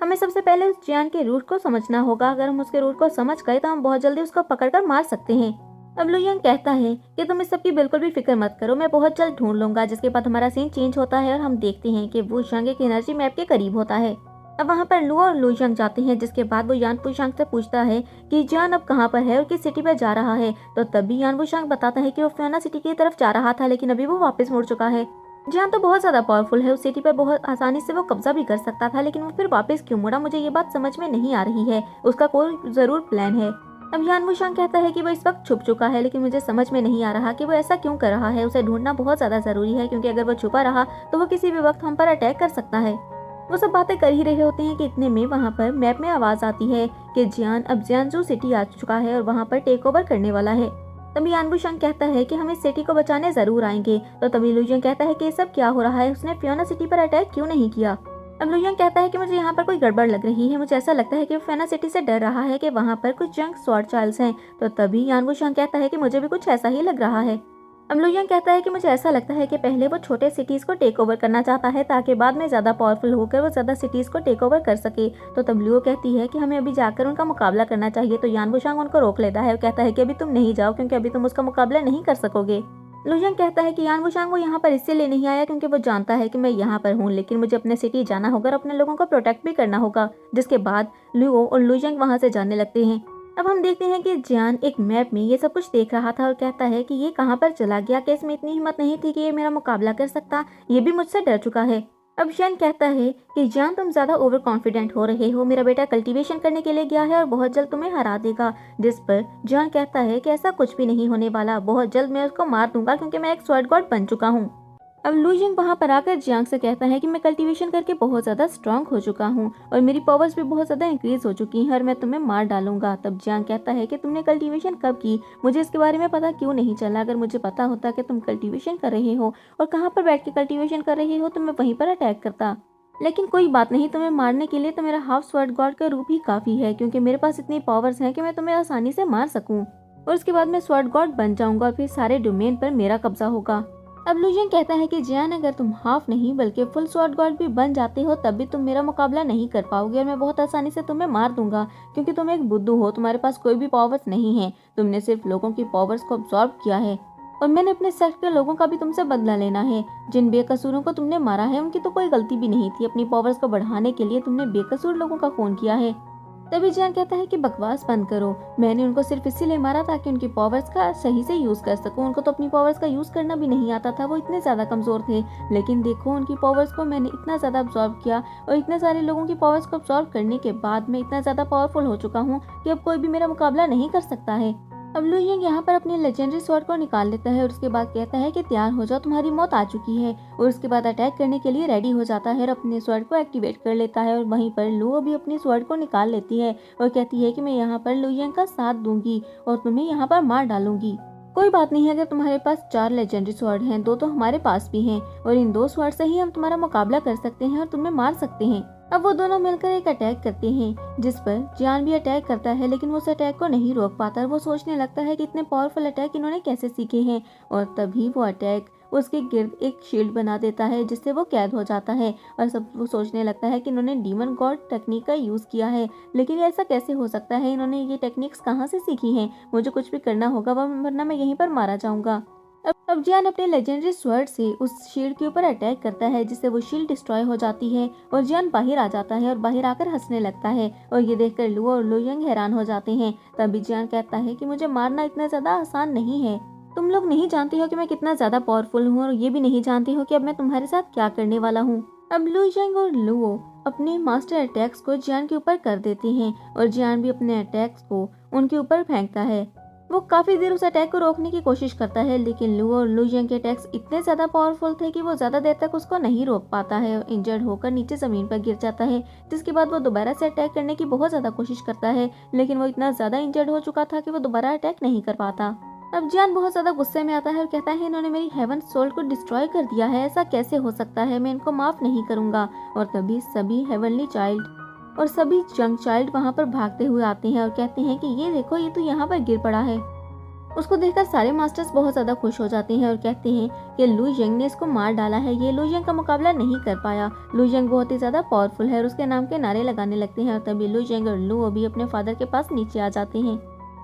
Speaker 1: हमें सबसे पहले उस जान के रूट को समझना होगा। अगर हम उसके रूट को समझ गए तो हम बहुत जल्दी उसको पकड़कर मार सकते हैं। अब लू यंग कहता है कि तुम इस सब की बिल्कुल भी फिक्र मत करो, मैं बहुत जल्द ढूंढ लूंगा। जिसके बाद हमारा सीन चेंज होता है और हम देखते हैं कि वो शंग एक एनर्जी मैप के करीब होता है। अब वहाँ पर लू और लू यंग जाते हैं, जिसके बाद वो यान वुशांग से पूछता है कि जान अब कहाँ पर है और किस सिटी पर जा रहा है। तो तभी यान वुशांग बताता है कि वो फियोना सिटी की तरफ जा रहा था, लेकिन अभी वो वापस मुड़ चुका है। जान तो बहुत ज्यादा पावरफुल है, उस सिटी पर बहुत आसानी से वो कब्जा भी कर सकता था, लेकिन वो फिर वापस क्यों मुड़ा, मुझे ये बात समझ में नहीं आ रही है। उसका कोई जरूर प्लान है। अब यान वुशांग कहता है कि वो इस वक्त छुप चुका है, लेकिन मुझे समझ में नहीं आ रहा कि वो ऐसा क्यों कर रहा है। उसे ढूंढना बहुत ज्यादा जरूरी है, क्योंकि अगर वो छुपा रहा तो वो किसी भी वक्त हम पर अटैक कर सकता है। वो सब बातें कर ही रहे होते हैं कि इतने में वहाँ पर मैप में आवाज आती है कि जियान अब जियांजू सिटी आ चुका है और वहाँ पर टेक ओवर करने वाला है। तभी यान वुशांग कहता है कि हम इस सिटी को बचाने जरूर आएंगे। तो तभी लू यंग कहता है कि ये सब क्या हो रहा है, उसने फियोना सिटी पर अटैक क्यों नहीं किया। अब लू यंग कहता है कि मुझे यहाँ पर कोई गड़बड़ लग रही है, मुझे ऐसा लगता है कि वो फियोना सिटी से डर रहा है कि वहाँ पर कुछ जंग स्वॉर्ड चाइल्ड्स हैं। तो तभी यान वुशांग कहता है कि मुझे भी कुछ ऐसा ही लग रहा है। अब लू यंग कहता है कि मुझे ऐसा लगता है कि पहले वो छोटे सिटीज को टेक ओवर करना चाहता है ताकि बाद में ज्यादा पावरफुल होकर वो ज्यादा सिटीज को टेक ओवर कर सके। तो तब लू कहती है कि हमें अभी जाकर उनका मुकाबला करना चाहिए। तो यान वुशांग उनको रोक लेता है और कहता है कि अभी तुम नहीं जाओ, क्योंकि अभी तुम उसका मुकाबला नहीं कर सकोगे। लू यंग कहता है कि यान वुशांग वो यहाँ पर इसलिए नहीं आया क्योंकि वो जानता है कि मैं यहाँ पर हूँ, लेकिन मुझे अपने सिटी जाना होगा और अपने लोगों को प्रोटेक्ट भी करना होगा। जिसके बाद लुओ और लू यंग वहाँ से जाने लगते हैं। अब हम देखते हैं कि जियान एक मैप में ये सब कुछ देख रहा था और कहता है कि ये कहाँ पर चला गया, कि इसमें इतनी हिम्मत नहीं थी कि ये मेरा मुकाबला कर सकता, ये भी मुझसे डर चुका है। अब जियान कहता है कि जियान, तुम ज्यादा ओवर कॉन्फिडेंट हो रहे हो, मेरा बेटा कल्टीवेशन करने के लिए गया है और बहुत जल्द तुम्हें हरा देगा। जिस पर जियान कहता है कि ऐसा कुछ भी नहीं होने वाला, बहुत जल्द मैं उसको मार दूंगा क्योंकि मैं एक स्वॉर्ड गॉड बन चुका हूँ। अब लू यंग वहाँ पर आकर जियांग से कहता है कि मैं कल्टीवेशन करके बहुत ज़्यादा स्ट्रांग हो चुका हूँ और मेरी पावर्स भी बहुत ज़्यादा इंक्रीज हो चुकी हैं और मैं तुम्हें मार डालूंगा। तब जियांग कहता है कि तुमने कल्टीवेशन कब की, मुझे इसके बारे में पता क्यों नहीं चला। अगर मुझे पता होता कि तुम कल्टीवेशन कर रहे हो और कहाँ पर बैठ के कल्टीवेशन कर रहे हो तो मैं वहीं पर अटैक करता। लेकिन कोई बात नहीं, तुम्हें मारने के लिए तो मेरा हाफ स्वॉर्ड गॉड का रूप ही काफ़ी है, क्योंकि मेरे पास इतनी पावर्स हैं कि मैं तुम्हें आसानी से मार सकूँ और उसके बाद मैं स्वॉर्ड गॉड बन जाऊंगा और फिर सारे डोमेन पर मेरा कब्जा होगा। अब लू यंग कहता है कि जियान, अगर तुम हाफ नहीं बल्कि फुल स्वॉर्ड गॉड भी बन जाते हो तब भी तुम मेरा मुकाबला नहीं कर पाओगे और मैं बहुत आसानी से तुम्हें मार दूंगा, क्योंकि तुम एक बुद्धू हो, तुम्हारे पास कोई भी पावर्स नहीं है। तुमने सिर्फ लोगों की पावर्स को अब्सॉर्ब किया है और मैंने अपने सेक्ट के लोगों का भी तुमसे बदला लेना है। जिन बेकसूरों को तुमने मारा है उनकी तो कोई गलती भी नहीं थी, अपनी पावर्स को बढ़ाने के लिए तुमने बेकसूर लोगों का खून किया है। तभी जियान कहता है कि बकवास बंद करो, मैंने उनको सिर्फ इसीलिए मारा ताकि उनकी पावर्स का सही से यूज कर सकूं। उनको तो अपनी पावर्स का यूज करना भी नहीं आता था, वो इतने ज्यादा कमजोर थे। लेकिन देखो, उनकी पावर्स को मैंने इतना ज्यादा अब्सॉर्ब किया और इतने सारे लोगों की पावर्स को अब्सॉर्ब करने के बाद मैं इतना ज्यादा पावरफुल हो चुका हूँ कि अब कोई भी मेरा मुकाबला नहीं कर सकता है। अब लू यंग यहाँ पर अपने लेजेंडरी स्वॉर्ड को निकाल लेता है और उसके बाद कहता है कि तैयार हो जाओ, तुम्हारी मौत आ चुकी है। और उसके बाद अटैक करने के लिए रेडी हो जाता है और अपने स्वॉर्ड को एक्टिवेट कर लेता है। और वहीं पर लू भी अपनी स्वॉर्ड को निकाल लेती है और कहती है कि मैं यहाँ पर लू यंग का साथ दूंगी और तुम्हें यहाँ पर मार डालूंगी। कोई बात नहीं, अगर तुम्हारे पास 4 लेजेंडरी स्वॉर्ड हैं, 2 तो हमारे पास भी हैं और इन 2 स्वॉर्ड से ही हम तुम्हारा मुकाबला कर सकते हैं और तुम्हें मार सकते हैं। अब वो दोनों मिलकर एक अटैक करते हैं, जिस पर जियान भी अटैक करता है, लेकिन वो उस अटैक को नहीं रोक पाता। वो सोचने लगता है कि इतने पावरफुल अटैक इन्होंने कैसे सीखे हैं और तभी वो अटैक उसके गिर्द एक शील्ड बना देता है, जिससे वो कैद हो जाता है। और सब वो सोचने लगता है कि इन्होंने डीमन गॉड टेक्निक का यूज किया है, लेकिन ऐसा कैसे हो सकता है, इन्होंने ये टेक्निक्स कहाँ से सीखी हैं। मुझे कुछ भी करना होगा वरना मैं यहीं पर मारा जाऊंगा। अब जियान अपने लेजेंडरी स्वर्ड से उस शील्ड के ऊपर अटैक करता है, जिससे वो शील्ड डिस्ट्रॉय हो जाती है और जियान बाहर आ जाता है और बाहर आकर हंसने लगता है। और ये देखकर लू और लू यंग हैरान हो जाते हैं। तभी जियान कहता है कि मुझे मारना इतना ज्यादा आसान नहीं है, तुम लोग नहीं जानते हो कि मैं कितना ज्यादा पावरफुल हूँ और ये भी नहीं जानते हो कि अब मैं तुम्हारे साथ क्या करने वाला हूँ। अब लू यंग और लुओ अपने मास्टर अटैक्स को जियान के ऊपर कर देते हैं और जियान भी अपने अटैक्स को उनके ऊपर फेंकता है। वो काफी देर उस अटैक को रोकने की कोशिश करता है, लेकिन लू और लू जियांग के अटैक्स इतने ज्यादा पावरफुल थे कि वो ज्यादा देर तक उसको नहीं रोक पाता है और इंजर्ड होकर नीचे जमीन पर गिर जाता है। जिसके बाद वो दोबारा से अटैक करने की बहुत ज्यादा कोशिश करता है, लेकिन वो इतना ज्यादा इंजर्ड हो चुका था कि वो दोबारा अटैक नहीं कर पाता। अब जियान बहुत ज्यादा गुस्से में आता है और कहता है इन्होंने मेरी हेवन सोल को डिस्ट्रॉय कर दिया है, ऐसा कैसे हो सकता है, मैं इनको माफ नहीं करूंगा। और तभी सभी हेवनली चाइल्ड और सभी जंग चाइल्ड वहाँ पर भागते हुए आते हैं और कहते हैं कि ये देखो, ये तो यहाँ पर गिर पड़ा है। उसको देखकर सारे मास्टर्स बहुत ज्यादा खुश हो जाते हैं और कहते हैं कि लू जियांग ने इसको मार डाला है, ये लू जियांग का मुकाबला नहीं कर पाया। लू जियांग बहुत ही ज्यादा पावरफुल है और उसके नाम के नारे लगाने लगते हैं और तभी लू जियांग और लू भी अपने फादर के पास नीचे आ जाते हैं।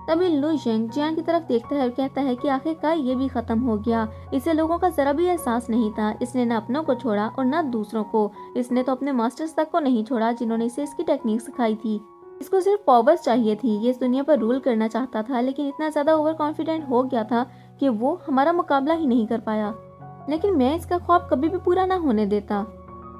Speaker 1: तभी लू जियांग जियांग की तरफ देखता है और कहता है कि आखिरकार ये भी खत्म हो गया। इसे लोगों का जरा भी एहसास नहीं था, इसने न अपनों को छोड़ा और न दूसरों को। इसने तो अपने मास्टर्स तक को नहीं छोड़ा जिन्होंने इसे इसकी टेक्निक सिखाई थी। इसको सिर्फ पावर्स चाहिए थी, ये इस दुनिया पर रूल करना चाहता था, लेकिन इतना ज्यादा ओवर कॉन्फिडेंट हो गया था कि वो हमारा मुकाबला ही नहीं कर पाया। लेकिन मैं इसका ख्वाब कभी भी पूरा ना होने देता।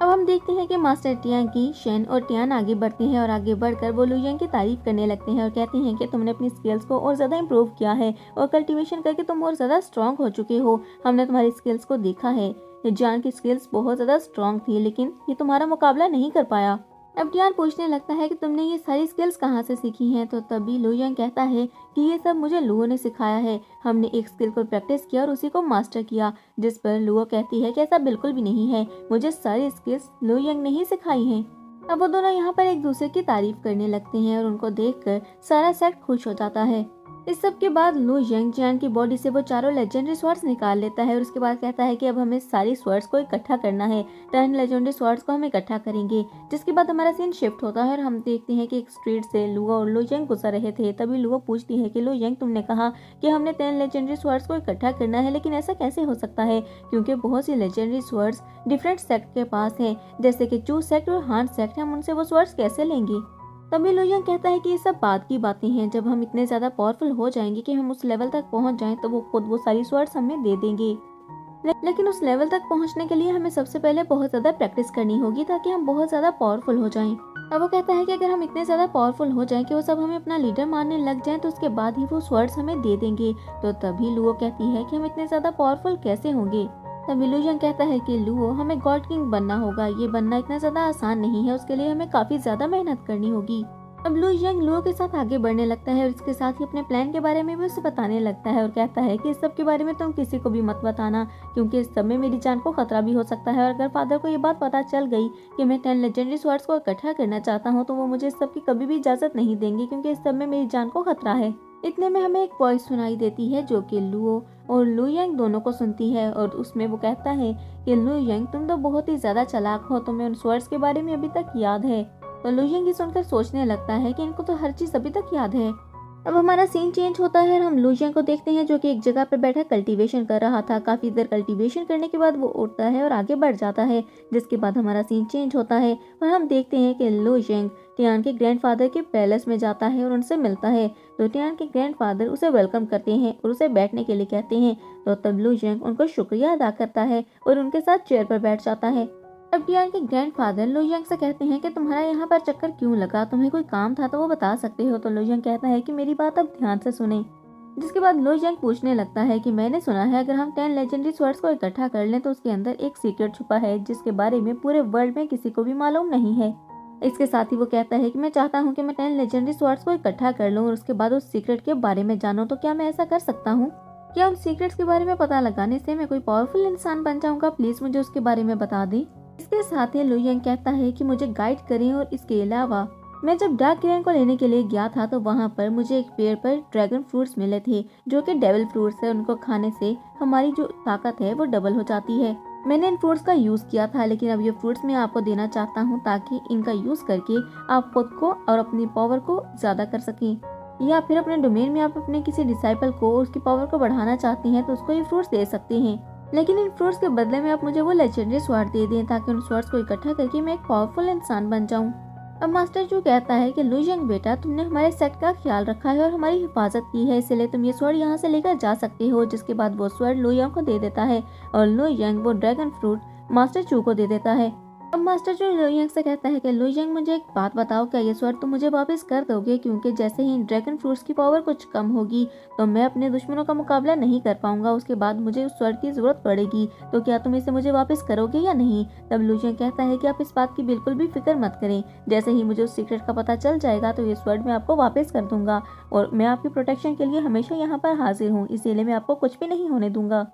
Speaker 1: अब हम देखते हैं कि मास्टर टियांग की शेन और टियान आगे बढ़ते हैं और आगे बढ़कर वो लू जियांग की तारीफ करने लगते हैं और कहते हैं कि तुमने अपनी स्किल्स को और ज़्यादा इम्प्रूव किया है और कल्टीवेशन करके तुम और ज़्यादा स्ट्रॉन्ग हो चुके हो। हमने तुम्हारी स्किल्स को देखा है, जियांग की स्किल्स बहुत ज़्यादा स्ट्रॉन्ग थी, लेकिन ये तुम्हारा मुकाबला नहीं कर पाया। अब टियान पूछने लगता है कि तुमने ये सारी स्किल्स कहाँ से सीखी हैं, तो तभी लू जियांग कहता है कि ये सब मुझे लुओ ने सिखाया है। हमने एक स्किल को प्रैक्टिस किया और उसी को मास्टर किया। जिस पर लुओ कहती है कि ऐसा बिल्कुल भी नहीं है, मुझे सारी स्किल्स लू जियांग ने ही सिखाई हैं। अब वो दोनों यहाँ पर एक दूसरे की तारीफ करने लगते हैं और उनको देखकर सारा सेट खुश हो जाता है। इस सब के बाद लू जियांग जियान की बॉडी से वो चारों लेजेंडरी स्वॉर्ड्स निकाल लेता है और उसके बाद कहता है कि अब हमें सारी स्वॉर्ड्स को इकट्ठा करना है, 10 लेजेंडरी स्वॉर्ड्स को हम इकट्ठा करेंगे। जिसके बाद हमारा सीन शिफ्ट होता है और हम देखते हैं कि एक स्ट्रीट से लुओ और लू जियांग गुजर रहे थे। तभी लुओ पूछती है कि लू जियांग, तुमने कहा कि हमने 10 लेजेंडरी स्वॉर्ड्स को इकट्ठा करना है, लेकिन ऐसा कैसे हो सकता है, क्योंकि बहुत सी लेजेंडरी स्वॉर्ड्स डिफरेंट सेक्ट के पास हैं, जैसे कि चू सेक्ट और हान सेक्ट। हम उनसे वो स्वॉर्ड्स कैसे लेंगे। तभी लू जियांग कहता है कि ये सब बात की बातें हैं, जब हम इतने ज्यादा पावरफुल हो जाएंगे कि हम उस लेवल तक पहुंच जाएं तो वो खुद वो सारी स्वॉर्ड्स हमें दे देंगे। लेकिन उस लेवल तक पहुंचने के लिए हमें सबसे पहले बहुत ज्यादा प्रैक्टिस करनी होगी ताकि हम बहुत ज्यादा पावरफुल हो जाएं। अब वो कहता है कि अगर हम इतने ज्यादा पावरफुल हो जाएं कि वो सब हमें अपना लीडर मानने लग जाएं तो उसके बाद ही वो स्वॉर्ड्स हमें दे देंगे। तो तभी लुओ कहती है कि हम इतने ज्यादा पावरफुल कैसे होंगे। तभी लू जियांग कहता है कि लुओ, हमें गॉड किंग बनना होगा, ये बनना इतना ज्यादा आसान नहीं है, उसके लिए हमें काफी ज्यादा मेहनत करनी होगी। अब लू जियांग लुओ के साथ आगे बढ़ने लगता है और इसके साथ ही अपने प्लान के बारे में भी उसे बताने लगता है और कहता है कि इस सब के बारे में तुम किसी को भी मत बताना, क्योंकि इस सब में मेरी जान को खतरा भी हो सकता है। और अगर फादर को ये बात पता चल गई कि मैं 10 लेजेंडरी स्वॉर्ड्स को इकट्ठा करना चाहता हूँ तो वो मुझे इस सब की कभी भी इजाजत नहीं देंगे, क्योंकि इस सब में मेरी जान को खतरा है। इतने में हमें एक वॉइस सुनाई देती है जो कि लुओ और लू जियांग दोनों को सुनती है और उसमें वो कहता है कि लू जियांग, तुम तो बहुत ही ज्यादा चालाक हो, तुम्हें उन स्वॉर्ड्स के बारे में अभी तक याद है। तो लू जियांग ये सुनकर सोचने लगता है कि इनको तो हर चीज अभी तक याद है। अब हमारा सीन चेंज होता है और हम लू जियांग को देखते हैं जो कि एक जगह पर बैठा कल्टीवेशन कर रहा था। काफी देर कल्टीवेशन करने के बाद वो उठता है और आगे बढ़ जाता है। जिसके बाद हमारा सीन चेंज होता है और हम देखते हैं कि लू जियांग टियान के ग्रैंडफादर के पैलेस में जाता है और उनसे मिलता है। तो टियान के ग्रैंडफादर उसे वेलकम करते हैं और उसे बैठने के लिए कहते हैं। तो तब लू जियांग उनको शुक्रिया अदा करता है और उनके साथ चेयर पर बैठ जाता है। अब टियान के ग्रैंडफादर लू जियांग से कहते हैं कि तुम्हारा यहाँ पर चक्कर क्यों लगा, तुम्हें कोई काम था तो वो बता सकते हो। तो लू जियांग कहता है कि मेरी बात अब ध्यान से सुने। जिसके बाद लू जियांग पूछने लगता है कि मैंने सुना है अगर हम 10 लेजेंडरी स्वॉर्ड्स को इकट्ठा कर लें तो उसके अंदर एक सीक्रेट छुपा है जिसके बारे में पूरे वर्ल्ड में किसी को भी मालूम नहीं है। इसके साथ ही वो कहता है कि मैं चाहता हूँ कि मैं 10 लेजेंडरी स्वॉर्ड्स को इकट्ठा कर लूँ और उसके बाद उस सीक्रेट के बारे में जानूँ। तो क्या मैं ऐसा कर सकता हूँ? क्या उन सीक्रेट्स के बारे में पता लगाने से मैं कोई पावरफुल इंसान बन जाऊंगा? प्लीज मुझे उसके बारे में बता दें। इसके साथ ही लू जियांग कहता है कि मुझे गाइड करें और इसके अलावा मैं जब डार्क किरण को लेने के लिए गया था तो वहाँ पर मुझे एक पेड़ पर ड्रैगन फ्रूट्स मिले थे जो कि डेविल फ्रूट्स है। उनको खाने से हमारी जो ताकत है वो डबल हो जाती है। मैंने इन फ्रूट्स का यूज किया था, लेकिन अब ये फ्रूट्स मैं आपको देना चाहता हूँ ताकि इनका यूज करके आप खुद को और अपनी पावर को ज्यादा कर सकें। या फिर अपने डोमेन में आप अपने किसी डिसाइपल को उसकी पावर को बढ़ाना चाहते हैं तो उसको ये फ्रूट्स दे सकते हैं, लेकिन इन फ्रूट्स के बदले में आप मुझे वो लेजेंडरी स्वॉर्ड दे दें ताकि उन स्वॉर्ड्स को इकट्ठा करके मैं एक पावरफुल इंसान बन जाऊं। अब मास्टर जू कहता है कि लू जियांग बेटा, तुमने हमारे सेट का ख्याल रखा है और हमारी हिफाजत की है, इसलिए तुम ये स्वॉर्ड यहाँ से लेकर जा सकते हो। जिसके बाद वो स्वॉर्ड लू जियांग को दे देता है और लू जियांग वो ड्रैगन फ्रूट मास्टर चू को दे देता है। अब मास्टर जो लुयंग से कहता है कि लुयंग मुझे एक बात बताओ, क्या ये स्वord तुम मुझे वापस कर दोगे? क्योंकि जैसे ही ड्रैगन फ्रूट्स की पावर कुछ कम होगी तो मैं अपने दुश्मनों का मुकाबला नहीं कर पाऊंगा, उसके बाद मुझे उस स्वord की जरूरत पड़ेगी, तो क्या तुम इसे मुझे वापस करोगे या नहीं? तब लुयंग कहता है कि आप इस बात की बिल्कुल भी फिक्र मत करें, जैसे ही मुझे उस सीक्रेट का पता चल जाएगा तो ये स्वord मैं आपको वापस कर दूंगा और मैं आपकी प्रोटेक्शन के लिए हमेशा यहाँ पर हाजिर हूँ, इसीलिए मैं आपको कुछ भी नहीं होने दूंगा।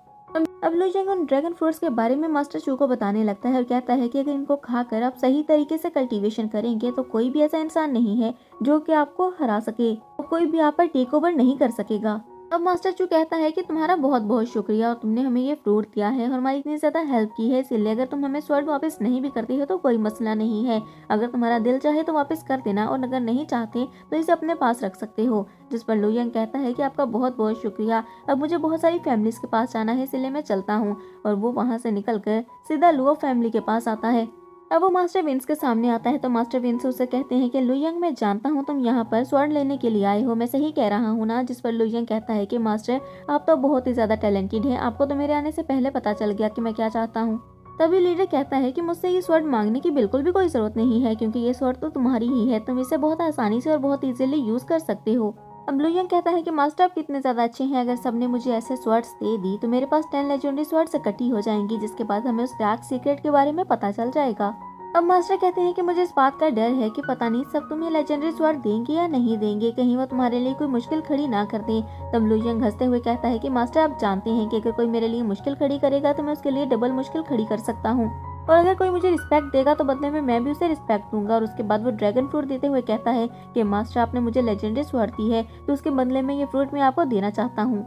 Speaker 1: अब लुयंग उन ड्रैगन फ्रूट्स के बारे में मास्टर चू को बताने लगता है और कहता है कि अगर इनको खाकर आप सही तरीके से कल्टीवेशन करेंगे तो कोई भी ऐसा इंसान नहीं है जो कि आपको हरा सके, तो कोई भी आप पर टेक ओवर नहीं कर सकेगा। अब मास्टर चू कहता है कि तुम्हारा बहुत बहुत शुक्रिया और तुमने हमें ये फ्रूट दिया है और हमारी इतनी ज्यादा हेल्प की है, इसलिए अगर तुम हमें स्वord वापस नहीं भी करते हो तो कोई मसला नहीं है, अगर तुम्हारा दिल चाहे तो वापस कर देना और अगर नहीं चाहते तो इसे अपने पास रख सकते हो। जिस पर लुयंग कहता है कि आपका बहुत बहुत शुक्रिया, अब मुझे बहुत सारी फैमिलीज के पास जाना है इसलिए मैं चलता हूँ, और वो वहाँ से निकलकर सीधा लुओ फैमिली के पास आता है। अब वो मास्टर विंस के सामने आता है तो मास्टर विंस उसे कहते हैं कि लुयंग मैं जानता हूँ तुम यहाँ पर स्वर्ण लेने के लिए आए हो, मैं सही कह रहा हूँ ना? जिस पर लुयंग कहता है कि मास्टर आप तो बहुत ही ज्यादा टैलेंटेड हैं, आपको तो मेरे आने से पहले पता चल गया कि मैं क्या चाहता हूँ। तभी लीडर कहता है कि मुझसे ये स्वर्ण मांगने की बिल्कुल भी कोई जरूरत नहीं है, क्योंकि ये स्वर्ण तो तुम्हारी ही है, तुम इसे बहुत आसानी से और बहुत इजीली यूज कर सकते हो। अब लुयंग कहता है कि मास्टर आप कितने ज्यादा अच्छे हैं, अगर सबने मुझे ऐसे स्वर्ड्स दे दी तो मेरे पास 10 लेजेंडरी स्वर्ड्स इकट्ठी हो जाएंगी, जिसके बाद हमें उस डार्क सीक्रेट के बारे में पता चल जाएगा। अब मास्टर कहते हैं कि मुझे इस बात का डर है कि पता नहीं सब तुम्हें लेजेंडरी स्वॉर्ड देंगे या नहीं देंगे, कहीं वो तुम्हारे लिए कोई मुश्किल खड़ी ना कर दे। तब लुयंग हंसते हुए कहता है कि मास्टर आप जानते हैं कि अगर कोई मेरे लिए मुश्किल खड़ी करेगा तो मैं उसके लिए डबल मुश्किल खड़ी कर सकता हूँ, और अगर कोई मुझे रिस्पेक्ट देगा तो बदले में मैं भी उसे रिस्पेक्ट दूंगा। और उसके बाद वो ड्रैगन फ्रूट देते हुए कहता है कि मास्टर आपने मुझे लेजेंडरी स्वॉर्ड दी है तो उसके बदले में ये फ्रूट मैं आपको देना चाहता हूँ।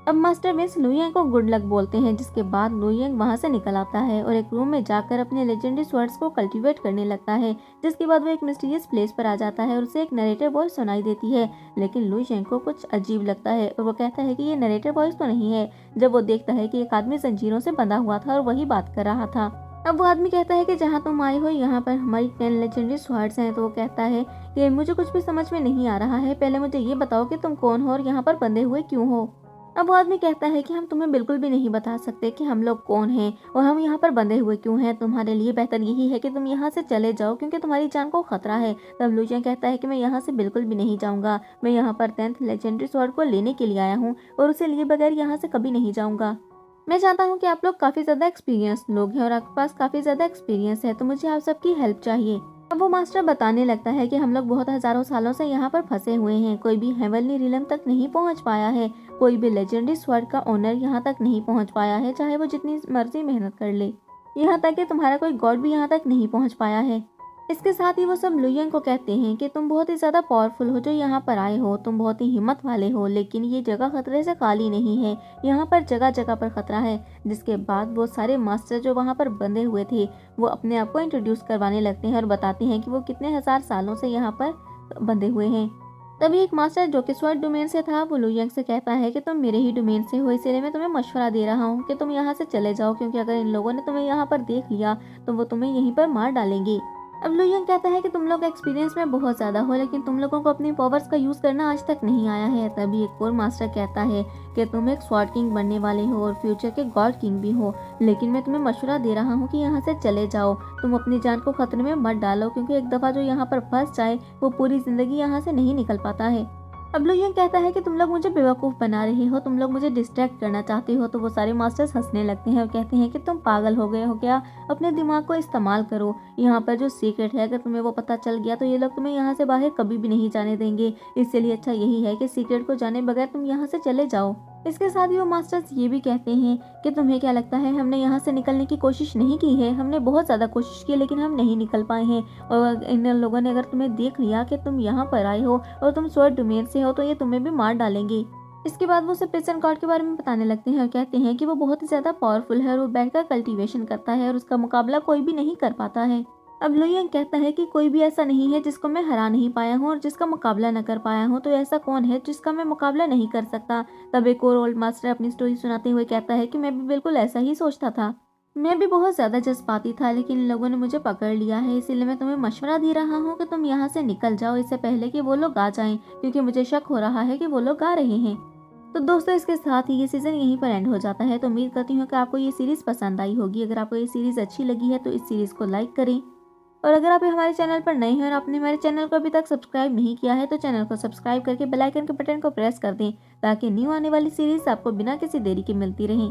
Speaker 1: अब मास्टर विंस लुयंग को गुड लक बोलते हैं, जिसके बाद लुयंग वहां से निकल आता है और एक रूम में जाकर अपने लेजेंडरी स्वर्ड्स को कल्टीवेट करने लगता है। जिसके बाद वो एक मिस्टीरियस प्लेस पर आ जाता है और उसे एक नरेटर वॉइस सुनाई देती है, लेकिन लुयंग को कुछ अजीब लगता है और वो कहता है कि ये नरेटर वॉइस तो नहीं है, जब वो देखता है कि एक आदमी जंजीरों से बंधा हुआ था और वही बात कर रहा था। अब वो आदमी कहता है कि जहाँ तुम आए हो यहाँ पर हमारी 10 लेजेंडरी स्वर्ड्स हैं। तो वो कहता है कि मुझे कुछ भी समझ में नहीं आ रहा है, पहले मुझे ये बताओ कि तुम कौन हो और यहाँ पर बंधे हुए क्यों हो। अब वो आदमी कहता है कि हम तुम्हें बिल्कुल भी नहीं बता सकते कि हम लोग कौन हैं और हम यहाँ पर बंधे हुए क्यों हैं, तुम्हारे लिए बेहतर यही है कि तुम यहाँ से चले जाओ क्योंकि तुम्हारी जान को खतरा है। तब लुयंग कहता है कि मैं यहाँ से बिल्कुल भी नहीं जाऊँगा, मैं यहाँ पर 10th लेजेंडरी स्वॉर्ड को लेने के लिए आया हूँ और उसे लिए बगैर यहाँ से कभी नहीं जाऊँगा। मैं चाहता हूँ कि आप लोग काफ़ी ज़्यादा एक्सपीरियंस लोग हैं और आपके पास काफ़ी ज़्यादा एक्सपीरियंस है, तो मुझे आप सबकी हेल्प चाहिए। अब वो मास्टर बताने लगता है कि हम लोग बहुत हजारों सालों से यहाँ पर फंसे हुए हैं, कोई भी हेवनली रिलम तक नहीं पहुँच पाया है, कोई भी लेजेंडरी स्वॉर्ड का ओनर यहाँ तक नहीं पहुँच पाया है, चाहे वो जितनी मर्जी मेहनत कर ले। यहाँ तक कि तुम्हारा कोई गॉड भी यहाँ तक नहीं पहुँच पाया है। इसके साथ ही वो सब लुयंग को कहते हैं कि तुम बहुत ही ज्यादा पावरफुल हो जो यहाँ पर आए हो, तुम बहुत ही हिम्मत वाले हो, लेकिन ये जगह खतरे से खाली नहीं है, यहाँ पर जगह जगह पर खतरा है। जिसके बाद वो सारे मास्टर जो वहाँ पर बंधे हुए थे वो अपने आप को इंट्रोड्यूस करवाने लगते हैं और बताते हैं कि वो कितने हजार सालों से यहाँ पर बंधे हुए हैं। तभी एक मास्टर जो कि स्वॉर्ड डोमेन से था वो लुयंग से कहता है कि तुम मेरे ही डोमेन से हो, इसलिए मैं तुम्हें मशवरा दे रहा हूँ कि तुम यहाँ से चले जाओ, क्योंकि अगर इन लोगों ने तुम्हें यहाँ पर देख लिया तो वो तुम्हें यहीं पर मार डालेंगे। अब लुयंग कहता है कि तुम लोग एक्सपीरियंस में बहुत ज्यादा हो, लेकिन तुम लोगों को अपनी पावर्स का यूज करना आज तक नहीं आया है। तभी एक और मास्टर कहता है कि तुम एक स्वॉर्ड किंग बनने वाले हो और फ्यूचर के गॉड किंग भी हो, लेकिन मैं तुम्हें मशवरा दे रहा हूँ कि यहाँ से चले जाओ, तुम अपनी जान को खतरे में मत डालो, क्योंकि एक दफा जो यहाँ पर फंस जाए वो पूरी जिंदगी यहाँ से नहीं निकल पाता है। अब लुयंग कहता है कि तुम लोग मुझे बेवकूफ़ बना रहे हो, तुम लोग मुझे डिस्ट्रैक्ट करना चाहते हो। तो वो सारे मास्टर्स हंसने लगते हैं और कहते हैं कि तुम पागल हो गए हो क्या, अपने दिमाग को इस्तेमाल करो, यहाँ पर जो सीक्रेट है अगर तुम्हें वो पता चल गया तो ये लोग तुम्हें यहाँ से बाहर कभी भी नहीं जाने देंगे, इसलिए अच्छा यही है कि सीक्रेट को जाने बगैर तुम यहाँ से चले जाओ। इसके साथ ही वो मास्टर्स ये भी कहते हैं कि तुम्हें क्या लगता है हमने यहाँ से निकलने की कोशिश नहीं की है, हमने बहुत ज़्यादा कोशिश की लेकिन हम नहीं निकल पाए हैं, और इन लोगों ने अगर तुम्हें देख लिया कि तुम यहाँ पर आए हो और तुम स्वॉर्ड डोमेन से हो तो ये तुम्हें भी मार डालेंगे। इसके बाद वो उसे प्रेजेंट कार्ड के बारे में बताने लगते हैं और कहते हैं कि वो बहुत ही ज़्यादा पावरफुल है और वो बैठकर कल्टीवेशन करता है और उसका मुकाबला कोई भी नहीं कर पाता है। अब लुयंग कहता है कि कोई भी ऐसा नहीं है जिसको मैं हरा नहीं पाया हूँ और जिसका मुकाबला न कर पाया हूँ, तो ऐसा कौन है जिसका मैं मुकाबला नहीं कर सकता। तब एक और ओल्ड मास्टर अपनी स्टोरी सुनाते हुए कहता है कि मैं भी बिल्कुल ऐसा ही सोचता था, मैं भी बहुत ज़्यादा जज्बाती था, लेकिन इन लोगों ने मुझे पकड़ लिया है, इसीलिए मैं तुम्हें मशवरा दे रहा हूँ कि तुम यहाँ से निकल जाओ इससे पहले कि वो लोग आ जाएं, क्योंकि मुझे शक हो रहा है कि वो लोग आ रहे हैं। तो दोस्तों इसके साथ ही ये सीज़न यहीं पर एंड हो जाता है। तो उम्मीद करती हूँ कि आपको ये सीरीज़ पसंद आई होगी। अगर आपको ये सीरीज़ अच्छी लगी है तो इस सीरीज़ को लाइक करें, और अगर आप हमारे चैनल पर नए हैं और आपने हमारे चैनल को अभी तक सब्सक्राइब नहीं किया है तो चैनल को सब्सक्राइब करके बेल आइकन के बटन को प्रेस कर दें, ताकि न्यू आने वाली सीरीज़ आपको बिना किसी देरी के मिलती रहें।